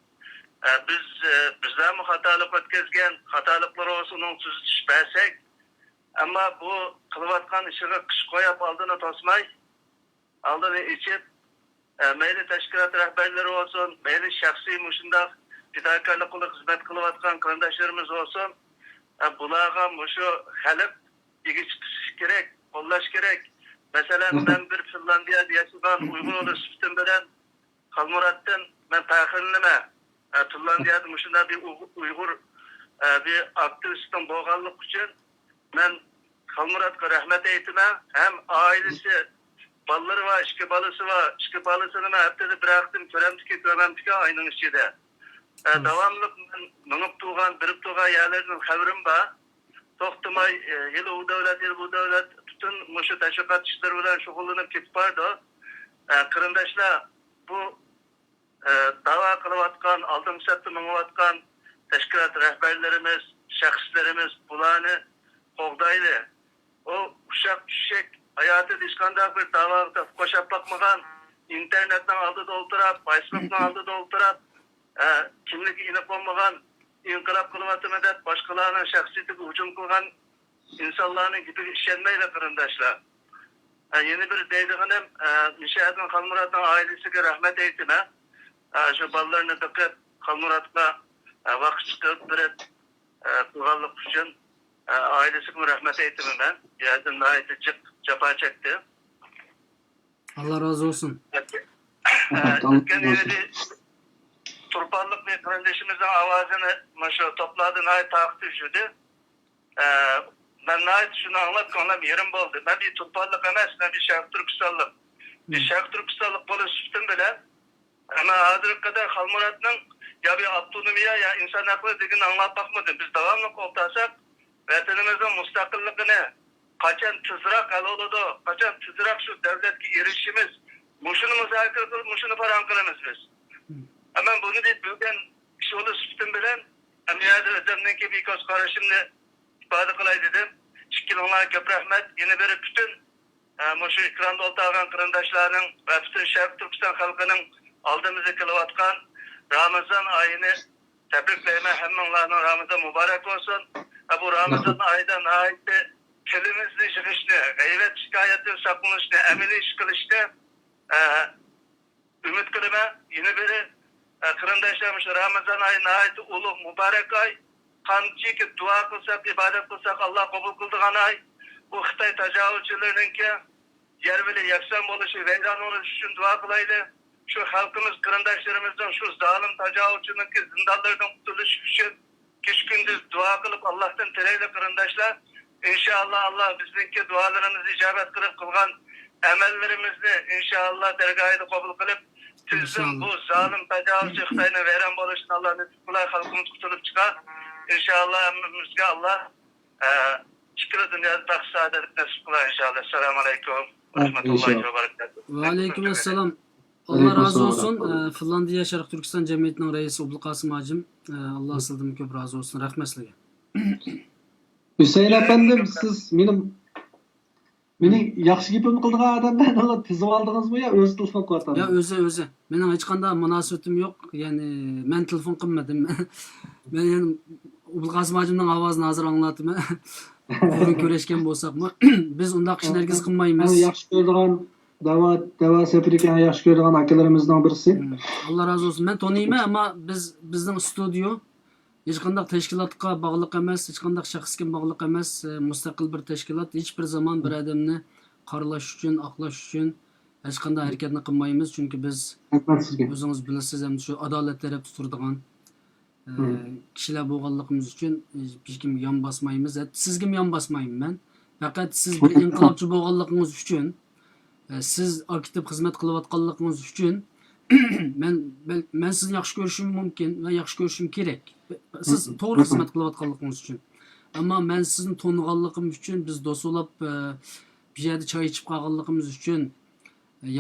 Bizden mi hatalık ötkezgen, hatalıkları olsun onun sözü düşmezsek, ama bu kılıvatkan işine kış koyup aldığını tosmay, aldığını içip, meyli teşkilat rehberleri olsun, meyli şahsi muşunda fidakarlık kılıp hizmet kılıvatkan kırındaşlarımız olsun, bulağa muşu helip ilgi çıkış gerek, kollaş gerek. Mesela ben bir Finlandiya yaşayan uygun olur sütün bilen Halmurat'tan ben takirinleme. Finlandiya'da muşunda bir Uygur bir aktivistin boğanlık için ben Halmurat'a rahmet eğitime hem ailesi balları var, işki balısı var, işki balısını ben hep de bıraktım, köremtiki görmemtiki aynı içinde. Devamlı minip tuğan, birip tuğan yerlerinin haberim var. to'xtamay yıl u davlat, yıl bu davlat bütün muşu teşviqat işleri bilan shug'ullanib ketib bordi. Qarindoshlar, bu da'vo qilayotgan, oldin satda minayotgan tashkilot rahbarlarimiz, shaxslarimiz bularni qo'g'daydi. O uşak düşecek hayatı hech bir da'voga qo'shib boqmagan, internetdan oldida o'ltirib, Facebookdan oldida o'ltirib, kimligi aniq bo'lmagan inqilob qilyaptimi deb boshqalarning shaxsiyatiga hujum qilgan insonlarning gapiga ishonmaydi qarindoshlar. Yeni bir deydiganim, Mishadin Xalmuratning oilasiga rahmat aytaman. Shu bolalarni diqqat Xalmuratga vaqt chiqib berib qilganlik uchun ailesiga rahmat aytaman ben. Yerden nayeti cefa çekti.
Allah razı olsun.
Turpanlık ve kardeşimizin avazını topladı, nayet takip düşürdü. Ben nayet şunu anlatkanlam yerim oldu. Ben bir turpanlık emez, ben bir Şarkı Türkistanlık. Bir Şarkı Türkistanlık polis sütüm bile. Ama hazır kadar Xalmurat'ın ya bir autonomiya ya insan hakları dediğini anlat bakmadı. Biz devamlı koltasak vatanımızın müstakilliğini kaçan tızrak el oldu, kaçan tızrak şu devletki erişimiz, muşunu müzakere kılıp muşunu paran kılımız biz. Hemen bunu deyip bugün kişi olu sütüm bilen, emniyatı özlemden ki birkaç karışımını ifade kılay dedim. Şükür Allah'a köp rahmet, yeni bir bütün muşu ekranda oltağın kırındaşlarının ve bütün Şarkı Türkistan halkının aldığımızı kılıvatkan Ramazan ayını tebrikleyme hemmenlarının Ramazan mübarek olsun. Bu Ramazan aydan ait kelimizli çıkışını, gayret şikayetin saklanışını, emeli iş kılışını ümit kılma. Yine biri kırındaşlarmış Ramazan ayına ait ulu mübarek ay. Kançı ki dua kılsak, ibadet kılsak Allah kabul kıldığın ay. Bu Xitay tecavüzçülerinin ki yer bile yaksan oluşu, veydan oluşu için dua kılaydı. Şu halkımız, kırındaşlarımızdan şu zalim tecavüzçünün ki zindanlardan kurtuluş için güç gündüz dua kılıp Allah'tan tereyle kırındaşlar. İnşallah Allah bizdeki dualarımızı icabet kılıp kılgan emellerimizi inşallah dergahıyla kabul kılıp tüzüm bu zalim tecavüzçü Xitay'ına veren boluşun Allah nasip kılay halkımız kurtulup çıkar. İnşallah emrimizge Allah şükür dünyada taksit saadet nasip kılay inşallah. Selamun Aleyküm. Rahmetullahi ve Berekatuhu.
Ve aleyküm selam. Allah razı olsun. Finlandiya Şarkı Türkistan Cemiyeti'nin reisi Obulqasım Hacım. Allah sizden köp razı olsun. Rahmet sizlarga.
Hüseyin efendim, siz mening yaxshi gapimni qildigan odamdan Allah tizib oldingizmi yo o'zi telefon qilyaptimi?
Ya o'zi. Mening hech qanday munosabatim yo'q. Ya'ni men telefon qilmadim. Men yani Obulqasım Hacımning ovozini hozir anglatyman. Bugün ko'rishgan bo'lsakmi, biz undaq ishni hargiz qilmaymiz.
Yaxshi ko'radigan da'vo sepirken yaxshi ko'radigan akalarimizdan birisi.
Allah razı olsun. Men tanıyman, ama bizning studio hech qanday tashkilotga bog'liq emas, hech qanday shaxsga bog'liq emas, mustaqil bir tashkilot. Hech bir zaman bir odamni qoralash uchun, oqlash uchun hech qanday harakatni qilmaymiz, chunki biz o'zingiz bilasiz, ham shu adolat tarafda turadigan kishilar bo'lganligimiz uchun hech kimga yon bosmaymiz. Sizga yon bosmayman men. Faqat siz bir inqilobchi bo'lganligingiz uchun, siz aktiv xizmat qilayotganligingiz uchun men sizni yaxshi ko'rishim mumkin va yaxshi ko'rishim kerak. Siz to'g'ri xizmat qilayotganligingiz uchun. Ammo men sizni toniganligim uchun, biz do'stolab bir yerda choy ichib qolganligimiz uchun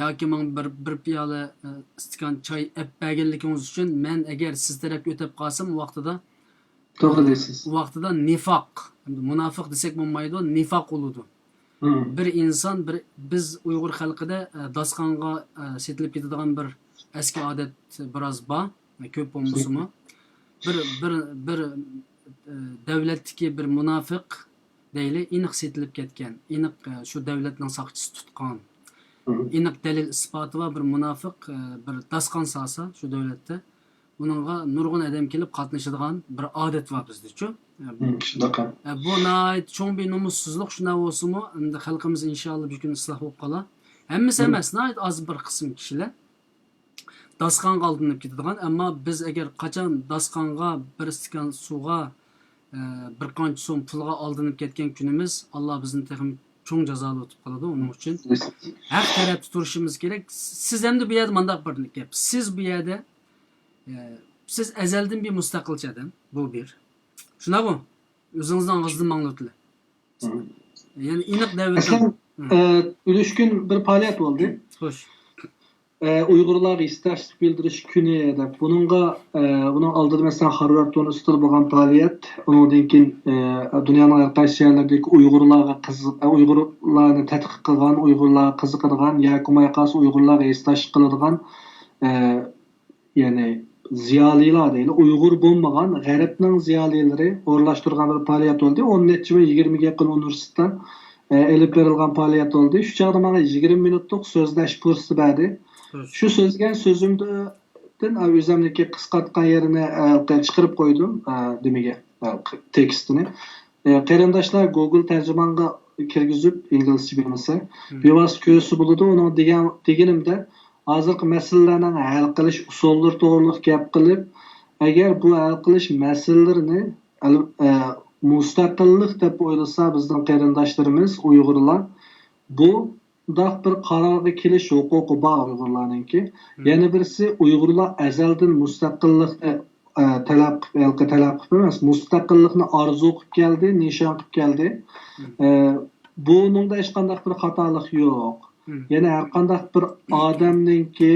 yoki men bir piyola stikon choy ib berganligingiz uchun men agar siz tarafga o'tib qolsam vaqtida
to'g'ri deysiz.
Vaqtida nifoq, munofiq desak bo'lmaydi, nifoq bo'ladi. Bir inson, biz Uyg'ur xalqida dasqonga setilib ketadigan bir eski odat biroz bor, ko'p bo'lmasimi. Bir davlatdagi bir munofiq deyli, aniq setilib ketgan, aniq shu davlatning soqchisi tutgan, aniq dalil isboti va bir munofiq bir dasqon solsa shu davlatda, buningga nurg'un odam kelib qatnashadigan bir odat bor bizda-ku. Bu nayet cho'ng bir nomussuzlik shuna bo'lsa-mu, endi xalqimiz inshaalloh bir kun isloh bo'lib qolar. Hammasi emas, nayet az bir qism kishilar dasqonga aldanib ketadigan, ammo biz agar qachon dasqonga bir stikon suvga bir qancha so'm pulga aldanib ketgan kunimiz, Alloh bizni texnik cho'ng jazoli o'tib qoladi. Uning uchun har tarafda turishimiz kerak. Siz endi bu yerda mandaq bir gap. Siz bu yerda siz azaldan bir mustaqilcha adam, bu bir. Shuna bu. Özünüzden ağızdan anlatılı. Yani inik devletten.
Aslında Ülüşkün bir faaliyet oldu.
Hoş.
Uygurlar istaşlık bildiriş günü dep. Bunun aldığı mesela Harvard Üniversitesi bo'lgan faaliyet. Ondan keyin dünyanın her qaysi yerlerdeki Uygurlarni tadqiq qilgan, Uygurlarga qiziqadigan, yoki qasi Uygurlarga istash qiladigan yani ziyolilar deyli, Uygur bo'lmagan g'arbning ziyolilari o'rlashtirgan bir faaliyet oldu. 10 necha va 20 ga yaqin universitetdan elib berilgan faaliyet oldu. Şu chog'da menga 20 minutlik so'zlash fursati berdi. Şu sözümden özümdeki qisqartgan yerini chiqarib qo'ydim demiga tekstini. Qarindoshlar Google tarjimanga kirgizib inglizcha bilmasa, bevosita ko'rsa bo'ladi. Uni deganimda hozirgi masalalarning hal qilish usullari to'g'riliq gap qilib, agar bu hal qilish masalalarini mustaqillik deb o'ylasa bizning qarindoshlarimiz Uyg'urlar bu daq bir qarorga kelish huquqi bor Uyg'urlarninki. Yana birisi Uyg'urlar azaldan mustaqillikni talab qilib emas, mustaqillikni orzu qilib keldi, nishon qilib keldi. Buningda hech qanday bir xatolik yo'q. Yana har qanday bir odamninki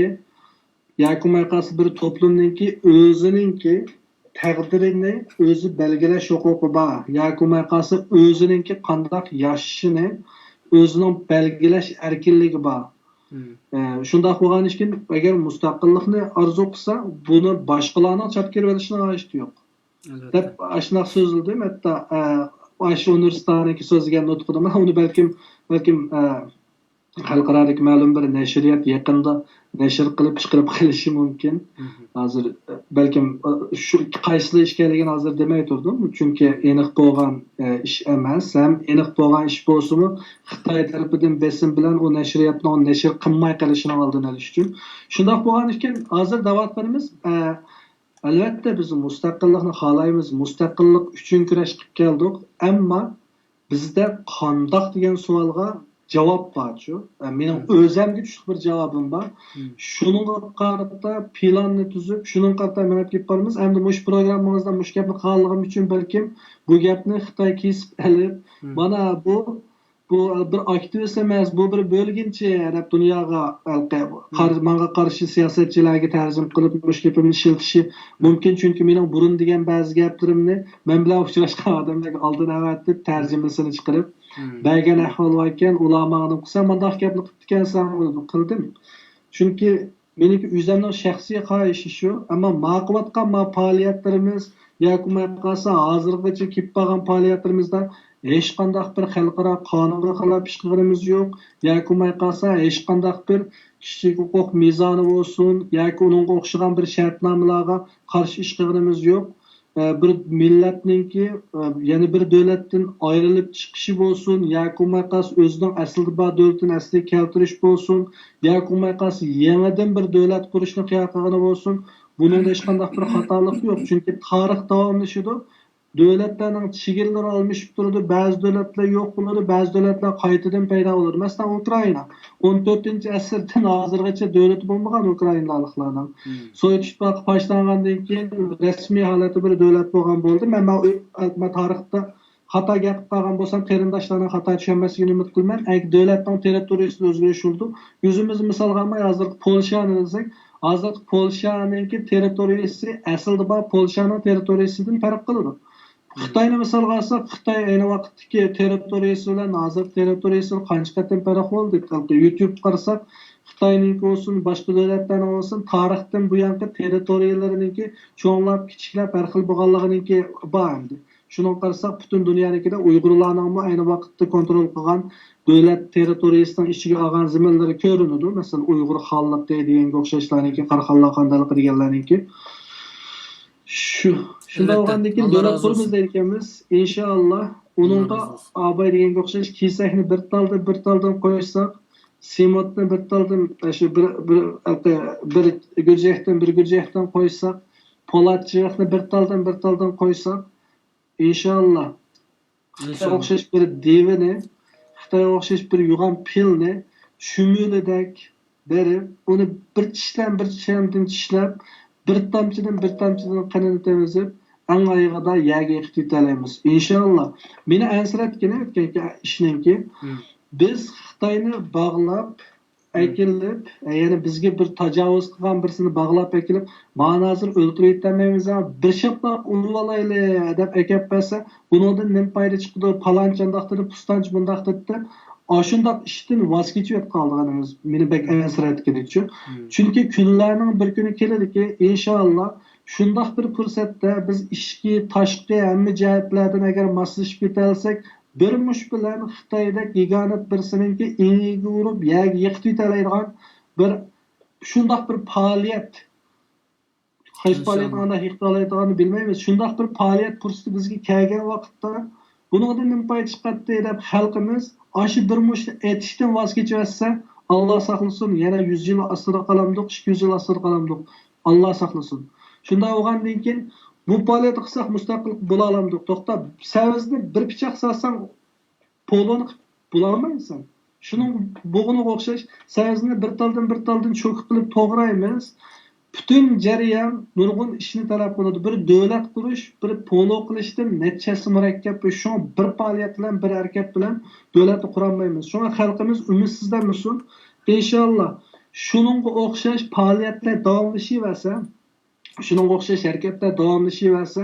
yoki qaysi bir to'plamninki o'zininki taqdirini o'zi belgilash huquqi bor. Yoki qaysi o'zininki qanday yashashini o'zining belgilash erkinligi bor. Shunday bo'lgan ekan, agar mustaqillikni orzu qilsa, buni boshqalarning chap kelib olishning hojati yo'q. Deb ashunday so'zildi. Hatto Ash universitetidagi so'zga nutqida uni balkim xalqarodagi ma'lum bir nashriyat yaqinda nashr qilib chiqarib qilishi mumkin. Hozir balkim shu qaysi ish ekanligini hozir demay turdim, chunki aniq bo'lgan ish emas. Ham aniq bo'lgan ish bo'lsa-mu, Xitoy tarafidan besim bilan u nashriyatni nashr qilmay qilishini oldini olish uchun. Shunday bo'lgan ekan, hozir da'vatlarimiz albatta biz mustaqillikni xohlaymiz, mustaqillik uchun kurash qilib keldik, ammo bizda qandoq degan savolga javob bor-ku. Mening o'zimga tushlik bir javobim bor. Shuningga qarata planni tuzib, shuning qarata menga kelib qolamiz. Endi bu programmamizda mush gapni qilganligim uchun balkim bu gapni Xitoy kesib olib, mana bu bir aktivist emas, bu bir bo'lginchi deb dunyoga menga qarshi siyosatchilarga tarjim qilib mush gapimni ishiltishi mumkin, chunki mening burun degan ba'zi gaplarimni men bilan uchrashgan odamlarga oldin avatib tarjimasini chiqarib bergan ahvol ekan, ular menga qilsa, "Mendaq gapni qilib ekansan", qildim. Chunki meniki o'zimning shaxsiy xohishi shu, ammo ma'qulatgan faoliyatlarimiz yoki qolsa hozirgacha kelib qolgan faoliyatlarimizda hech qanday bir xalqaro qonunga xilof ish qilganimiz yo'q, yoki qolsa hech qanday bir kishilik huquq mezoni bo'lsin yoki unga o'xshagan bir shartnomalarga qarshi ish qilganimiz yo'q. Bir millatninki yana bir davlatdan ayrilib chiqishi bo'lsin yoki qolsa o'zining aslida bor davlatini asliga keltirish bo'lsin yoki qolsa yangidan bir davlat qurishni qiyaqig'ini bo'lsin, buningda hech qanday bir xatolik yo'q, chunki tarix davomlashadi. Davlatlarning chegiralari almashib turadi, ba'zi davlatlar yo'q bo'ladi, ba'zi davlatlar qaytadan paydo bo'ladi. Masalan, Ukraina 14-asrdan hozirgacha davlat bo'lmagan Ukrainaliklarning. Sovet ittifoqi boshlangandan keyin rasmiy holati bir davlat bo'lgan bo'ldi. Men tarixda xato gapirib qolgan bo'lsam, qarindoshlarning xato tushunmasligini umid qilaman. Agar davlatning territoriyasida o'zgarish bo'ldi, o'zimiz misolga olmay hozir Polshani desak, hozir Polshaning territoriyasi aslida bor Polshaning territoriyasidan farq qiladi. Xitoyni misolga olsak, Xitoy ayni vaqtdagi territoriyasi bilan hozir territoriyasi qancha qatlam farq bo'ldi. YouTube qarasak, Xitoyning bo'lsin, boshqa davlatlarning bo'lsin, tarixdan bu yangi territoriyalariniki cho'nlab, kichiklab, har xil bo'lganliginiki bor endi. Shuni qarasak, butun dunyonikida Uyg'urlarning ayni vaqtda kontrol qilgan davlat territoriyasining ichiga olgan zaminlari ko'rinadi. Masalan, Uyg'ur xonlik degan o'xshashlarniki, Qarxonlar xonadonligi deganlarniki. Shunday bo'lgandan keyin davlat quramiz ekanmiz, inshaalloh uningga abay degan o'xshash kesakni bir taldan qo'ysak, sementni bir taldan shu bir gurjakdan qo'ysak, polatchilikni bir taldan qo'ysak, inshaalloh Xitoyga o'xshash bir devini, Xitoyga o'xshash bir yug'an pilni shumulidek berib, uni bir tishlamdan tishlab, bir tomchidan qanini temizib, eng oyig'ida yaga yiqib yetalaymiz. Inshaalloh. Meni ansratgani o'tgan ishninki biz Xitoyni bog'lab akilib, ya'ni bizga bir tajovuz qilgan birsini bog'lab akilib, "Mana hozir o'ltirib yetmaymiz, bir shaploq urib olayli" deb akab bersa, bundan nima foyda chiqdi? Palanchandaqdir, pustanch bundaqdir. Ashundaq ishdan voz kechib qolganimiz meni bek ansratgani uchun. Chunki kunlarning bir kuni keladiki, inshaalloh shundaq bir fursatda biz ishki, tashqi hamma jihatlardan agar moslashib ketalsak, bir mush bilan Xitoyda giganit birsiningki iniga urib, yag yiqib yetalaydigan bir shundaq bir faoliyat. Qaysi faoliyatni hiqtolaydiganini bilmaymiz. Shundaq bir faoliyat fursati bizga kelgan vaqtda buningdan nima foyda chiqadi deb xalqimiz aşı bir mush etishdan voz kechasa, Alloh saqlasin, yana 100 yil asrda qolamdiq, 200 yil asrda qolamdiq. Alloh saqlasin. Shunda o'g'andan keyin bu faoliyat qilsak mustaqil bo'la olamdiq. To'xtab, savizni bir pichoq salsang poloni bo'lolmaysan. Shuning bo'g'ini o'xshash savizni bir taldan cho'kib qilib to'g'raymiz. Bütün jarayon nurg'un ishni talab qiladi. Bir davlat qurish, bir polo qilishdan nechasi murakkab shu bir faoliyat bilan, bir harakat bilan davlatni qura olmaymiz. Shunga xalqimiz umidsizlanmasin. Inshaalloh shuningga o'xshash faoliyatlar davomlashaversa, shuningga o'xshash harakatlar davomlashaversa,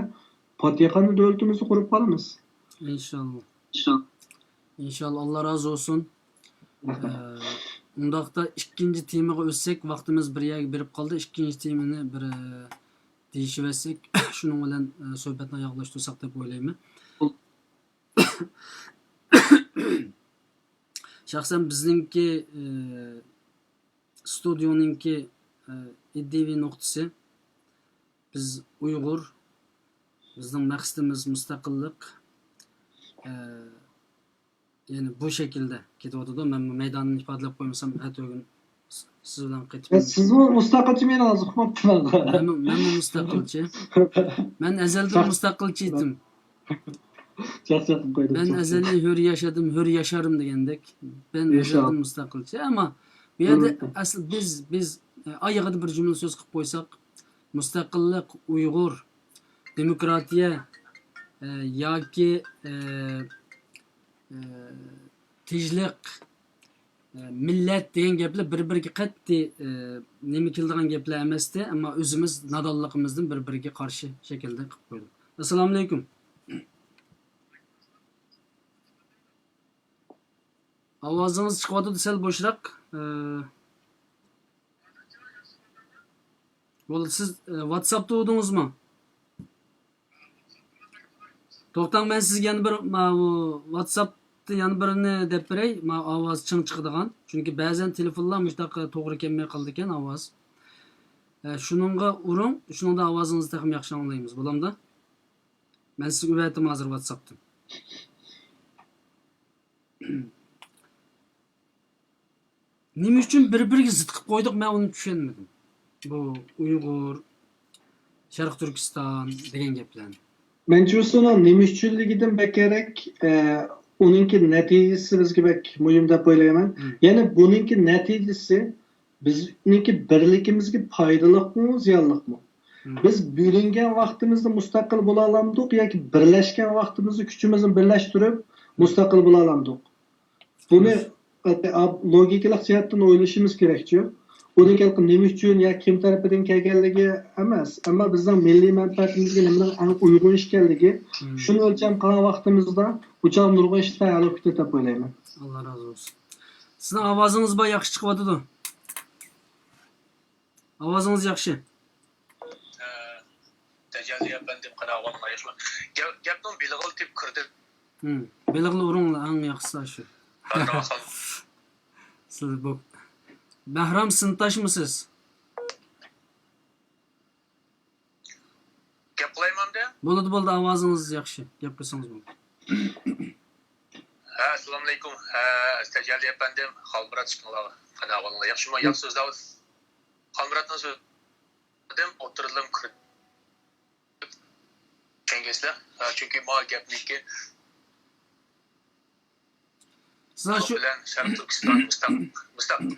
Patiyaqani davlatimizni qurib qolamiz.
İnşallah. İnşallah. Allah razı olsun. Undaqda ikkinchi temaga o'tsak, vaqtimiz bir yerga berib qoldi. Ikkinchi temani bir deyishib shuning bilan suhbatni oyoqlashtirsak deb o'ylayman. Shaxsan bizningki studiyoningki iddiaviy nuqtasi biz Uyg'ur, bizning maqsadimiz mustaqillik. Yani bu şekilde ketyapti. Men maydonni ifodalab qo'ymasam, atog'in siz bilan qaytib.
Siz mustaqilchi meni hozir hukm
Men mustaqilchi. Men azaldan mustaqilchi edim.
Charchatib qo'ydim.
Ben azaliy hur yaşadım, hur yaşarım degandek. Ben azaldan mustaqilchi. Ama bu yerda asl biz oyog'ida bir jumla so'z qilib qo'ysak, mustaqillik, Uyg'ur, demokratiya yoki tejlik, millat degan gaplar bir-biriga qat'iy nima keladigan gaplar emasdi, ammo o'zimiz nadonligimizdan bir-biriga qarshi shaklda qilib qo'ydik. Assalomu alaykum. Ovozingiz chiqyapti, sal bo'shroq. Bo'ldi, siz WhatsAppda o'dingizmi? To'xtang, men sizga yana bir WhatsAppda yana birini deb beray, ovoz ching chiqadigan. Chunki ba'zan telefonlar mushtaqa to'g'ri kelmay qoldi ekan ovoz. Shuningga uring, shuningda ovozingizni ham yaxshi anglaymiz. Bo'lamda? Men sizga o'rgatim hozir WhatsAppdan. Nima uchun bir-biriga zid qilib qo'ydik, men uni tushunmadim. Bu Uyg'ur, Sharq Turkiston degan gaplar.
Men chusuni nima uchunligidan bekerek uninki natijasi bizga bek muhim deb o'ylayman. Ya'ni buninki natijasi bizningki birligimizga foydalikmi, ziyonlikmi? Biz bo'lingan vaqtimizda mustaqil bo'la olamdik yoki birlashgan vaqtimizda kuchimizni birlashtirib mustaqil bo'la olamdik. Buni logikalik jihatdan o'ylashimiz kerak-ku. Uning nima uchun ya kim tarafidan kelganligi emas, ammo bizning milliy manfaatimizga nimadan aniq uyg'un ekanligi, shuni o'lcham qilgan vaqtimizda uchoq nurg'un ishni tayyorlab ketadi deb o'ylayman.
Alloh razı olsun. Sizning ovozingiz boy yaxshi chiqyapti. Ovozingiz yaxshi.
Tajaliya bandim qanaqon ayishma. Gapning belig'il deb kirdi.
Belig'il o'ringlar eng yaxshisi shu. Siz bu Bahram sintaşmısınız?
Gap qilayman-da?
Bo'ldi, ovoziniz yaxshi. Gap qilsangiz bo'ldi.
Assalomu alaykum. Tajaliya bandim Xalmurat chiqinglar. Qanaqon yaxshimi? Yaxshi so'zlar. Xalmuratning so'zim o'tirilib kirdi. Kengeslar, chunki bu gapniki
Siz shu
bilan Sharq Turkiston mustaqil.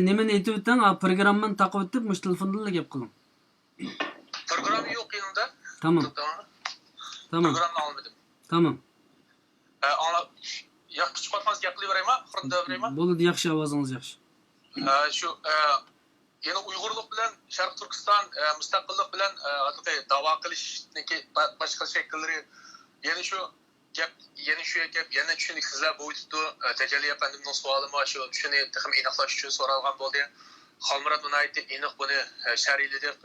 Nimani aytib o'tding? Programmani taqib o'tib, mush telefondan gap qiling. Tamam. Tamam.
Programını almadım.
Tamam.
Anlap, ya küçük batmaz yaklayıvereyim ha, fırında vereyim ha.
Bo'ladi, yaxshi, ovozing'iz yaxshi.
Şu, yine Uygurluk bilen, Şarkı Türkistan, müstakillik bilen, dava kılışniki başka şekilleri, yeni şu gap, yeni düşündük sizler boyutu, tecelli efendimden sualım var, şu düşünü takım inaklaş için soralgan boldu. Halmurat buna ait inik bunu şerhiyledik,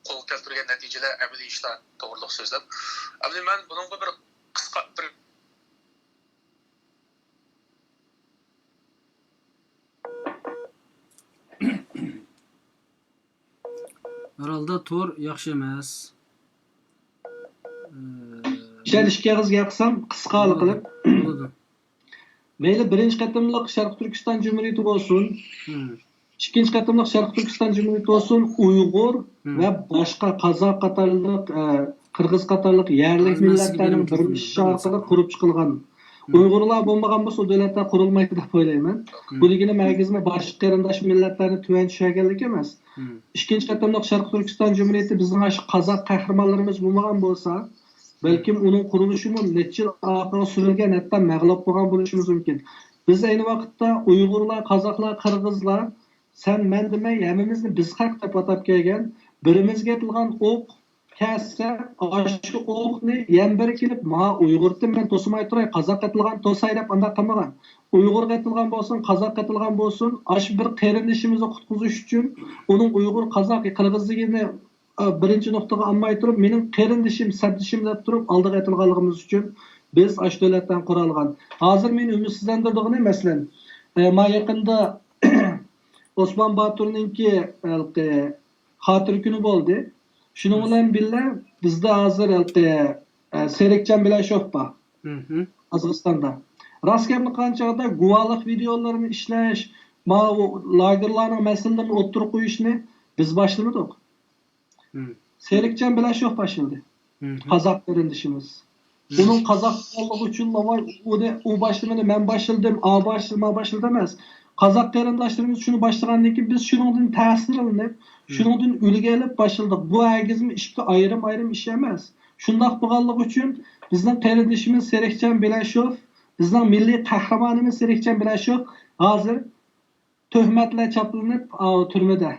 kol keltirgen neticeler, emeli işler, doğruluk sözler. Ama ben bunun bir kısa bir
Herhalde tor yaxshi emas.
İşe qilib qisqa qilib.
Bo'ladi.
Mayli birinchi qatimliq Sharq Turkiston Cumhuriyeti bo'lsin, ikkinchi qatimliq Sharq Turkiston Cumhuriyeti bo'lsin, Uyg'ur va boshqa qozoq qatorliq, qirg'iz qatorliq yerlik millatlarning birlashishi orqali qurib chiqilgan. Uyg'urlar bo'lmagan bo'lsa, davlatlar qurilmaydi deb o'ylayman. Buligini magizmi boshqa qarindosh millatlarni tuvan tushaganlik emas. İkinci qatimliq Sharq Turkiston Cumhuriyeti bizning shu qozoq qahramonlarimiz bo'lmagan bo'lsa, balkim uning qurilishi necha yil orqaga surilgan, hatto mag'lub bo'lgan bo'lishimiz mumkin. Biz ayni vaqtda Uyg'urlar, qozoqlar, qirg'izlar sen men demay hammamizni biz haq deb atab kelgan, birimizga atilgan o'q kassa, shu o'qni yan biri kelib, "Ma Uyg'urni men to'simay turay, qozoq atilgan to'say" deb anda qilmagan. Uyg'ur qatilgan bo'lsin, qozoq qatilgan bo'lsin, ash bir qarindishimizni qutqizish uchun uning Uyg'ur, qozoq, qirg'izligini birinchi nuqtaga olmay turib, mening qarindishim, sabdishim deb turib oldiga aytilganligimiz uchun biz ash davlatdan quralgan. Hozir meni umidsizlantirdigini masalan, ma yaqinda Osman Baturninki xotir kuni bo'ldi. Shuning bilan birga bizda hozir Serikjan Bilashov bor. Qozog'istonda. Rostgapni qanchada guvohlik videolarini ishlash, ma lagerlarning masalalarini o'tirib qo'yishni biz boshlamadik. Serikjan Bilashov boshladi. Qozoq qarindishimiz. Uning qozoqligi uchun u boshlamani men boshladim, boshladim emas. Qozoq qarindoshlarimiz shuni boshlagandan keyin biz shuningdan ta'sirlanib, shuningdan ulgu olib boshladik. Bu agizmi ikki ayrim ish emas. Shundoq bo'lganligi uchun bizning qarindishimiz Serikjan Bilashov, bizning milliy qahramonimiz Serikjan Bilashov hozir tuhmatlar chaplanib turmada.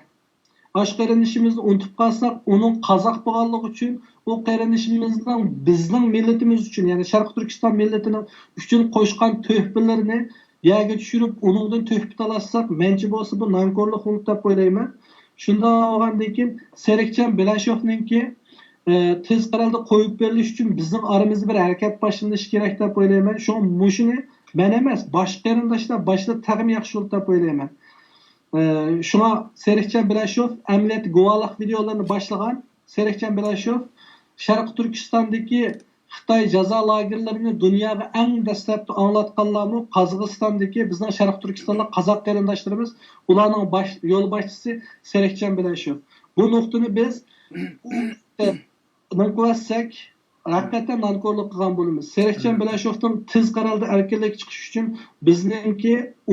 Ash qarindishimizni unutib qolsak, uning qozoq bo'lganligi uchun u qarindishimizning bizning millatimiz uchun, ya'ni Sharq Turkiston millatining uchun qo'shgan tuhfatlarini yerga tushirib, uningdan tuhfat olsak, menchi bo'lsa bu nonko'rlik deb o'ylayman. Shunda olgandan keyin Serikjan Bilashovninki tez qaralda qo'yib berilish uchun bizning aramizda bir harakat boshlanishi kerak deb o'ylayman. Shuni men emas, boshqa qarindoshlar boshida tag'im yaxshi bo'ldi deb o'ylayman. Shuna Serikjan Bilashov amaliyot guvohlik videolarini boshlagan. Serikjan Bilashov Sharq Turkistondagi Xitoy jazo lagerlarini dunyoga eng dastlabki anglatganlarni Qozog'istondagi bizning Sharq Turkistonlik qozoq qarindoshlarimiz, ularning yo'l boshchisi Serikjan Bilashov. Bu nuqtani biz nonko'rsak, haqiqatan nonko'rlik qilgan bo'lamiz. Serikjan Bilashovning tez qaralda erkinlik chiqish uchun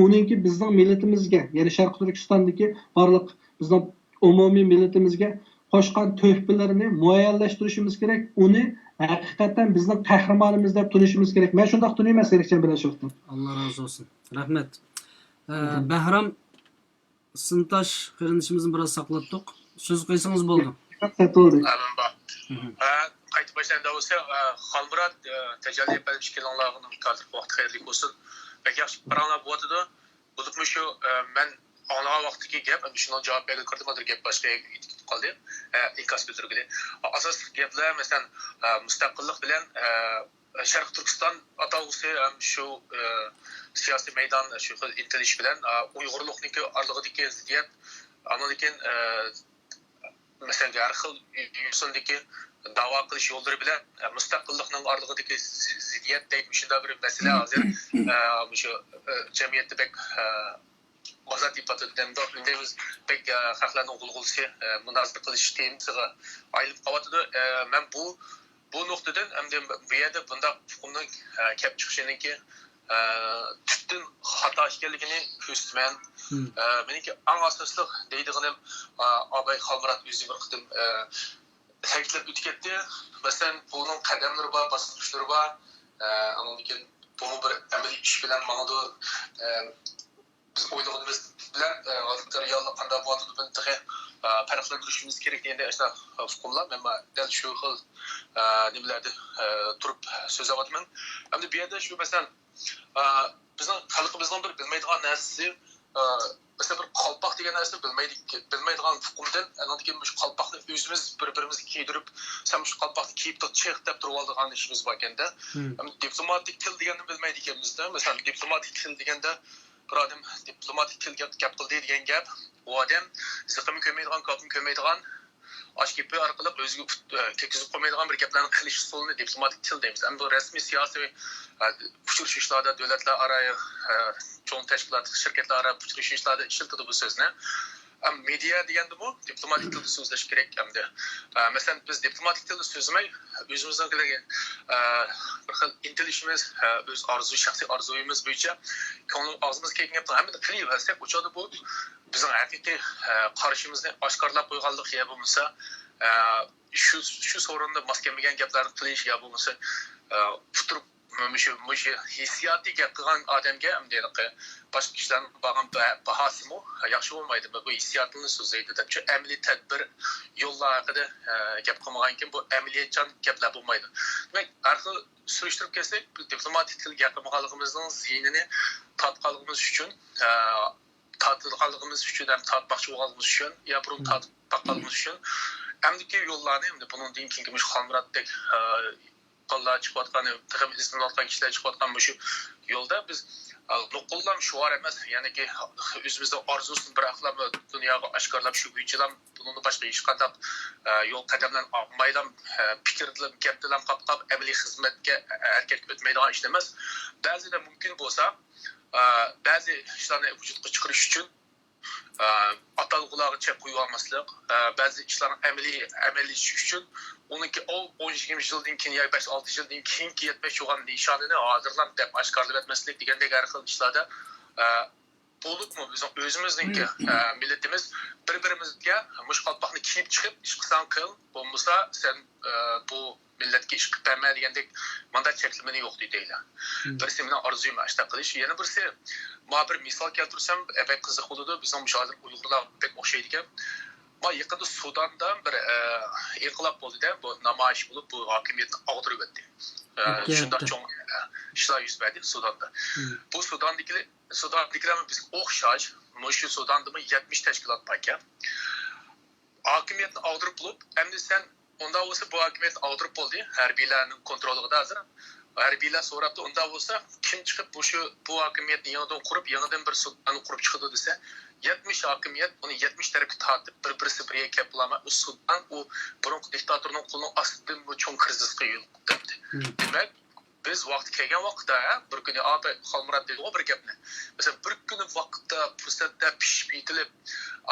uninki bizning millatimizga, ya'ni Sharq Turkistondagi barliq bizning umumiy millatimizga qo'shgan tuhfatlarini muayyanlashtirishimiz kerak. Uni haqiqatan bizning qahramonimiz deb tunishimiz kerak. Men shunday tunayman Serikjan Bilashovni.
Alloh razı olsun. Rahmet. Bahram Sintash qarindishimizni biroz saqlatdik. So'z qo'ysangiz bo'ldi.
Qaytib başlayanda olsa, Halmurat tecelli etmiş kilanlarının kaldır vakti hayırlı olsun. Peki yaxşı paranlar bu atıda. Bulutmuş şu, ben ana vaktiki gap, şundan cevap verip kırdımadır gap başka gitip kaldı. İnkas götürgüle. Asas gaplar mesela müstakillik bilen Şarkı Türkistan atağısı şu siyasi meydan, şu inteliş bilen Uygurluqniki arlıqdaki ziddiyet, analikin mesela yarxıl yüzündeki dava qilish yo'llari bilan mustaqillikning arlig'idagi ziddiyat deyishida bir masala hozir shu jamiyatda pek ozod ifatidanda biz pek haqlarning g'ulg'ulisi munozara qilish temasiga aylanib qolyapti. Men bu nuqtadan endi bu yerda bunday huquqning kelib chiqishiniki tubdan xato ekanligini ko'rsatman. Meniki eng asosli deydiganim Abay Halmurat o'zi bir qitim ta'kidlab o'tib ketdi. Masalan, buning qadamlari bor, bosqichlari bor. Andan keyin bu bir amaliy ish bilan ma'noda biz o'ylaganimiz bilan hozir reallik qanday bo'ladi bunday farqlantirishimiz kerak deganda ashna fikrlar men dal shu xil nimalarda turib so'zlayapman. Endi bu yerda shu masalan bizning xalqimizning bir bilmaydigan narsasi mesela bir qalpoq degan narsa bilmaydigan hukmdan andan keyin shu qalpoqni o'zimiz bir-birimizga kiydirib sen shu qalpoqni kiyib chiq deb turib oladigan ishimiz bor ekanda. Diplomatik til deganni bilmaydi ekanmizda. Masalan, diplomatik til deganda bir odam diplomatik tilga gap qildi degan gap, u odam ziqimi ko'maydigan, qopini ko'maydigan oshkipi orqali o'ziga tekizib qo'ymaydigan bir gaplarni qilish usulini diplomatik til deymiz. Endi bu rasmiy siyosiy uchrashishlarda davlatlar aro cho'ng tashkilot shirkatlar aro uchrashishlarda ishlatadi bu so'zni. Media deganda bu diplomatik tilda so'zlash kerak hamda. Masalan, biz diplomatik tilda so'zlamay o'zimizdan bir xil intilishimiz, o'z shaxsiy orzuyimiz bo'yicha ko'ngil og'zimiz kelgan gapni hamma qilaversak, o'chadi bu bizning haqiqiy qarashimizni oshkorlab qo'yganlik ya bo'lmasa, shu so'rinda mos kelmagan gaplarni qilish ya bo'lmasa, futurib mushu hissiyotli gap qilgan odamga boshqa kishilarning bo'lgan bahosimi yaxshi bo'lmaydi. Bu hissiyotni so'zlaydi deb, shu amaliy tadbir yo'llar haqida gap qilmagan ekan, bu amaliyatchan gaplar bo'lmaydi. Demak, har xil surishtirib kelsak, diplomatik til gapirmaganligimizning ziynini tatqanligimiz uchun tatılğanlığımız üçün, hem tatbaqçı olğanlığımız üçün, ya burun tatbaqalığımız üçün, hamdaki yollarını, hem de bunun deyin ki, Xalmuratdek qollar chiqayotgan, taqim izni olgan kishilar chiqayotgan bu shu yo'lda biz nuqullam shuar emas, ya'niki o'zimizda orzusini bir aqlab dunyoga oshkorlab shu bo'yicha buni boshqa hech qanday yo'l qadamdan olmaydan fikrlar, gaplar qapqab amaliy xizmatga harakat etmaydigan ish emas. Ba'zida mumkin bo'lsa, ba'zi ishlarni vujudga chiqarish uchun atalg'ularga chep qo'yib olmaslik, ba'zi ishlarni amaliylashish uchun 12-20 yildan keyin yoki 5-6 yildan keyingi yetmoqchi bo'lgan nishonini hozirlab deb oshkorlab etmaslik degandek har xil ishlarda bo'libmi bizning o'zimizningki millatimiz bir-birimizga mush qalpoqni kiyib chiqib ish qilsang qil, bo'lmasa sen bu millatga ish qilib berma degandek mandat cheklimini yo'q deydilar. Birisi meni orzuyim ashta qilish, yana birisi men bir misol keltirsam, epey qiziq bo'ladi. Bizning hozir Uyg'urlar pek o'xshaydi ekan. Men yaqinda Sudanda bir inqilob bo'ldi-da, bu namoyish bo'lib, bu hokimiyatni og'dirib o'tdi. Shunda cho'ng ishlar yuz berdi Sudanda. Bu Sudandagilar bizga o'xshash, shu Sudanda 70 tashkilot bor ekan. Hokimiyatni og'dirib bo'lib, endi sen onda olsa bu hokimiyat og'dirib bo'ldi, harbiylarning kontrolida hozir. Harbiylar so'rabdi, onda bo'lsa kim chiqib bu hokimiyatni yangidan qurib, yangidan bir sudni qurib chiqadi desa, 70 hokimiyat uni 70 tarafga tortib, bir-birisi biriga kaplama, u suddan u burunqi diktatorning qo'lining ostidan bu cho'ng krizisga yo'l qo'ydi. Demak, biz vaqt kelgan vaqtda bir kuni Xalmurat dedi bir gapni. Mesela bir kuni vaqtda fursatda pishib yetilib,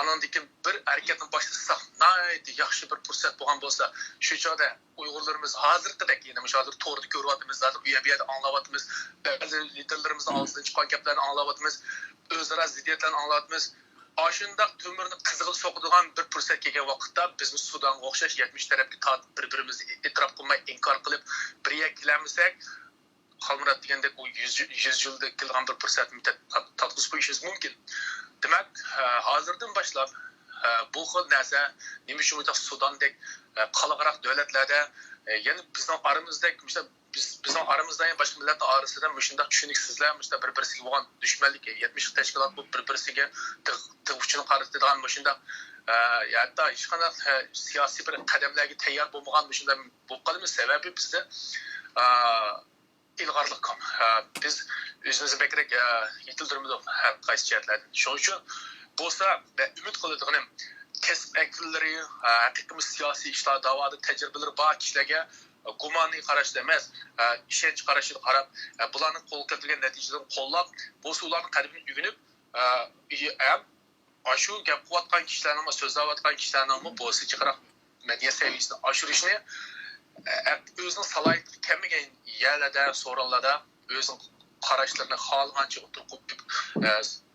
anandikin bir harakatni boshlasak, naydi yaxshi bir fursat bo'lgan bo'lsa, shu chog'da Uyg'urlarimiz hozirgidek, ya'ni hozir to'g'ri ko'ryapmiz, hozir u yerda anglayapmiz, ba'zi liderlarimizning og'zidan chiqqan gaplarni anglayapmiz, o'zaro ziddiyatlarni anglayapmiz. Ashundaq to'mirni qizg'il so'qadigan bir fursat kelgan vaqtda biz Sudanga o'xshash 70 tarafga tortib bir-birimizni e'tirof qilmay inkor qilib birga kelamisak, Xalmurat degandek u 100 yilda kelgan bir fursatni tatqizib qo'yishimiz mumkin. Demak, hozirdan boshlab bu xil narsa nima uchun Sudandek qolg'aroq davlatlarda, ya'ni bizning oramizdek, bizning aramizda ham boshqa millatlar orasida shunday tushuniksizlar, bir-birisiga bo'lgan dushmanlik 70 tashkilot bu bir-birisiga tig'uchini qaratadigan shunday hatto hech qanday siyosiy bir qadamlarga tayyor bo'lmagan shunday bo'lib qolamiz. Sababi bizda ilg'orlik kom. Biz o'zimizni bekrak yetildirmidik har qaysi jihatlardan. Shuning uchun bo'lsa umid qiladiganim kasb vakillari, haqiqiy siyosiy ishlar davoda tajribalari bor kishilarga gumoniy qarashda emas, ishonch qarashida qarab, bularning qo'lga kiritilgan natijalarni qo'llab, bo'lsa ularning qadamini o'rganib, shu gap qilayotgan kishilarning, so'zlayotgan kishilarning bo'lsa chiqaroq madaniyat saviyasini oshirishni o'zining salohiyati kelmagan yerlarda, so'rinlarda o'zining qarashlarini xohlagancha o'tirib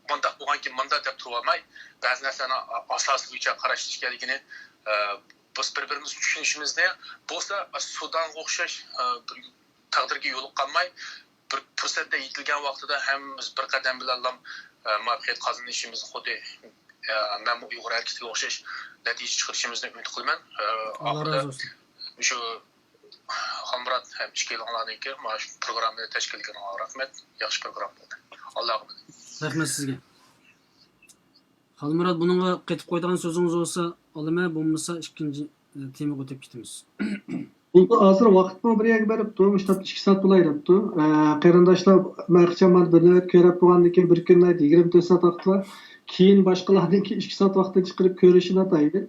bunday bo'lganki bunday deb turolmay, ba'zi narsalarni asosi bo'yicha qarash kerakligini biz bir-birimizni tushunishimizni bo'lsa Sudanға o'xshash bir taqdirga yo'liqqanmay bir fursatda yetilgan vaqtida hammamiz bir qadam bilan muvaffaqiyat qozonishimizni xuddi mana bu Uyg'ur harakatiga o'xshash natija chiqarishimizni umid qilaman.
Allah razı olsun.
Shu Xalmurat ham ichki yillarniki mana shu programmani tashkil qilganiga rahmat. Yaxshi program bo'ldi. Allohga
Rahmet sizge. Halmurat bununla ketip koyduğun sözünüz olsa alıma bulmasa ikinci tema ötüp gitimiz.
Burada hazır vaqtma bir yer berip durmuş tabi 2 saat bulay depti. Qarindoshlar maqchaman bir navbat ko'rib bo'lgandan keyin bir kundan 24 saat vaqt var. Keyin boshqalardan 2 saat vaqtda chiqarib ko'rishini ataydi.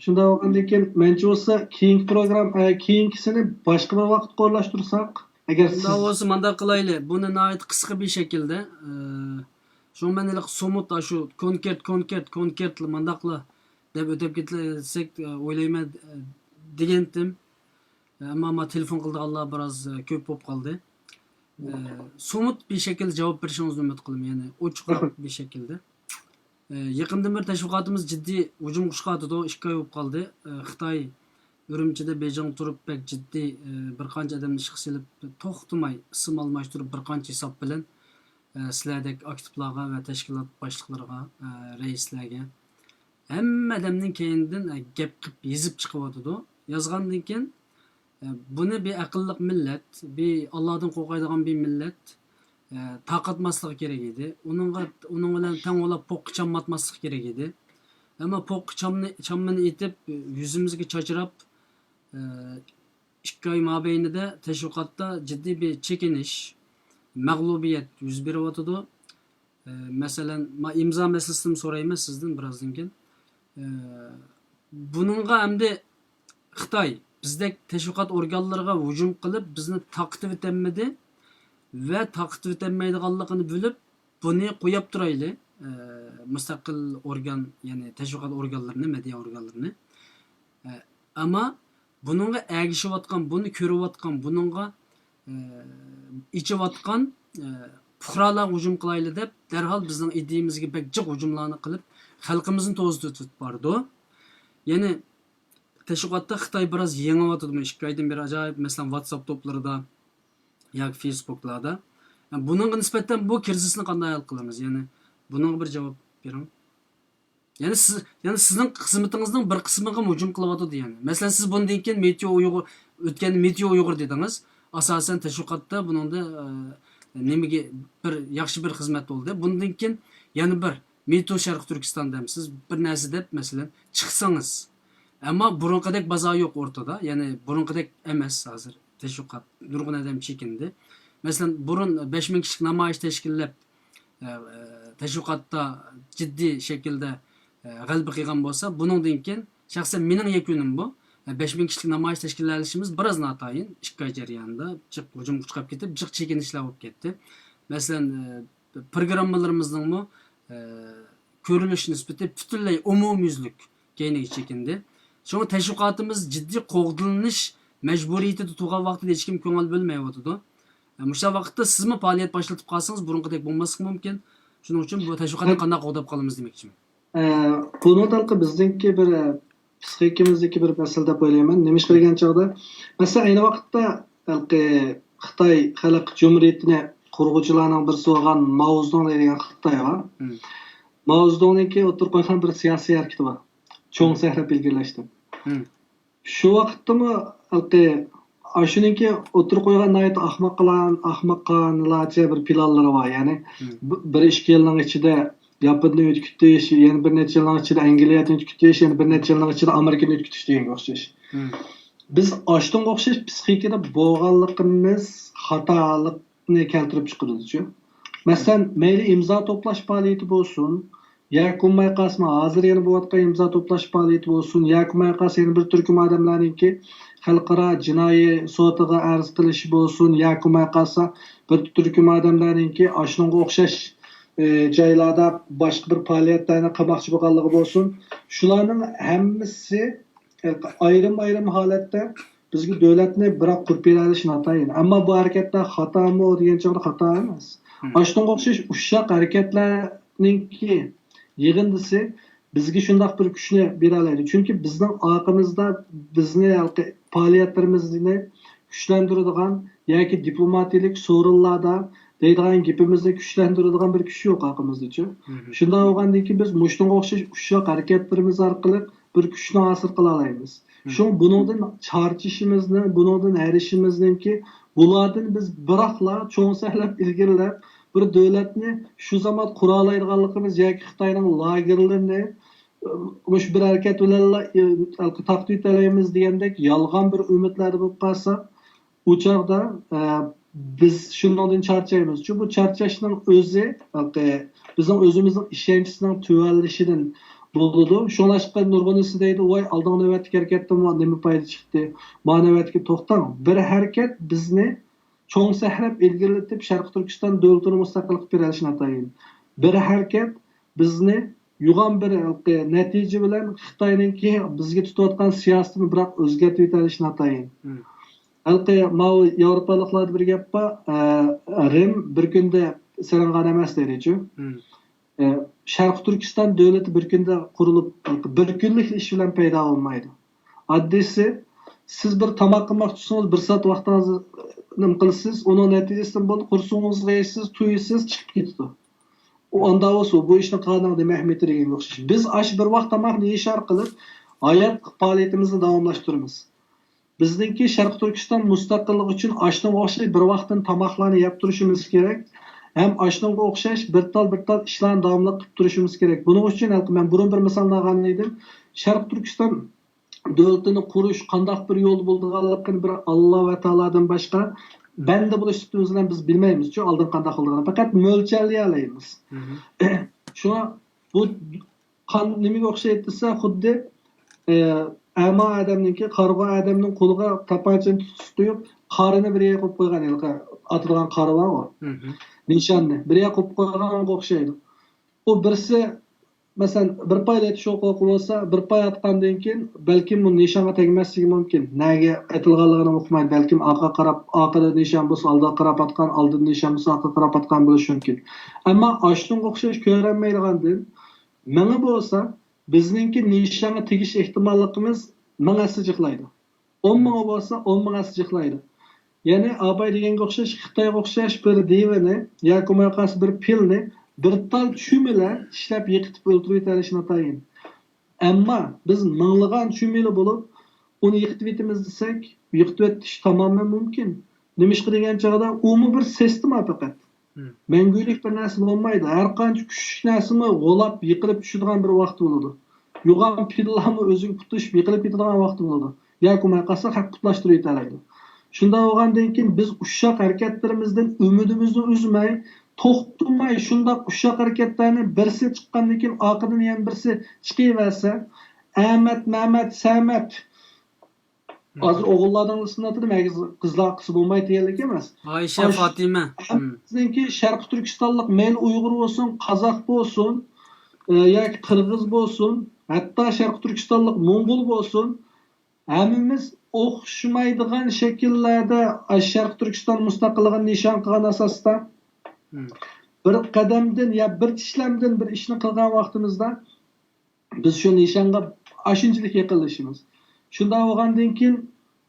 Shunda bo'lgandan keyin mencha bo'lsa keyingi program keyinkisini boshqa bir vaqt qo'llashtirsak, agar siz
Daha olsa manda kılaylı. Bunu nait kısa bir şekilde şu menlik somut da şu konkretli mandakla deb ötep gitsek oylayma degendim. Ama telefon kıldı Allah biraz köp pop kaldı. Somut bir şekilde cevap verişinizni ümit kılım yani oçuq bir şekilde. Yakında bir teşvikatımız ciddi hücum kuşkadı da 2 ay olub kaldı. Xitay Ürümçide Beyjan turup pek ciddi bir qancha adamni ishga silib to'xtamay ism almashtirib bir qancha hisob bilan sizlardek aktivlarga va tashkilot boshliqlariga raislarga hamma adamning keyindan gap qilib yezib chiqyotdi. Yozgandan keyin buni bir aqlliq millat, bir Allohdan qo'rqadigan bir millat taqatmasligi kerak edi. Uning bilan tang olab poq chammatmaslik kerak edi. Ama poq chammani etib yuzimizga chachirab 2 ay mobaynida teşviqatda ciddi bir çekiniş, mağlubiyet yüz beryotidi. Masalan, imzo meselesini so'rayman sizdan birozdan keyin. Buningga hamda Xitoy bizdek teşviqat organlariga hujum qilib bizni taqib etemedi ve taqib etemmaydiganligini bilib buni qo'yib turayli. Müstakil organ yani teşviqat organlarini, medya organlarini. Ama bununla ergişiyotgan, bunu ko'rayotgan, bununla içiyotgan fuqarolar hujum qilayli deb derhal bizning ideyamizga pek jiq hujumlarni qilib xalqimizni to'zitib bordi. Yani teşviqatda Xitoy biraz yengiyotdi. 2 aydan beri ajoyib mesela WhatsApp to'plarida yoki Facebook'larda. Yani bununla nisbatan bu krizisni qanday hal qilamiz? Yani bunun bir cevap verin. Yani sizin xizmatingizning bir qismiga hujum qilyapti yani. Mesela siz bundan keyin Meteo Uyg'ur dedingiz. Asosan teşviqatda buningda nimaga bir yaxshi bir xizmat bo'ldi. Bundan keyin yana bir Meteo Sharq Turkiston demsiz bir narsa deb masalan chiqsangiz. Ama burunqidek bozor yo'q o'rtada. Yani burunqidek emas hozir teşviqat. Nurg'un odam chekindi. Masalan burun 5000 kishilik namoyish tashkillab teşviqatda ciddi şekilde g'alaba qilgan bo'lsa, buningdan keyin shaxsan mening yakunim bu. 5000 kishilik namoyish tashkillashlashimiz biroz notayin 2 ay jarayonida jiq hujum chiqib ketib, jiq chekinishlar bo'lib ketdi. Masalan, programmalarimizning bu ko'rilish nisbati butunlay umumyuzlik keyinga chekindi. Shunga teşviqatimiz ciddi qo'g'dilanish majburiyatida turgan vaqtida hech kim ko'ngil bo'lmayotdi. O'sha vaqtda siz mi faoliyat boshlatib qolsangiz burunqidek bo'lmasligi mumkin. Shuning uchun bu teşviqatni qanday qo'llab qolamiz demoqchiman.
Bunu dalqı bizdeki bir psixikimizdeki bir mesele deb o'ylayman. Nima ish qilgan chog'da, masalan, ayni vaqtda dalqi Xitoy Xalq Jumhuriyatini qurg'uvchilarning birisi bo'lgan Mao Zedong degan Xitoy var. Mao Zedongniki o'tirib qo'ygan bir siyosiy harakati bor. Cho'ng sahrab belgilashdi. Shu vaqtdami dalqi shuniki o'tirib qo'ygan nayt ahmoqlarcha bir planlari var. Ya'ni 1-2 yilning ichida Japonni o'tkitish, yana bir necha yilning ichida Angliyani o'tkitish, yana bir necha yilning ichida Amerikani o'tkitish deganga o'xshash. Biz oshtonga o'xshash psixikada bo'lganligimiz xatolikni keltirib chiqaradi-ku. Masalan, mayli imzo to'plash faoliyati bo'lsin, yakunmay qolsa, hozir yana bo'layotgan imzo to'plash faoliyati bo'lsin, yakunmay qolsa yana bir turkum odamlarningki xalqaro jinoiy sotiga arz qilishi bo'lsin, yakunmay qolsa bir turkum odamlarningki oshtonga o'xshash joylarda boshqa bir faoliyatlarni qilmoqchi bo'lganligi bo'lsin. Shularning hammasi ayrim holatda bizga davlatni biroq qurib berishni atayin. Ammo bu harakatlar xatomi degan chog'da xato emas. Oshtonga o'xshash ushshaq harakatlarningki yig'indisi bizga shundoq bir kuchni bera oladi. Chunki bizning orqamizda bizni faoliyatlarimizni kuchlantiradigan yoki diplomatiyalik so'rinlarda deydigan gapimizni kuchlantiradigan bir kuch yo'q orqamizda. Shundan bo'lgandan keyin biz mushunga o'xshash ushoq harakatlarimiz orqali bir kuchni hosil qila olamiz. Shu buningdan charchishimizni, buningdan erishimizninki bulardan biz biroqla cho'ng sahlab ilgirlab bir davlatni shu zamon qura oladiganligimiz yoki Xitoyning lagerlarini mush bir harakat bilan taqdim etamiz degandek yolg'on bir umidlar bo'lib qolsa, u chog'da biz shundan charchaymiz. Chunki bu charchashning o'zi bizning o'zimizning ishonchimizning tuvallishidan bo'ladi. Shunlashqa nurg'unisi deydi, voy oldingi navbatga harakatdan nima foyda chiqdi? Ma navbatga to'xtang. Bir harakat bizni cho'ng sahrab ilgirlatib Sharq Turkiston davlatini mustaqillik berishini atayin. Bir harakat bizni yo'g'on bir natija bilan Xitoyninki bizga tutayotgan siyosatini biroq o'zgartirib yetilishini atayin. Mao Yevropaliklar bir gap bor, Rim bir kunda silingan emas deydi-ku. Sharq Turkiston davlati bir kunda qurilib, bir kunlik ish bilan paydo bo'lmaydi. Oddisi siz bir tomoq qilmoqchisiz, bir soat vaqtingizni nima qilasiz, uning natijasida bo'ldi, qursingizga yeysiz, tuyisiz, chiqib ketdi. Onda olsa bu ishni qiladigan demak ahmiyatiga o'xshash. Biz ash bir vaqt tomoqni yeyish orqali hayot faoliyatimizni davomlashtiramiz. Bizningki Sharq Turkiston mustaqillik uchun ashning o'xshash bir vaqtdan tomoqlarni yeb turishimiz kerak. Hem ashning o'xshash bir tal ishlarni davomli qilib turishimiz kerak. Buning uchun men burun bir misol bergan edim. Sharq Turkiston davlatini qurish qanday bir yo'l bo'lganligini bir Alloh va taolodan boshqa banda bo'lishimiz bilan biz bilmaymiz. Chunki oldin qanday qilganini faqat mo'ljallay olamiz. Shuna bu nimaga o'xshaydi desa, xuddi ama adamninki qarg'a adamning qo'liga tapanchani tutib, qarini bir yerga qo'yib qo'ygan, atadigan qari bor. Nishonni bir yerga qo'yib qo'yganga o'xshaydi. U birsi masalan bir paylat shu qo'yib bo'lsa, bir pay atgandan keyin balkim bu nishonga tegmasligi mumkin. Nega aytilganligini o'qimaydi, balkim orqa qarab, orqada nishon bo'lsa, oldiga qarab atgan, oldin nishon bo'lsa, orqa qarab atgan bo'lishi mumkin. Ammo ashunga o'xshash ko'rinmaydigandan menga bo'lsa bizningki nishonga tegish ehtimolligimiz 1000 asli jiqlaydi. 10 ming bo'lsa 10 ming asli jiqlaydi. Ya'ni Abay deganga o'xshash Xitoyga o'xshash bir devini yoki moqas bir pilni bir tal chumila ishlab yiqitib o'ldirib yetalishini atayin. Ammo biz minglagan chumila bo'lib uni yiqitib yetimiz desak, yiqitib etish tamoman mumkin. Nima degan chog'da u bir sistema faqat. Mangulik bir narsa bo'lmaydi. Har qancha kuchli narsani g'olab yiqilib tushadigan bir vaqt bo'ladi. Yo'g'on pillarni o'zing tutishib yiqilib ketadigan vaqt bo'ladi. Yoki moqasa haq qutlashtirib yetalaydi. Shunda bo'lgandan keyin biz ushoq harakatlarimizdan umidimizni uzmay, to'xtamay shundoq ushoq harakatlarni birsi chiqqandan keyin orqadan yana birsi chiqaversa, Ahmad, Mahmad, Samat hozir o'g'illardan ismini aytdim, qizlar qilsa bo'lmaydi deganlik emas.
Oysha, Fatima.
Bizningki Sharq Turkistonlik mayli Uyg'ur bo'lsin, Qozoq bo'lsin, yoki Qirg'iz bo'lsin, hatto Sharq Turkistonlik Mo'ng'ul bo'lsin, hammamiz o'xshamaydigan shakllarda Sharq Turkiston mustaqilligini nishon qilgan asosda bir qadamdan ya bir tishlamdan bir ishni qilgan vaqtimizda biz shu nishonga ashunchalik yaqinlashamiz. Shunda bo'lgandan keyin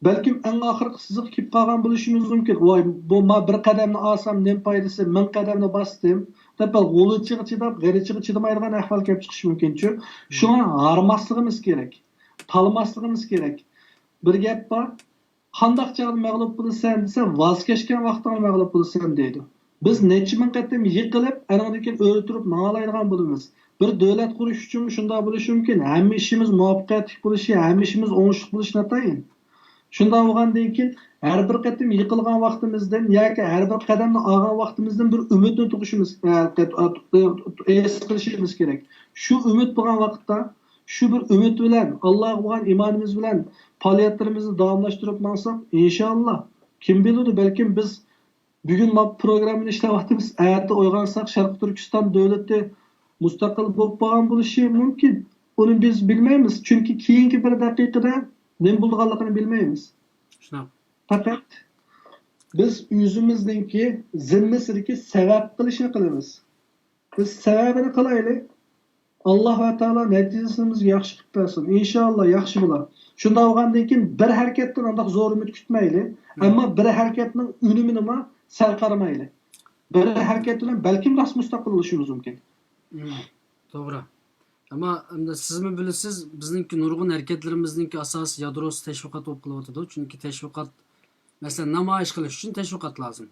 balkim eng oxirgi siziq kelib qolgan bo'lishimiz mumkin. Voy, bu bir qadamni olsam nima foydasi, 1000 qadamni bosdim deb g'o'lichiga chidab, g'arichiga chidamaydigan ahvol kelib chiqishi mumkin-ku. Shuna g'armasligimiz kerak. Talmasligimiz kerak. Bir gap bor. Qandoq chog'da mag'lub bo'lasan desa, voz kechgan vaqtda mag'lub bo'lasan deydi. Biz necha ming qatam yiqilib, anadan keyin o'ltirib ma'laydigan bo'lamiz. Bir davlat qurish uchun shunday bo'lishi mumkin. Hamma ishimiz muvaffaqiyatli bo'lishi, hamma ishimiz o'ngishli bo'lishini atayin. Shunday bo'lgandan keyin har bir qatam yiqilgan vaqtimizdan yoki har bir qadamni olgan vaqtimizdan bir umidni tug'ishimiz, es qilishimiz kerak. Shu umid bo'lgan vaqtda shu bir umid bilan, Allohga bo'lgan iymonimiz bilan faoliyatlarimizni davomlashtirib borsak, inshaalloh kim biladi, balkim biz bugun bu programmani ishlayapmiz, erta uyg'onsak Sharq Turkiston davlati mustaqil bo'lib qolgan bo'lishi mumkin. Uni biz bilmaymiz, chunki keyingi bir daqiqada nima bo'lganligini bilmaymiz. Faqat biz o'zimizningki zimmasidagi sabab qilishni qilamiz. Biz sababini qilaylik. Allah va taolo natijamizni yaxshi qilib bersin. Inshaalloh yaxshi bo'lar. Shunda bo'lgandan keyin bir harakatdan undaq zo'r umid kutmayli, ammo bir harakatning unumini nima sal qaramayli. Bir harakat bilan balkim ras mustaqil bo'lishimiz mumkin.
To'g'ri. Ammo endi sizmi bilasiz, bizningki nurg'un harakatlarimizningki asosiy yadrosi tashviqot bo'lib qilyotdi. Chunki tashviqot, masalan, namoyish qilish uchun tashviqot lozim.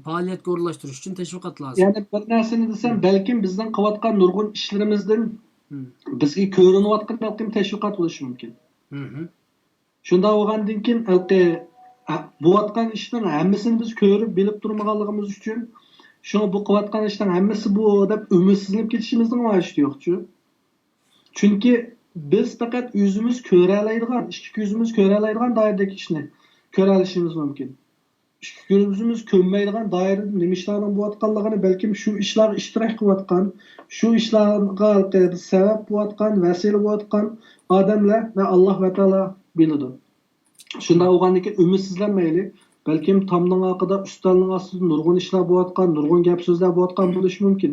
Faoliyatga o'rlashtirish uchun tashviqot lozim.
Ya'ni bir narsani desam, balkim bizdan qilayotgan nurg'un ishlarimizdan bizga ko'rinayotgan balkim tashviqot bo'lishi mumkin. Shunda bo'lgandan keyin bo'layotgan ishning hammasini biz ko'rib, bilib turmaganligimiz uchun shuni bu qilayotgan ishning hammasi bu deb umidsizlanib ketishimizning hojati yo'q-ku. Chunki biz faqat o'zimiz ko'ra oladigan, ishki ko'zimiz ko'ra oladigan doiradagi ishni ko'ra olishimiz mumkin. Ishki ko'zimiz ko'nmaydigan doirada nima ishlarning bo'layotganligini balkim shu ishlar ishtirok qilayotgan, shu ishlarga sabab bo'layotgan, vasila bo'layotgan odamlar va Alloh va taolo biladi. Shunda bo'lgandan keyin umidsizlanmaylik. Balkim tomning orqada, ustalning ostida nurg'un ishlar bo'layotgan, nurg'un gap so'zlar bo'layotgan bo'lishi mumkin.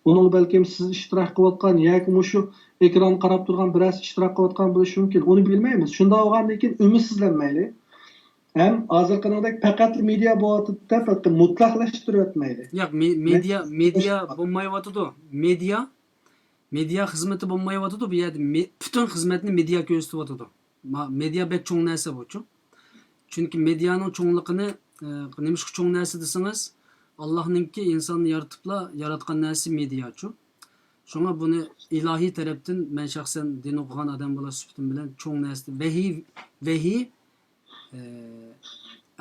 Uning balkim siz ishtirok qilayotgan yoki shu ekran qarab turgan birаз ishtirok qilayotgan bo'lishi mumkin. Uni bilmaymiz. Shunda bo'lgandan keyin umidsizlanmaylik. Ham hozirgidek faqat media bo'layotdi deb mutlaqlashtirmaydi.
Yo'q, media bo'lmayotdi. Media xizmati bo'lmayotdi. Bu yerda butun xizmatni media ko'rsatyotdi. Media bek cho'ng narsa bu-chu. Chunki medianing cho'ngligini nima uchun cho'ng narsa desangiz, Allohningki insonni yaratgan narsa media-chu. Shunga buni ilohiy tarafdan men shaxsan din o'qigan odam bo'la sifatim bilan cho'ng narsa. Vahiy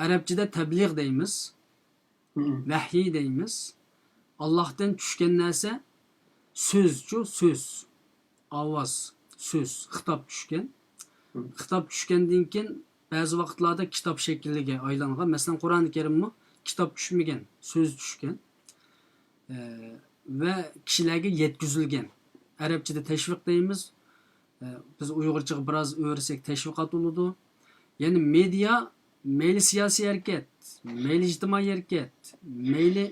arabchada tabliğ deymiz. Vahiy deymiz. Allohdan tushgan narsa so'z-chu, so'z. Ovoz, so'z, xitob tushgan. Xitob tushgandan keyin ba'zi vaqtlarda kitob shakliga aylangan. Masalan, Qur'oni Karimmi kitob tushmagan, so'z tushgan. Va kishilarga yetkazilgan. Arabchada tashviq deymiz. Biz Uyg'urchaga biroz o'rsak tashviqot bo'ladi. Ya'ni media, mayli siyosiy harakat, mayli ijtimoiy harakat, mayli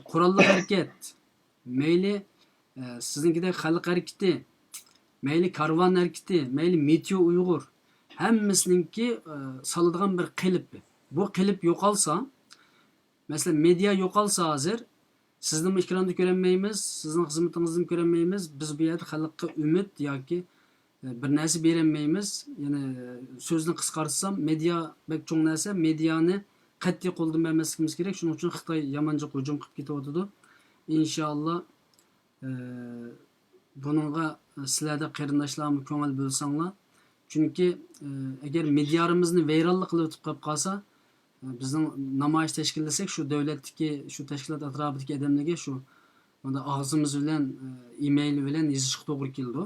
qurolli harakat, mayli sizinkidek xalq harakati, mayli karvon harakati, mayli Meteo Uyg'ur, hammasininki soladigan bir qilib. Bu qilib yo'qolsa, masalan, media yo'qolsa hozir sizni ekranda ko'rolmaymiz, sizning xizmatingizni ko'rolmaymiz, biz bu yerda xalqqa umid yoki bir narsa berolmaymiz. Ya'ni so'zni qisqartsam, media bek cho'ng narsa, mediani qat'iy qo'ldan bermasligimiz kerak. Shuning uchun Xitoy yomoncha hujum qilib ketyapti. Inshaalloh buningga sizlarda qarindoshlarimiz ko'ngil bo'lsanglar, chunki agar medialarimizni vayronlik qilib o'tib qolib qolsa, bizning namoyish tashkillasak, shu davlatdagi, shu tashkilot atrofidagi odamlarga shu bunda og'zimiz bilan, email bilan yozishga to'g'ri keldi.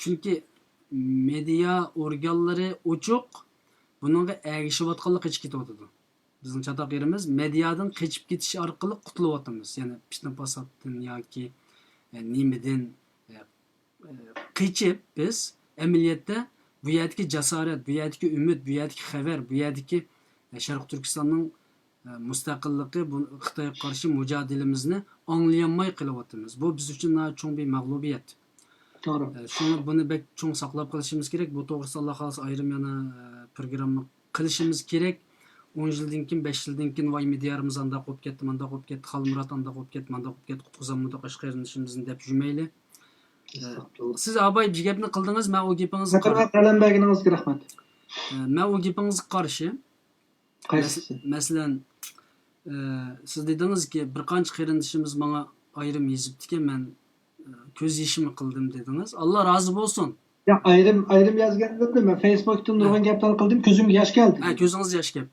Chunki media organlari ochiq, buningga ergishayotganlik hech ketyapti. Bizning chatoq yerimiz mediadan qochib ketish orqali qutulyapmiz. Ya'ni fitna fasoddan yoki nimadan qochib biz amaliyotda bu yerdagi jasorat, bu yerdagi umid, bu yerdagi xabar, bu yerdagi Sharq Turkistonning mustaqilligi, bu Xitoyga qarshi mujodilamizni anglayolmay qilyapmiz. Bu biz uchun cho'ng bir mag'lubiyat.
To'g'ri.
Shuni buni bek cho'ng saqlab qolishimiz kerak. Bu to'g'risida Alloh xohlasa ayrim yana programma qilishimiz kerak. 10 yildan keyin, 5 yildan keyin voy medialarimiz anda qo'yib ketdi, manda qo'yib ketdi, Xalmurat anda qo'yib ketdi, manda qo'yib ketdi, qutqizamda qashqarishimizni deb yurmayli. Siz abay bir gapni qildingiz, men o gapingizga qarshi.
Qalamdaginingizga rahmat.
Men o gapingizga qarshi.
Qaysi?
Masalan, siz dedingizki, bir qancha qarindishimiz menga ayrim yozibdiki, men ko'z yishimi qildim dedingiz. Alloh rozi bo'lsin.
Ya ayrım yazgandim. Ben Facebook'tan nurg'un gaplar qildim, ko'zimga yosh keldi.
Ha, ko'zingiz yosh keldi.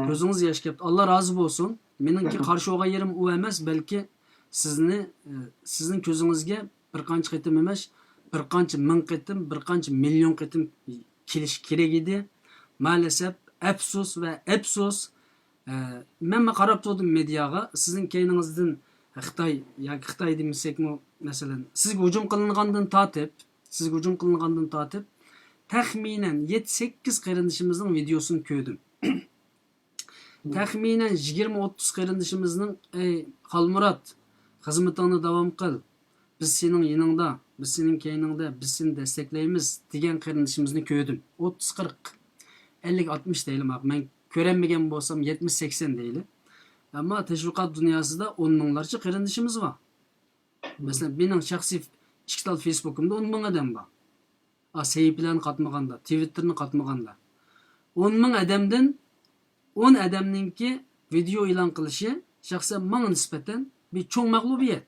Ko'zingiz yosh keldi. Alloh rozi bo'lsin. Meningki qarshi olgan yerim u emas, balki sizning ko'zingizga bir qancha qitim emas, bir qancha ming qitim, bir qancha million qitim kelish kerak edi. Maalesef afsus va afsus. Men qarab turdim mediaga, sizning keyningizdan Xitoy yoki Xitoy demasakmi, masalan, sizga hujum qilingandan tortib, taxminan 7-8 qarindishimizning videosini ko'rdim. Taxminan 20-30 qarindishimizning "Ey Xalmurat, xizmatingni davom qil. biz senin yanında, biz senin keyninde, biz seni destekleyimiz degan qarindishimizni ko'rdim. 30-40, 50-60 deylim abi. Ben ko'renmegen bolsam 70-80 deyli. Ama teşvikat dünyasında 10 minglarcha qarindishimiz var. Mesela mening shaxsiy ikkita Facebook'umda 10 ming adam var. Sahifelerini katmaganda, Twitter'ını katmaganda. 10 ming adamdan 10 adamninki video e'lon qilishi shaxsan menga nisbatan bir cho'ng mag'lubiyat.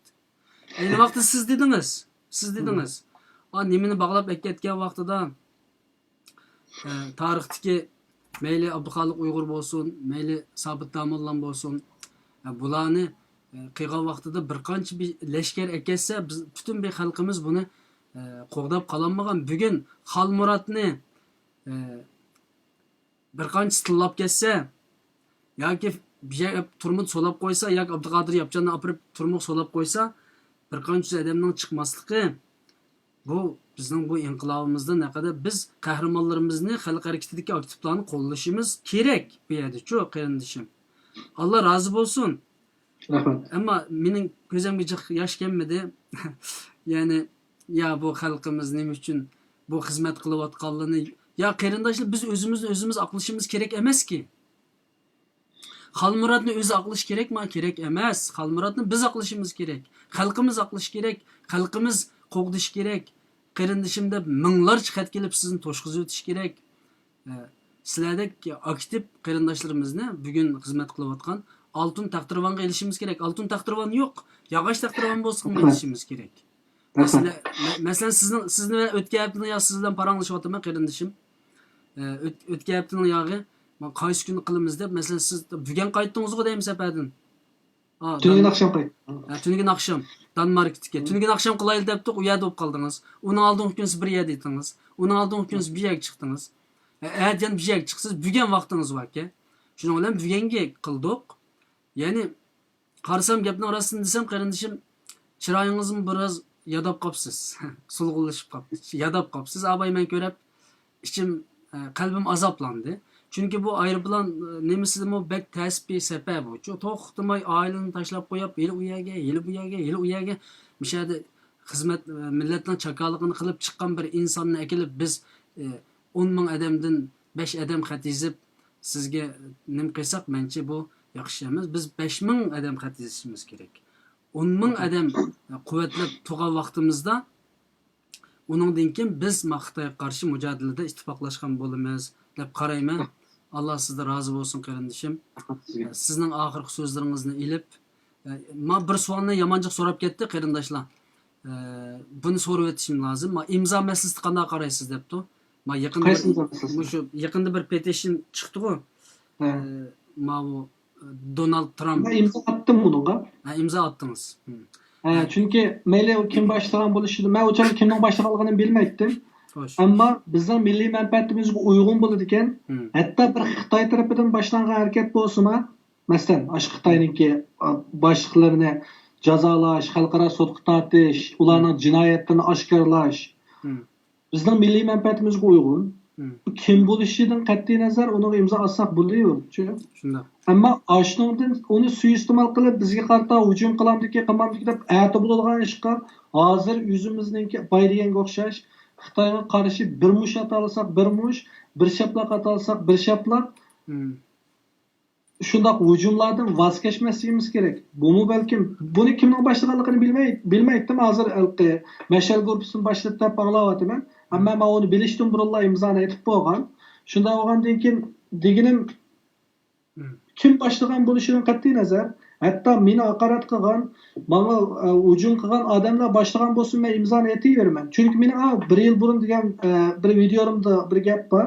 Ayni vaqtda siz dedingiz. Nimani bog'lab aytayotgan vaqtida tarixdagi mayli Abduxoliq Uyg'ur bo'lsin, mayli Sobit Domollan bo'lsin, bularni qilgan vaqtida bir qancha bir lashkar akatsa, biz butun bir xalqimiz buni qo'g'dab qololmagan. Bugun Xalmuratni bir qancha tillab ketsa yoki turmush solab qo'ysa, yoki Abduqodir Yapjanni opirib turmush solab qo'ysa, bir qancha odamning chiqmasligi bu bizning bu inqilobimizda naqadar biz qahramonlarimizni xalq harakatidagi aktivlarni qo'llashimiz kerak bu yerda-chu qarindishim. Alloh rozi bo'lsin.
Rahmat.
Ammo mening ko'zimga yosh kelmadi. Ya'ni ya bu xalqimiz nima uchun bu xizmat qilayotganligini ya qarindoshlar biz o'zimiz aqlashimiz kerak emas-ki. Xalmuratni o'zi aqlash kerakmi? Kerak emas. Xalmuratni biz aqlashimiz kerak. Xalqimiz aqlash kerak. Xalqimiz qo'g'dish kerak. Qarindishimda minglarcha xat kelib sizni to'shqizib o'tish kerak. Sizlardek aktiv qarindoshlarimizni bugun xizmat qilayotgan oltin taqdirvonga elishimiz kerak. Oltin taqdirvon yo'q. Yog'och taqdirvon bo'lsa ham elishimiz kerak. Masalan sizni o'tgan haftada yo siz bilan paranglashyotaman qarindishim. O'tgan haftaning yog'i men qaysi kuni qilamiz deb, masalan siz bugun qaytdingiz-ku deymiz safardan.
Tunugun akşam qayt.
Tunugun akşam Danmarkdagi. Tunugun akşam qilaylik debdik, u yerda bo'lib qoldingiz. Uning oldingi kunisi bir yerda edingiz. Uning oldingi kunisi bir yerga chiqdingiz. Ertan bir yerga chiqsiz, bugun vaqtingiz bor-ku. Shuning bilan bugunga qildik. Ya'ni qarasam gapning orasini desam qarindishim, chiroyingizni biroz yadab qopsiz. Sulg'unlashib qopsiz. Yadab qopsiz. Abay men ko'rib ichim qalbim azoblandi. Chunki bu aeroplan nemisimi bek tasbi sabab bu. To'xtamay oilani tashlab qo'yib, yil u yerga, yil u yerga mishada xizmat millatning chaqaligini qilib chiqqan bir insonni akilib biz 10 ming odamdan 5 odam xatizib sizga nim qilsak, mencha bu yaxshi emas. Biz 5 ming odam xatizishimiz kerak. 10 ming odam quvvatlab turgan vaqtimizda uningdan keyin biz Xitoyga qarshi mujodilada ittifoqlashgan bo'lamiz deb qarayman. Allah sizden razı olsun qarindishim. Sizning oxirgi so'zlaringizni ilib, men bir savolni yamanchiq so'rab ketdi qarindoshlar. Buni so'rab o'tishim lozim. Men imzo masalasini qanday qaraysiz debdi. Men yaqinda bir petition chiqdi-ku. Men bu Donald Trump.
Ben imza attım bununla.
İmza attınız.
Çünkü meyle kim başlagan bo'lishini, men o'cham kimning başlaganligini bilmaydim. Ama bizning milliy manfaatimizga uyg'un bo'ladi ekan, hatto bir Xitoy tarafidan boshlangan harakat bo'lsa-ma, masalan, ash Xitoyningki boshliqlarini jazolash, xalqaro sudga tortish, ularning jinoyatlarini oshkorlash bizning milliy manfaatimizga uyg'un. Kim bo'lishidan qat'iy nazar uni imzo olsak bo'layor.
Shunday.
Ammo ashundan uni suiiste'mol qilib bizga qarata hujum qilamdiki deb aytib bo'ladigan ishqa hozir o'zimizningki bayraganga o'xshash Xitoyga qarshi bir mush atalsak bir mush, bir shaplaq atalsak bir shaplaq. Shundoq hujumlardan voz kechmasligimiz kerak. Buni balkim buni kimning boshlaganligini bilmaydim. Hozir mashal guruhini boshlab deb anglayapman. Ammo men uni bilishdan burunlar imzoni aytib qo'ygan. Shunda bo'lgandan keyin deginim kim boshlagan bo'lishidan qat'iy nazar, hatto meni haqorat qilgan, menga hujum qilgan odamlar boshlagan bo'lsa men imzoni aytaveraman. Chunki meni bir yil burun degan bir videomda bir gap bor.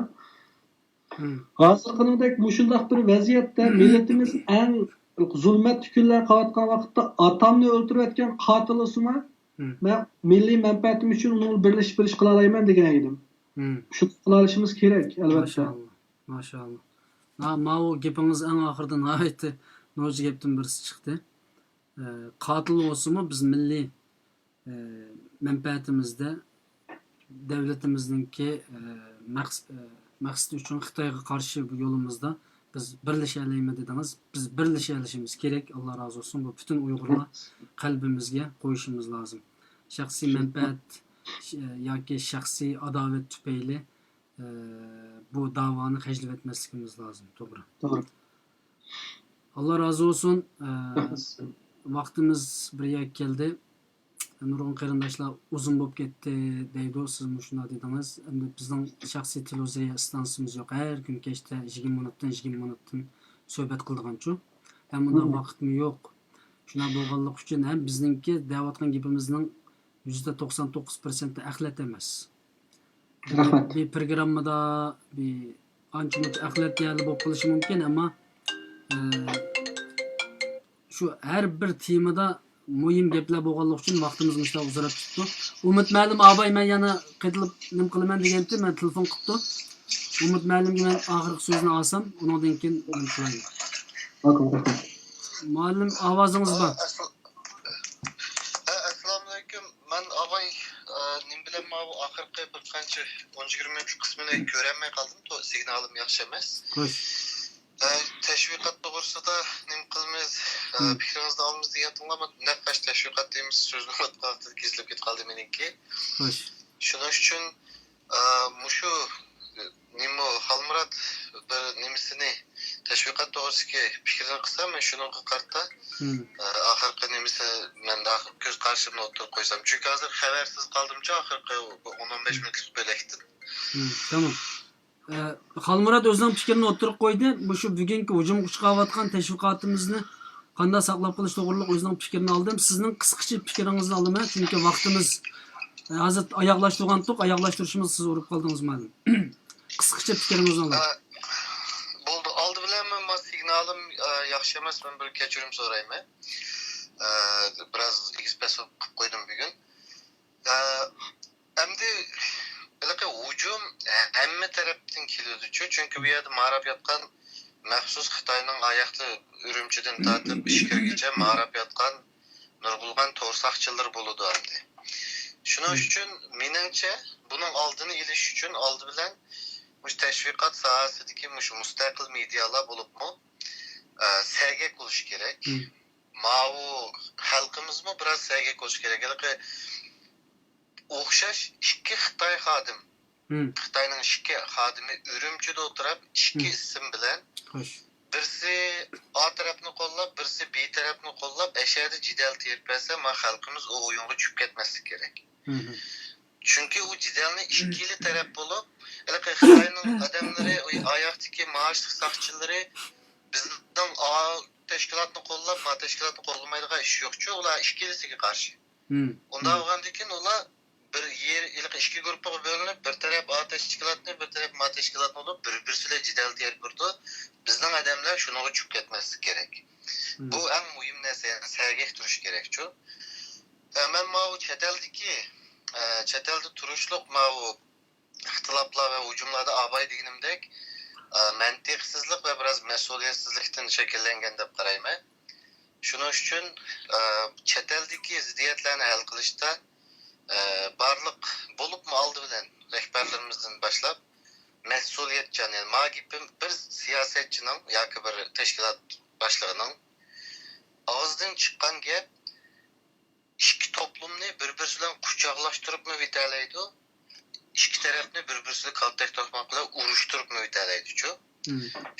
Hozirgidek mushundaq bir vaziyatda millatimiz eng zulmat kunlar qilayotgan vaqtda otamni o'ldirayotgan qotil o'sma men milliy manfaatim uchun uni birlashib bir ish qila olaman degan edim. Shu qila olishimiz kerak albatta.
Maşallah. Ma o gapingiz eng oxirida nihoyatda noji gapdan birisi chiqdi. Qotil o'simi biz milliy manfaatimizda davlatimizningki maqsadi uchun Xitoyga qarshi bu yo'limizda biz birlashalaymi dedingiz. Biz birlashalishimiz kerak. Alloh razı olsun. Bu bütün Uyg'urlar qalbimizga qo'yishimiz lozim. şahsiy manfaat yoki shaxsiy adovat tufayli bu davoni hajlab etmasligimiz lozim. To'g'ri.
Doğru.
Allah razı olsun.
Rahmat.
Vaqtimiz bir yak keldi. Nurg'un qarindoshlar uzun bo'lib ketdi deydi. Siz shunday dedingiz. Endi bizning shaxsiy televiziya stansiyamiz yo'q. Har kun kechda 20 minutdan suhbat qildiganchu. Ham bunday vaqtmi yo'q. Shuna bo'lganlik uchun ham bizningki deyotgan gapimizning %99% axlat emas.
Rahmat.
Bir programmada bir ancha muncha axlat yerli bo'lib qolishi mumkin, ammo shu har bir temada muhim gaplar bo'lganligi uchun vaqtimiz mushta uzrab tutdi. Umid ma'lum abay men yana qaytilib nim qilaman deganda men telefon qildi. Umid ma'lumga men oxirgi so'zni olsam, undan keyin nim qilaman.
Rahmat.
Ma'lum ovozingiz bor.
Assalomu alaykum. Men avay nim bilan bu oxirgi bir qancha 10-20 qismini ko'rolmay qoldim. Signalim yaxshi emas.
Xo'sh.
Teşvikat doğrusida nim qilamiz, fikringizni olamiz degan tinglaman. Naqash teşvikat deymiz, so'zni unutqandim, kesilib ketib qoldi meniki.
Xo'sh.
Shuning uchun mushu nima Xalmurat bir nimisini teşvikat doğrusiga fikrini qilsam, men shunga qarta oxirgi nimasi menda ko'z qarshimda o'tirib qo'ysam. Chunki hozir xabarsiz qoldimcha oxirgi 10-15 minutlik bo'lakdim.
Tamam. Xalmurat o'zining fikrini o'tirib qo'ydi. Bu shu bugungi hujum chiqayotgan tashviqotimizni qanday saqlab qolish to'g'riliq o'zining fikrini oldim. Sizning qisqacha fikringizni olaman, chunki vaqtimiz hozir oyoqlashtirgandik. Oyoqlashtirishimiz siz urib qoldingiz ma'lum. Qisqacha fikringizni olaman.
Bo'ldi. Oldi bilan men signalim yaxshi emas, men bir kechirim so'rayman. Biraz ekspress qilib qo'ydim bugun. Endi Belki hücum hamma tarafdan keladi. Çünkü bu yerda ma'rab yotgan maxsus Xitoyning ayaqli Urumchidan tortib Ishkirgacha ma'rab yotgan nurg'ulg'an to'rsaqchilar bo'ladi endi. Shuning uchun meningcha buning oldini olish uchun oldi bilan mush tashviqot sohasidagi mush mustaqil medialar bo'libmi sergak bo'lish kerak. Mau xalqimizmi biroz sergak bo'lish kerak. O'xshash ikki Xitoy xodim. Xitoyning ikki xodimi Urumchida o'tirib, ikki ism bilan birisi A tarafni qo'llab, birisi B tarafni qo'llab, ashada jidal terpasa, ma xalqimiz o o'yinga tushib ketmaslik kerak. Chunki u jidalni ikkili taraf bo'lib, Xitoyning odamlari, oyoqdagi maoshli soqchilari bizning A tashkilotni qo'llab, ma tashkilotni qo'llamaydigan ish yo'q-ku, ular ikkilisiga qarshi. Unda bo'lgandan keyin ular bir yer ikki guruhga bo'linib, bir taraf A tashkilotni, bir taraf M tashkilotni olib, bir-birsiyle jidal terib turdi. Bizning odamlar shunga tushib ketmasligi kerak. Bu eng muhim narsa, yani sergak turish kerak-ku. Men bu chet elda turishliq bu ixtiloflar va hujumlarda abay deganimdek mantiqsizlik va biroz mas'uliyatsizlikdan shakllangan deb qarayman. Shuning uchun chet eldagi ziddiyatlarni hal qilishda barliq bo'libmi oldi bilan rahbarlarimizdan boshlab mas'uliyatchan, yani magibim bir siyosatchining yoki bir tashkilot boshlig'ining og'zidan chiqqan gap ikki to'plamni bir-biri bilan quchoqlashtiribmi vitalaydi, ikki tarafni bir-biri bilan kontakt to'qmoq bilan urushtiribmi vitalaydi-ku.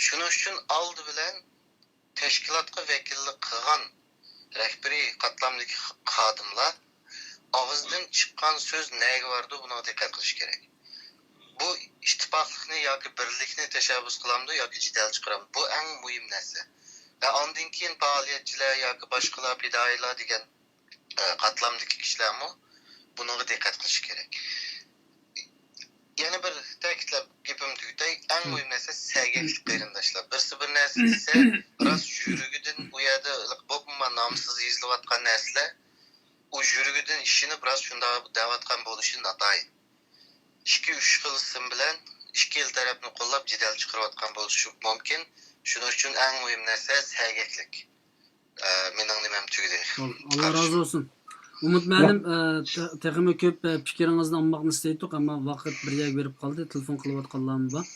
Shuning uchun oldi bilan tashkilotga vakillik qilgan rahbariy qatlamdagi xodimlar og'izdan chiqqan so'z nega bordi, buna diqqat qilish kerak. Bu ittifoqlikni yoki birlikni tashabbus qilamdi yoki jidal chiqaramdi. Bu eng muhim narsa. Va ondan keyin faoliyatchilar yoki boshqalar fidoyilar degan qatlamdagi kishilarmi bunga diqqat qilish kerak. Yana bir ta'kidlab gapim tugday, eng muhim narsa sergaklik qarindoshlar. Birsi bir narsa desa, biroz yurigidan u yerda bo'pman nomsiz yezilayotgan narsalar o yurigidan ishini biroz shunda davatgan bo'lishi notayin. 2-3 xil ism bilan ikki el tarafni qo'llab jidal chiqarayotgan bo'lishi mumkin. Shuning uchun eng muhim narsa sergaklik. Mening nimam tugdi.
Allah razı olsun. Umid ma'lum texmi ko'p fikringizni olmoqni istaydik, ammo vaqt bir yerga berib qoldi. Telefon qilayotganlarimiz bor.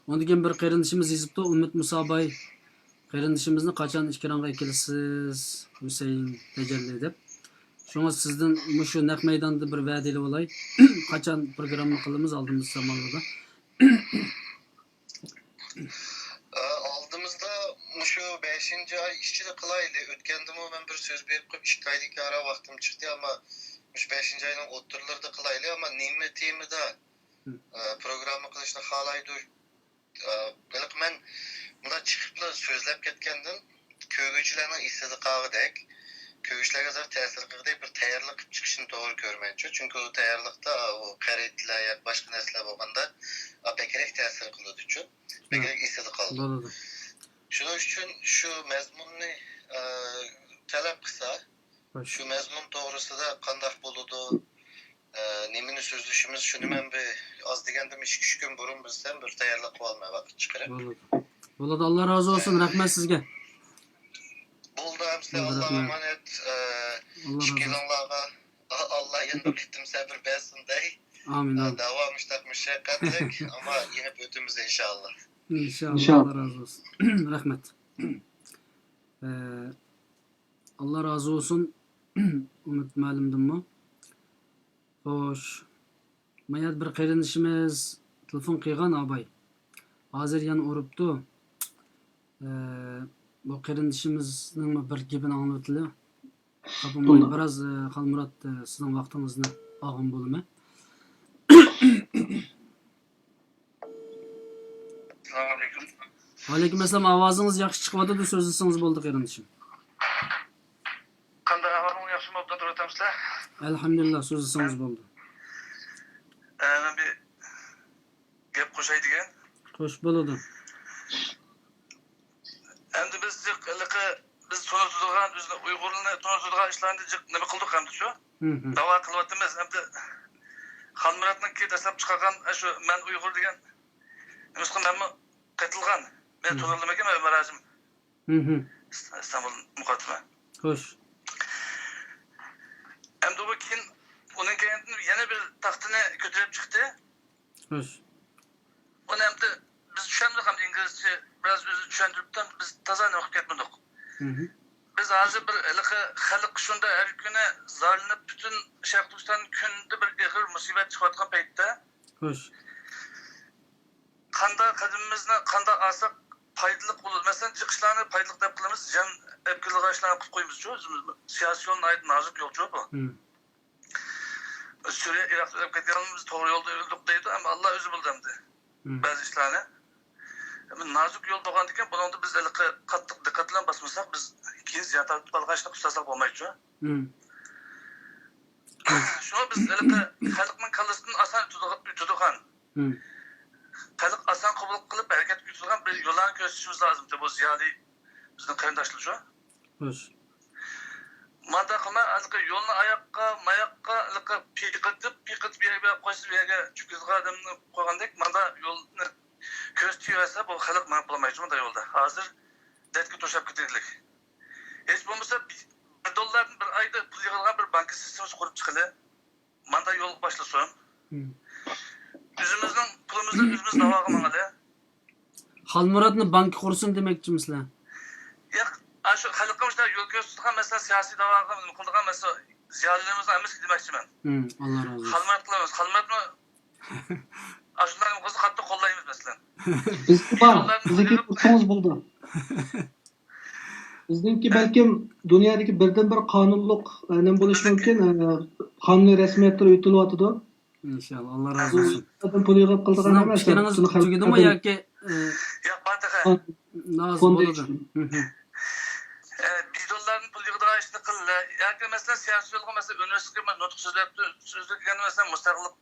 Ondan keyin bir qarindishimiz yozibdi, Umid Musabay qarindishimizni qachon ikkironga kelasiz, Husayn Tajalli deb. Şuna sizden şu naq maydanda bir va'deli olay. Qachon programma qilamiz oldimiz zamonlarda.
Aldığımızda şu 5. ay işçide kılaylı. Ötkende mi ben bir söz verip 2 aylık ara vaktim çıktı ama şu 5. ayın oturlarda kılaylı ama nimetimi de programı kılışını halaydı. Belki ben buna çıkıp da sözlep ketkendim. Köygüçülerin istediği kağıdek. Köygüçlerge zar tesir kırdı bir tayarlık çıkışını doğru görmeyince. Çünkü o tayarlıkta o karetler ya başka nesler olganda bekerek tesir kılıyordu için. Bekerek istediği kaldı.
Bo'ladi.
Şunun için şu mezmunni talep kısa.
Xo'sh.
Şu mezmun doğrusu da kandak buludu. Nemini sözlüşümüz şunu ben bir az degendim 2-3 gün burun bizden bir tayarlık olmaya vakit çıkarıp.
Bo'ladi. Bo'ladi, Alloh rozi bo'lsin. Rahmat sizga.
Buldu hepsi
Olur,
Allah'a
rahmet.
emanet.
Allah razı olsun.
Şükürler Allah yanında gittim sabır versin dey.
Amin. Amin.
Davam iştah müşakkatlik ama yine ötümüz inşallah.
İnşallah.
İnşallah.
Allah razı olsun. Rahmet. Allah razı olsun. Unutmayalımdım mı? Hoş. Mayat bir qarinishimiz telefon qilgan abay. Hozir yana uribdi. Bu qarinishimizning bir gapini anlatili. Qapamay biraz Xalmurat sizning vaqtingizni olgan bo'lma.
Assalomu alaykum.
Aleyküm assalom, ovozingiz yaxshi chiqyapti, so'zlasangiz bo'ldi qarinishim.
Qanday ahvolingiz yaxshimi? Obdan o'tamsizlar?
Alhamdulillah, so'zlasangiz bo'ldi.
Men bir gap qo'shay degan.
Xo'sh, bo'ladi.
Endi biz tunutulgan bizni Uyg'urlarni tunutulgan ishlarni nima qildik endi shu? Da'vo qilyapmiz. Endi Xalmuratniki dastlab chiqargan shu men Uyg'ur degan nimasi qatilgan. Men tunulmagan marazim. İstanbul muqaddima.
Xo'sh.
Endi bu keyin onun kendini yana bir taxtini ko'tarib chiqdi.
Xo'sh.
Onu endi biz tushundik ham inglizcha biraz o'zi tushuntiribdan biz toza o'qib ketmadik. Biz hozir bir xalq shunda har kuni zorlanib butun Sharq Turkiston kunda bir ig'ir musibat chiqayotgan paytda
Xo'sh.
qanday qadimimizni qanday olsak foydali bo'ladi. Masalan, chiqishlarni foydali deb qilamiz, jan epkilg'ashlarni qilib qo'yamiz-ku, o'zimiz siyosiy yo'lni ayt nozik yo'l-ku bu. Suriye, Irak'ta ketganimiz to'g'ri yo'lda yurdik deydi, ama Allah o'zi bildi. Ba'zi ishlarni. Nazik yo'l bo'lgan ekan, bunda biz qattiq diqqat bilan basmasak, biz keyin ziyon tortib qolganishni uslasak bo'lmaydi-ku. Shuni biz xalqning kallasini oson tutadigan, xalq oson qabul qilib harakat qiladigan bir yo'llarni ko'rsatishimiz lozim. Bu ziyodiy bizning qarindoshlar shu.
Xo'sh.
Manda qilma, yo'lni oyoqqa, mayoqqa, piqitib yerga qo'yib yerga chukizgan odamni qo'ygandek, manda yo'lni ko'rsatsa bu xalq mana bo'lmaydi bunda yo'lda. Hozir dardga to'shab ketaylik. Hech bo'lmasa $1 bir oyda pul yig'ilgan bir bank sistemasi qurib chiqili. Manda yo'l boshlasin. O'zimizning pulimizni o'zimiz da'voga mangali.
Xalmuratni bank qursin demoqchimisizlar?
Yo'q, shu xalqimizda yo'l ko'rsatgan mesela siyosiy da'voga qilgan mesela ziyolilarimizni emas demoqchiman.
Alloh razı olsun.
Xalmurat qilamiz. Xalmuratni ashundan qizni qattiq qo'llaymiz masalan.
Bizdeki kursunuz buldu. Bizdenki belki dünyadaki birden bir kanunluk ne buluş mümkün. Kanuni resmiyetler uyutuluyordu.
İnşallah. Allah razı olsun.
Zaten poligat kıldığın
Sizin
hemen.
fikiriniz tugidi mi yoki
Yo'q, bataqa.
nazım
Fonda
bo'ladi?
için.
$1 pul yig'dirgan ishni qildi. Yoki masalan siyosiy yo'lga masalan universitetga nutq so'zlab degan masalan mustaqillik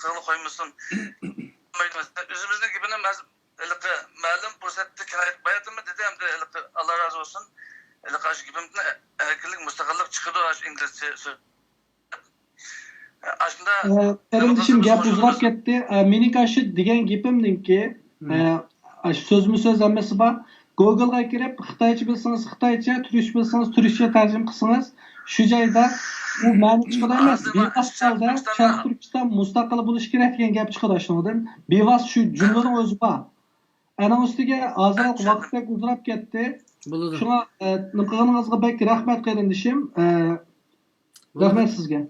qilib qo'ymasin. O'zimizning gibini ma'lum fursatda bayatimi dedi hamda Allah razı olsun. Shu gibimni erkinlik mustaqillik chiqadi shu inglizcha so'z. Aslında
Kardeşim gap uzrap ketdi. Meni karşı degan gapimninki sözmü söz emmesi var. Google'ga kirib Xitoycha bilsangiz Xitoycha, turkish bilsangiz turkcha tarjima qilsangiz, shu joyda u ma'ni chiqadi emas. Bevosita Sharq Turkiston mustaqil bo'lish kerak degan gap chiqadi shundan. Bevos shu jumlaning o'zi bor. Ana ustiga hozir vaqtdek uzrap ketdi.
Bo'ladi.
Shuna nima qilganingizga bek rahmat qarindishim. Rahmet sizge.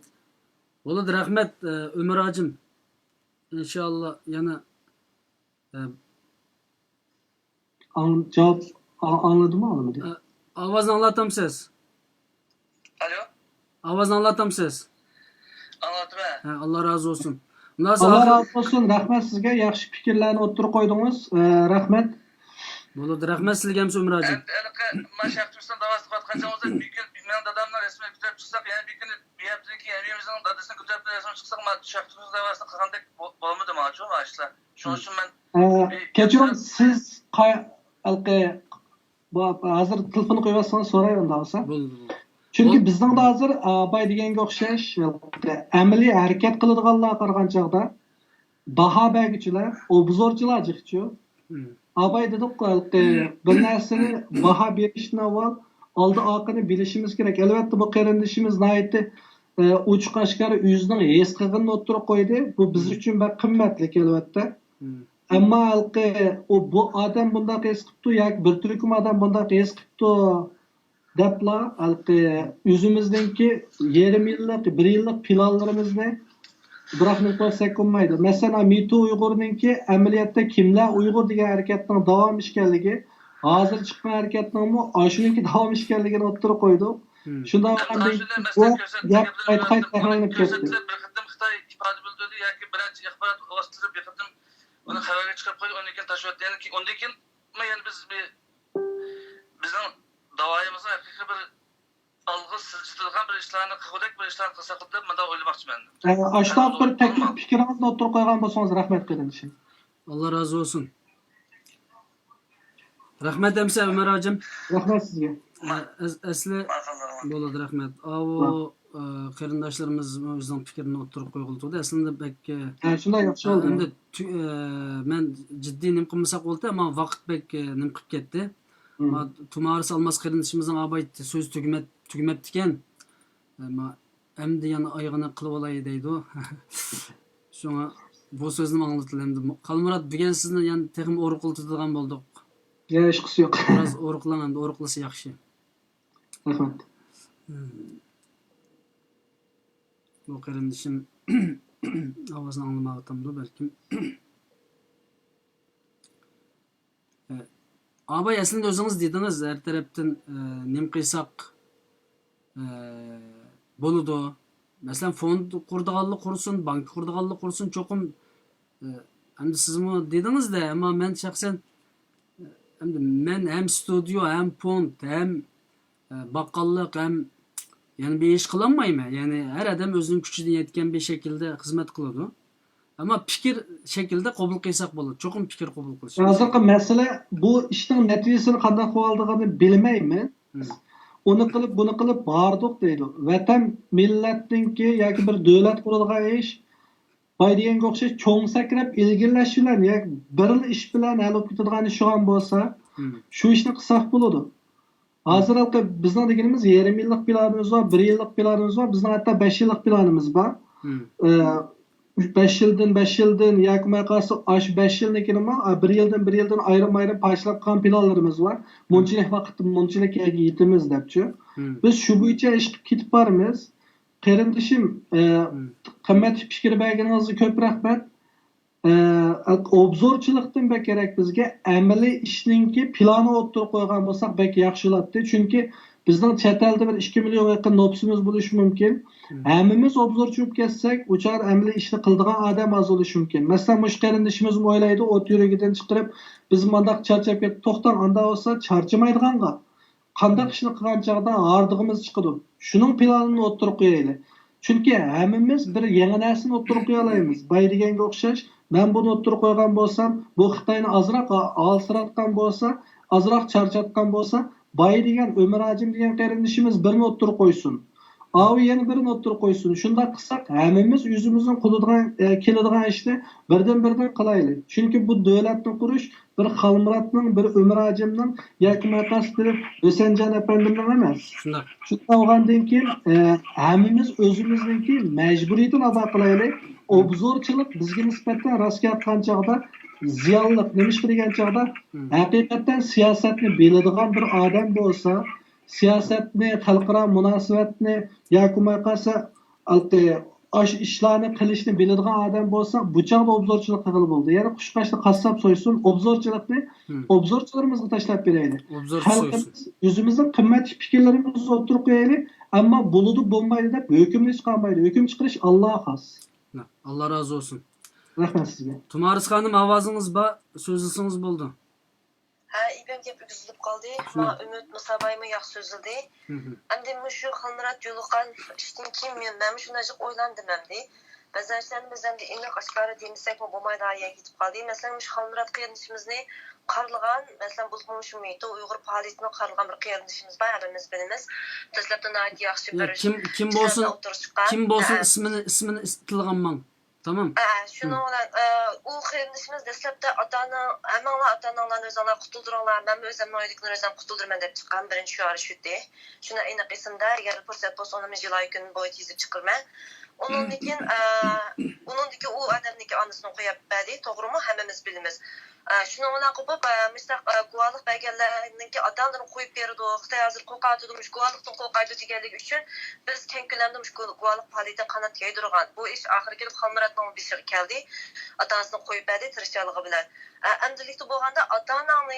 Bo'ladi, rahmat Ömer hacım. İnşallah yana
Cevap anladı mı anlamadı?
avazını anlatam siz.
Alo,
Avazını anlatam siz.
anladım ben.
Allah razı olsun. Nasıl
Allah razı olsun. Rahmet sizge. Yaxshi fikrlarni o'ttirib qo'ydingiz. Rahmet.
Bo'ladi, rahmat sizga ham Ömer hacım.
Maşak Türkistan davası katkanca bir gün benim dadamla resmi götürüp çıksak yani bir gün bir hafta ki evimizin dadasını götürüp resmi çıksak Maşak Türkistan davasını kalkandık olmadı mı acaba açla. Şunun için ben
Kechirim siz hozir telefonni qo'yib so'rayman davsa.
Bo'ldi.
Chunki bizning da hozir Abay deganga o'xshash amaliy harakat qiladiganlar qaragan chog'da baho berguchilar, obzorchilar jiqchi. Abay dedik bir narsani baho berishdan avval oldi oqini bilishimiz kerak. Albatta bu qarindishimiz nihoyatda ochiq oshkora o'zining his qilganini o'tirib qo'ydi. Bu biz uchun bir qimmatli albatta. Ammo bu odam bunday his qilibdi yoki bir turkum odam bunday his qilibdi debla o'zimizningki yarim yillik, bir yillik planlarimizni biroq ko'rsak bo'lmaydi. Masalan, Mito Uyg'urninki amaliyotda kimlar Uyg'ur degan harakatning davom etganligi, hozir chiqqan harakatning shuningki davom etganligini o'tirib qo'ydik. Shundan qayta tahrorlanib ketdi.
Xitoy ifoda bildirdi yoki birinchi axborot vositasida bir qatim uni xabarga chiqarib qo'ydi, undan keyin tashlayotdi. Ya'ni undan keyin yani bizning davoyimizda haqiqiy bir algı siljitilgan bir ishlarni qildik, bir ishlarni qilsak deb menda o'ylamoqchiman.
Ashtoq bir taklif fikringizni o'tirib qo'ygan bo'lsangiz rahmat qiling.
Allah razı olsun. Rahmet emse Ömer hacım.
Rahmat sizga.
Asli bo'ladi, rahmat. O qarindoshlarimiz o'zining fikrini o'tirib qo'yildi. Aslında belki
Shunday yaxshi oldu.
endi men jiddiy nim qilmasak bo'ldi, ammo vaqt belki nim qilib ketdi. Tumarı salmaz qarindishimizning abay so'z tugmabdi ekan. Endi yana oyog'ini qilib olay deydi u. Shunga bu so'zni anglatildi. Endi Qalmurat degan sizni yana texim o'riqiltiradigan bo'ldik.
Ya ish qisi yo'q.
Biraz o'riqlan, endi o'riqlasa yaxshi.
Rahmat.
Bu qarindishim ovozini anglamayaptimdi balkim. Abay aslında o'zingiz dediniz, her tarafdan nim qilsak bo'ladi. Masalan, fond qurdiganlik qursin, bank qurdiganlik qursin, cho'qim endi sizmi dedingiz-da, ammo men shaxsan endi men ham studio, ham fond, ham baqqallik, ham yani bir ish qilolmayman. Yani her adam o'zining kuchidan yetgan bir şekilde xizmat qiladi. Ama fikir şekilde qabul qilsak bo'ladi. Cho'qim fikir qabul qilish.
Hozirgi masala bu ishning natijasini qanday qo'yilganini bilmayman. Uni qilib, buni qilib bordik deydi. Vatan millatninki yoki bir davlat qurilgan ish boy deganga o'xshash cho'ng sakrab ilgirlash bilan yoki bir ish bilan hal bo'lib ketadigan ish bo'lgan bo'lsa, shu ishni qilsak bo'ladi. Hozir bizning deganimiz yarim yillik planimiz var, 1 yillik planimiz var, bizning hatto 5 yillik planimiz bor. 5 yıldan yakmaya kalsa 5 yıldaki'nimi 1 yıldan ayrım parçalab qilgan planlarımız var. Munchilik vaqtda munchilik yetimiz debchi. Biz shu bo'yicha ish qilib ketib boramiz. Qarindishim, qimmat fikr berganingizga ko'p rahmat. Obzorchilikdan bek kerak bizga amaliy ishninki plani o'tirib qo'ygan bo'lsak bek yaxshi bo'ladi. Chunki bizning chet elda bir 2 million yaqin nopsimiz bo'lishi mumkin. Hammamiz obzorchi bo'lib ketsak, o'char amaliy ishni qiladigan odam az bo'lishi mumkin. Masalan, mush qarindishimiz o'ylaydi, o't yuragidan chiqarib, biz mandaq charchab ketib, to'xtang, anda bo'lsa charchamaydiganga. Qanday ishni qilgan chog'da ardig'imiz chiqadi. Shuning planini o'tirib qo'yaylik. Chunki hammamiz bir yangi narsani o'tirib qo'ya olamiz. Bay deganga o'xshash, men buni o'tirib qo'ygan bo'lsam, bu Xitoyni azroq alsiratgan bo'lsa, azroq charchatgan bo'lsa, Bay degan Ömer hacım degan qarindishimiz birini o'tirib qo'ysin. Avi yana birini o'tirib qo'ysin. Shunda qilsak, hammamiz o'zimizning qo'lidan keladigan ishni birdan qilaylik. Chunki bu davlatni qurish bir Xalmuratning, bir Ömer hacimning yoki maqasdir O'sanjon apandimning emas. Shunda olgandan keyin hammamiz o'zimizningki majburiyatini ado qilaylik. Obzorchilik bizga nisbatan raskat chog'da ziyonliq nima degan chog'da haqiqatan siyosatni biladigan bir odam bo'lsa, siyosatni, xalqaro munosabatni yakunmay qolsa, ash ishlarni qilishni biladigan odam bo'lsa, bu chog'da obzorchilik qilib bo'ldi. Ya'ni qushqashni qassob so'ysin, obzorchilikni obzorchilarimizga tashlab beraylik. Xalqimiz o'zimizning qimmatli fikrlarimizni o'tirib qo'yaylik, ammo bo'ladi bo'lmaydi deb hukmni chiqarmaydi. Hukm chiqarish Alloh xos.
Allah razı olsun.
Rahmat sizga.
Tumaris Hanım avazınız ba, sözlüsünüz buldu.
Ha, İbem gap üzülüp kaldı. Ma Ümit Musabay'ımı yak sözüldü. Endi şu Halmurat yoluqan işten kim ben şunacık oylandım emdi. Bazarlarımız endi iniq aşkarı demisek mi bo'lmaydi aya gitip kaldı. Mesela şu Halmurat kıyırnışımızı qarlıgan, mesela bulmuş muydu Uygur faaliyetini qarlıgan bir kıyırnışımız var, hepimiz bilimiz. Teslaptan ait yaxşı bir
kim bolsun ismini istilganman. Tamam.
Şunu olan o kıyırnışımız deslapta atanı hemenla atananların özünden kutuldururlar. Ben özümün oyduqlarını özüm kutuldurman dep çıkan birinci şu arı şütti. Şuna iniq isimde eğer fırsat bolsa onu mecilay gün boyu tizip çıkırman. Onundaki o adamdaki anısını koyup bədi, doğru mu? Hemimiz bilimiz. Şunu ona koyup, mesela guvalık belgelerindeki adamların koyup berdi, Xitay hazır qo'qaytırmış, guvalıktan qo'qaytı deganligi üçün biz kenkilendirmiş guvalık faaliyeti kanat yaydırgan. Bu iş ahir kelip Halmurat'ın bir şey geldi. Atanısını koyup berdi, tirişçalığı bilen. Emdilikte bolganda atananı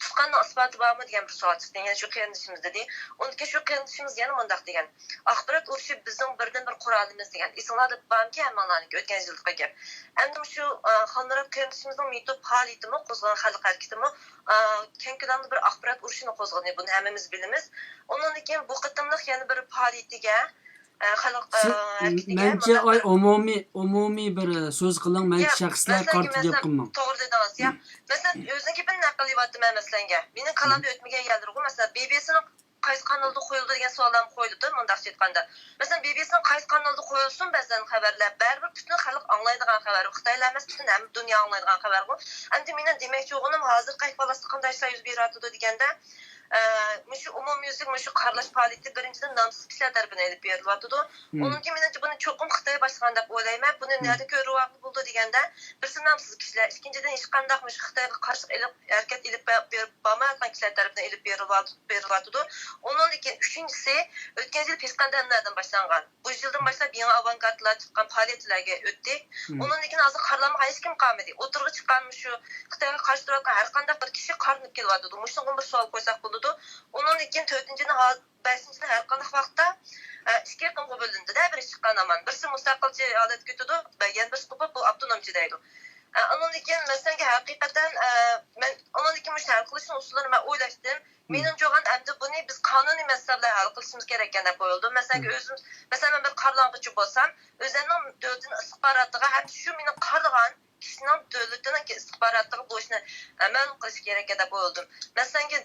tutqanın isbatı barmı degan bir savol chiqdi. Yani şu qiyinishimiz dedi. Ondaki şu qiyinishimiz yana mundaq degan. Axborot urushi bizning birdan bir qurolimiz degan. Esinglarda borki hammalarniki o'tgan yilgi gap. Endi shu Halmurat qiyinishimizning metob faoliyatimi qo'zg'agan xalq harakatimi kenkilanli bir axborot urushini qo'zg'agan. Buni hammamiz bilamiz. Ondan keyin bu qitimliq yana bir faoliyatiga
Bence ay umumi bir söz kılan men şahslar kartı gap qilmam.
To'g'ri dedingiz, ya. Mesela o'ziniki bir naql qilyaptim men masalanga. Mening qalamda o'tmagan yerdir. Mesela BBC'ning qaysi kanalda qo'yildi degan savollarni qo'yildi, mundaq aytganda. Mesela BBC'ning qaysi kanalda qo'yilsin ba'zan xabarlar, baribir butun xalq anglaydigan xabar, Xitoylar emas, butun ham dunyo anglaydigan xabar bu. Endi mening demoqchi o'g'lim hozir qaysi falasda qanday ishlar yuz beradi deganda şu umumyüzlük, şu qarlash faoliyati birinchidan nomsiz kishilar tarafidan elib berilyapti. Onunki menimcha buni cho'qim Xitoy boshlagan deb o'ylayman. Buni nerda ko'ryapti bo'ldi deganda, birisi nomsiz kishilar, ikkinchidan hech qanday Xitoyga qarshi harakat elib bormayotgan kishilar tarafidan elib berilyapti. Ondan keyin uchinchisi o'tgan yil Peskandanlardan boshlangan. Bu yildan boshlab yangi avangardlar chiqqan faoliyatlarga o'tdik. Ondan keyin hozir qarlama hech kim qolmadi. O'tirg'i chiqqan shu Xitoyga qarshi turayotgan har qanday bir kishi qarinib kelyapti. Mushunga bir savol qo'ysak bo'ladi. Onun için 4-cini 5-cini her qanday vaqtda ikki qismga bo'lindi. Biri chiqqan aman, birisi mustaqilchi holat ko'tadi, yana birisi bu avtonomchi deydi. Onun için mesela haqiqatan men onun için hal qilishni usullarini men o'ylashdim. Mening jo'g'an endi buni biz qonuniy masalalar hal qilishimiz kerak deb qo'yildi. Mesela men bir qarlang'ich bo'lsam, o'zining davlatning istixborotiga hatto shu meni qarg'an kishining davlatining istixborotiga bo'lishni ma'lum qilish kerak deb qo'yildim. Mesela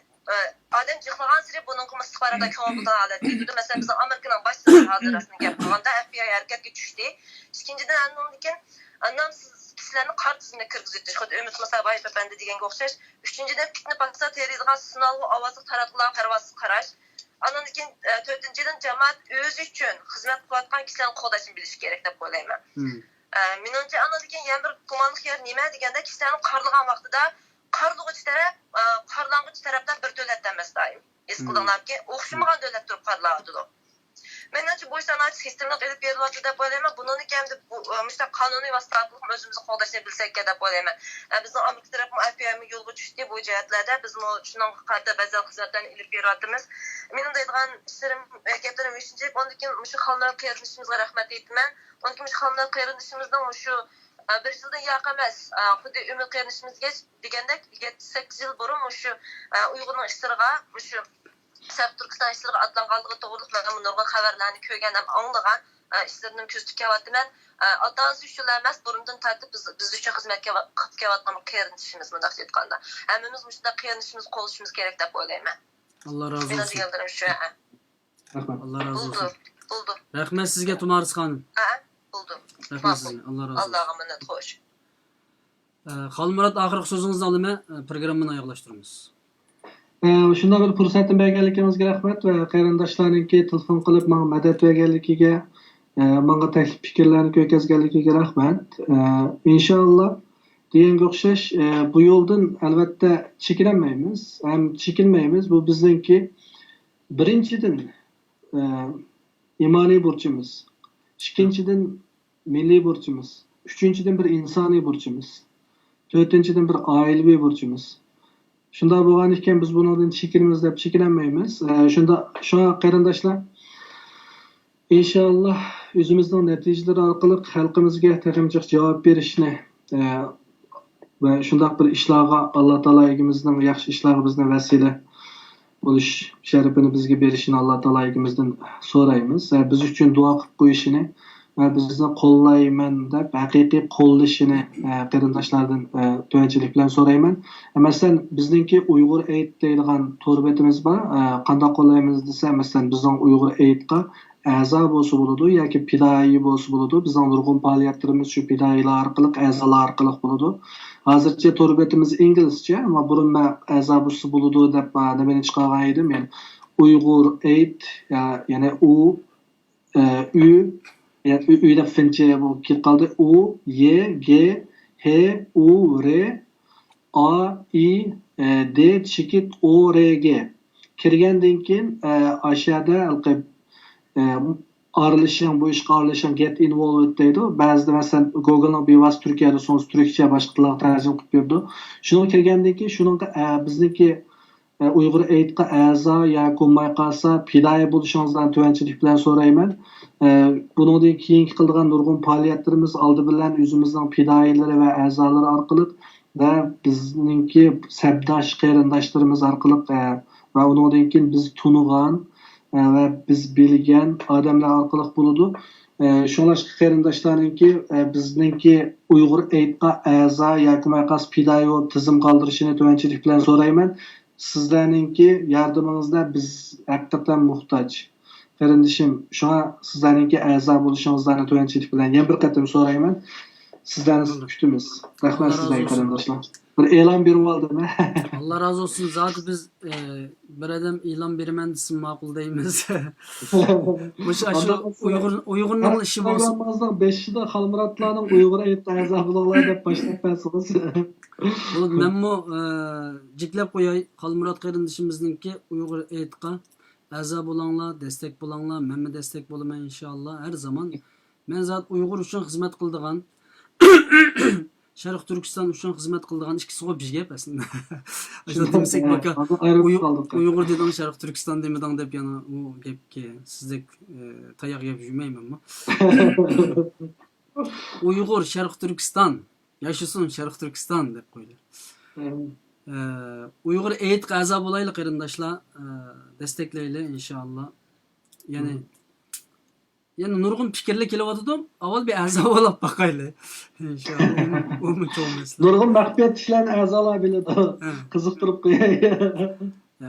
adam jıqlagan siri bunun istixbarata ko'ngilda holat ketdi. Mesela biz Amerikaning boshlig'i hozir rasmiy gap qilganda FBI harakatga tushdi. Ikkinchidan annomdikin annomsiz kishilarni qor tizimiga kirgizdi. Xuddi Ümit Musabayev efendi deganga o'xshash. Uchinchidan fitna paqsa teriydigan sinov ovozi taratgan parvozsiz qarash. Andan keyin 4-dan jamoat o'zi uchun xizmat qilayotgan kishilarni qo'llashni bilish kerak deb o'ylayman. Menimcha andan keyin yana bir gumonli yer nima deganda kishilarni qarlagan vaqtida qarlang'ich tarafdan bir davlat emas doim. Eskidanlarki o'xshamagan davlat turib qarladi. Menimcha bu sanat sistemini qilib beriladi deb o'ylayman. Bundan keyin bu qonuniy vasitalik o'zimizni qo'llashni bilsak deb o'ylayman. Bizning Amerika tarafı FBI'mi yo'lga tushdi bu jihatlarda. Biz shuning qarta ba'zi xizmatlarni ilib berayotimiz. Mening deydigan ishlarim gaplarim 3-chi, ondan keyin shu Halmurat qiyrinishimizga rahmat aytaman. Ondan keyin shu Halmurat qiyrinishimizning shu bir yildan yoq emas. Xuddi Ümit qiyrinishimizga degandek 7-8 yil burun shu Uyg'urning ishlariga shu Sharq Turkiston ishlariga atlanganligi to'g'riliq men nurg'un xabarlarni ko'rgan ham anglagan ishlarini ko'zitib kelyapman. Ota-onasi shular emas, burundan tortib biz uchun xizmat qilib kelayotgan qiyrinishimiz bunday aytganda. Hammamiz shunday qiyrinishimiz qo'llashimiz kerak deb o'ylayman.
Allah razı olsun. Allah razı olsun.
Buldu.
Rahmet sizge Tumaris Hanım.
Buldu.
Rahmet sizge. Allah razı olsun.
Allah'a emanet hoş.
Halmurat ahirgi so'zingizni olimi programmani oyoqlashtiramiz.
Shunda bir fursatni berganligingizga rahmat va qarindoshlarningki telefon qilib menga madad berganligiga, menga taklif fikrlarni ko'rsatganligiga rahmat. Inshaalloh deganga o'xshash bu yo'ldan albatta chekinmaymiz, ham chekinmaymiz. Bu bizningki Birinchidan imoniy burchimiz, ikkinchidan milliy burchimiz, uchinchidan bir insoniy burchimiz, to'rtinchidan bir oilaviy burchimiz. Shunda bo'lgan ekan biz bundan chekinamiz deb chekinmaymiz. Shunda qarindoshlar inshaalloh o'zimizning natijalar orqali xalqimizga tegimchiq javob berishni va shundoq bir ishlarga Alloh taololigimizning yaxshi ishlarga bizni vasila bo'lish sharafini bizga berishini Alloh taololigimizdan so'raymiz. Biz uchun duo qilib qo'yishini va bizni qo'llayman deb haqiqiy qo'llashini qarindoshlardan to'g'richilik bilan so'rayman. Masalan, bizningki Uyg'ur Aid deydigan to'r betimiz bor. Qanday qo'llaymiz desa, masalan, bizning Uyg'ur Aidga a'zo bo'lsa bo'ladi yoki fidoyi bo'lsa bo'ladi. Bizning nurg'un faoliyatlarimiz shu fidoyilar orqali, a'zolar orqali bo'ladi. Hozircha to'r betimiz inglizcha, ammo burun a'zo bo'lsa bo'ladi deb nimani chiqargan edim. Men Uyg'ur Aid, ya'ni uyda fincha bo'lib kelib qoldi. U Y G H U R A I D chekit O R G kirgandan keyin aşağıda aralashing, bu ishga aralashing, get involved deydi. Ba'zida masalan Google'ning bevosita Turkiyada so'z turkcha boshqa tillarga tarjima qilib berdi. Shunga kelgandan keyin shuningga bizniki Uyg'ur Aidga a'zo yoki bo'lmay qolsa fidoyi bo'lishingizdan to'g'richilik bilan so'rayman. Bundan keyingi qilgan nurg'un faoliyatlarimiz oldi bilan o'zimizning fidoyilari va a'zolari orqali va bizningki sabdosh qarindoshlarimiz orqali va undan keyin biz tunigan va biz bilgan odamlar orqali bo'ladi. Shunlashqa qarindoshlarningki bizningki Uyg'ur Aidga a'zo yoki maqas fidoyi tizim qoldirishini to'g'richilik bilan so'rayman. Sizlarningki yordamingizda biz haqiqatan muhtoj. Qarindishim, shuna sizlarningki a'zo bo'lishingizdan to'g'richilik bilan yana bir qatim so'rayman. Sizlarni kutamiz. Rahmat sizlarga qarindoshlar. Bir e'lon berib oldim.
Allah razı olsun. Zaten biz bir adam ilan berimen desin ma'qul deymiz. Bu şu Uyg'urning ishi bo'lsa.
Programmamizning 5-da Xalmuratlarning Uyg'ur Aid a'zo bo'linglar deb boshlab bersangiz.
Menmo jiklab qo'yay. Xalmurat qarindishimizningki Uyg'ur Aidga a'zo bo'linglar, destek bo'linglar. Men destek bo'laman inshaalloh har zaman. Men zat Uyg'ur uchun xizmat qildigan Sharq Turkiston uchun xizmat qildigan ikki so'g'ib bir gap aslında. Aslında demsek baka Uyg'ur dedim Sharq Turkiston demeding deb yana u gapga sizdek tayoq yeb yurmaymanmi? Uyg'ur Sharq Turkiston yaşasın Sharq Turkiston deb qo'ydilar. Uyg'ur Aidga a'zo bo'laylik qarindoshlar, desteklaylik inshaalloh. Yani nurg'un fikrlar kelyapti-da, avval bir a'zo bo'lib boqaylik. Inshaalloh u cho'ng masala.
Nurg'un maxfiyat ishlarni a'zolar biladi. Qiziqtirib qo'yay.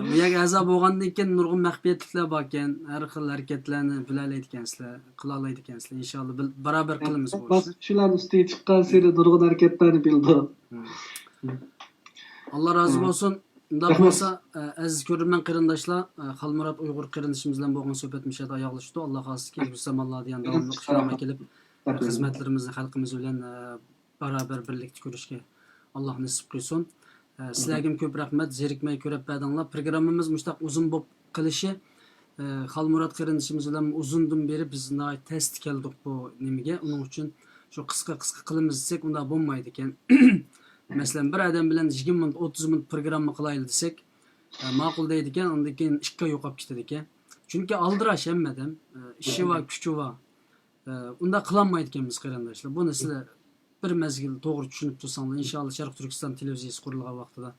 Bu yerga a'zo bo'lgandan keyin nurg'un maxfiyatliklar bor ekan, har xil harakatlarni bilalaydi ekansizlar, qila oladi ekansizlar. Inshaalloh barabar qilamiz bu ishni.
Shularning ustiga chiqqan seri nurg'un harakatlarni bildi.
Allah razı olsun. Unda bo'lsa, aziz ko'rman qarindoshlar, Xalmurat Uyg'ur qarindishimiz bilan bo'lgan suhbatimiz yerda oyoqlashdi. Alloh xohlasa Gusamalloh degan davomli qishloqqa kelib, xizmatlarimizni xalqimiz bilan barabar birlikda ko'rishga Alloh nasib qilsin. Sizlarga ko'p rahmat, zerikmay ko'rib berdinglar. Programmamiz mushtaq uzun bo'lib qilishi Xalmurat qarindishimiz bilan uzundan beri biz test keldik bu nimaga. Uning uchun shu qisqa qilamiz desak, unda bo'lmaydi ekan. Mesela bir adam bilen 20 minut 30 minut programma qilaylik desek ma'qul deydi ekan, undan keyin ishga yo'qolib ketadi ekan. Chunki aldirash hammadan ishi va kuchi va unda qilolmaydi ekanmiz qarindoshlar. Buni sizlar bir mezgil to'g'ri tushunib tursangiz, inshaalloh Sharq Turkiston televiziyasi qurilgan vaqtida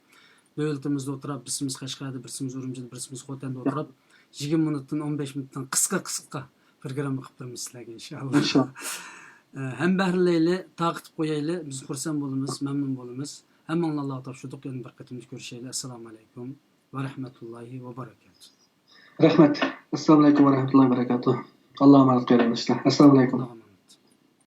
davlatimizda o'tirib, birsimiz Qashqarda, birsimiz Urumchida, birsimiz Xotanda o'tirib 20 minutdan 15 minutdan qisqa programma qilib turamiz sizlarga inshaalloh. Hem behirleyle takip koyaylı, biz xursand bo'lamiz, memnun bo'lamiz. Hammangizni Alloh topshirdik, yana bir qatimda ko'rishaylik. Assalomu alaykum va rahmatullohi va barakatuh.
Rahmat. Assalomu alaykum va rahmatullohi va barakatuh. Alloh ma'lum qilsin. Assalomu alaykum.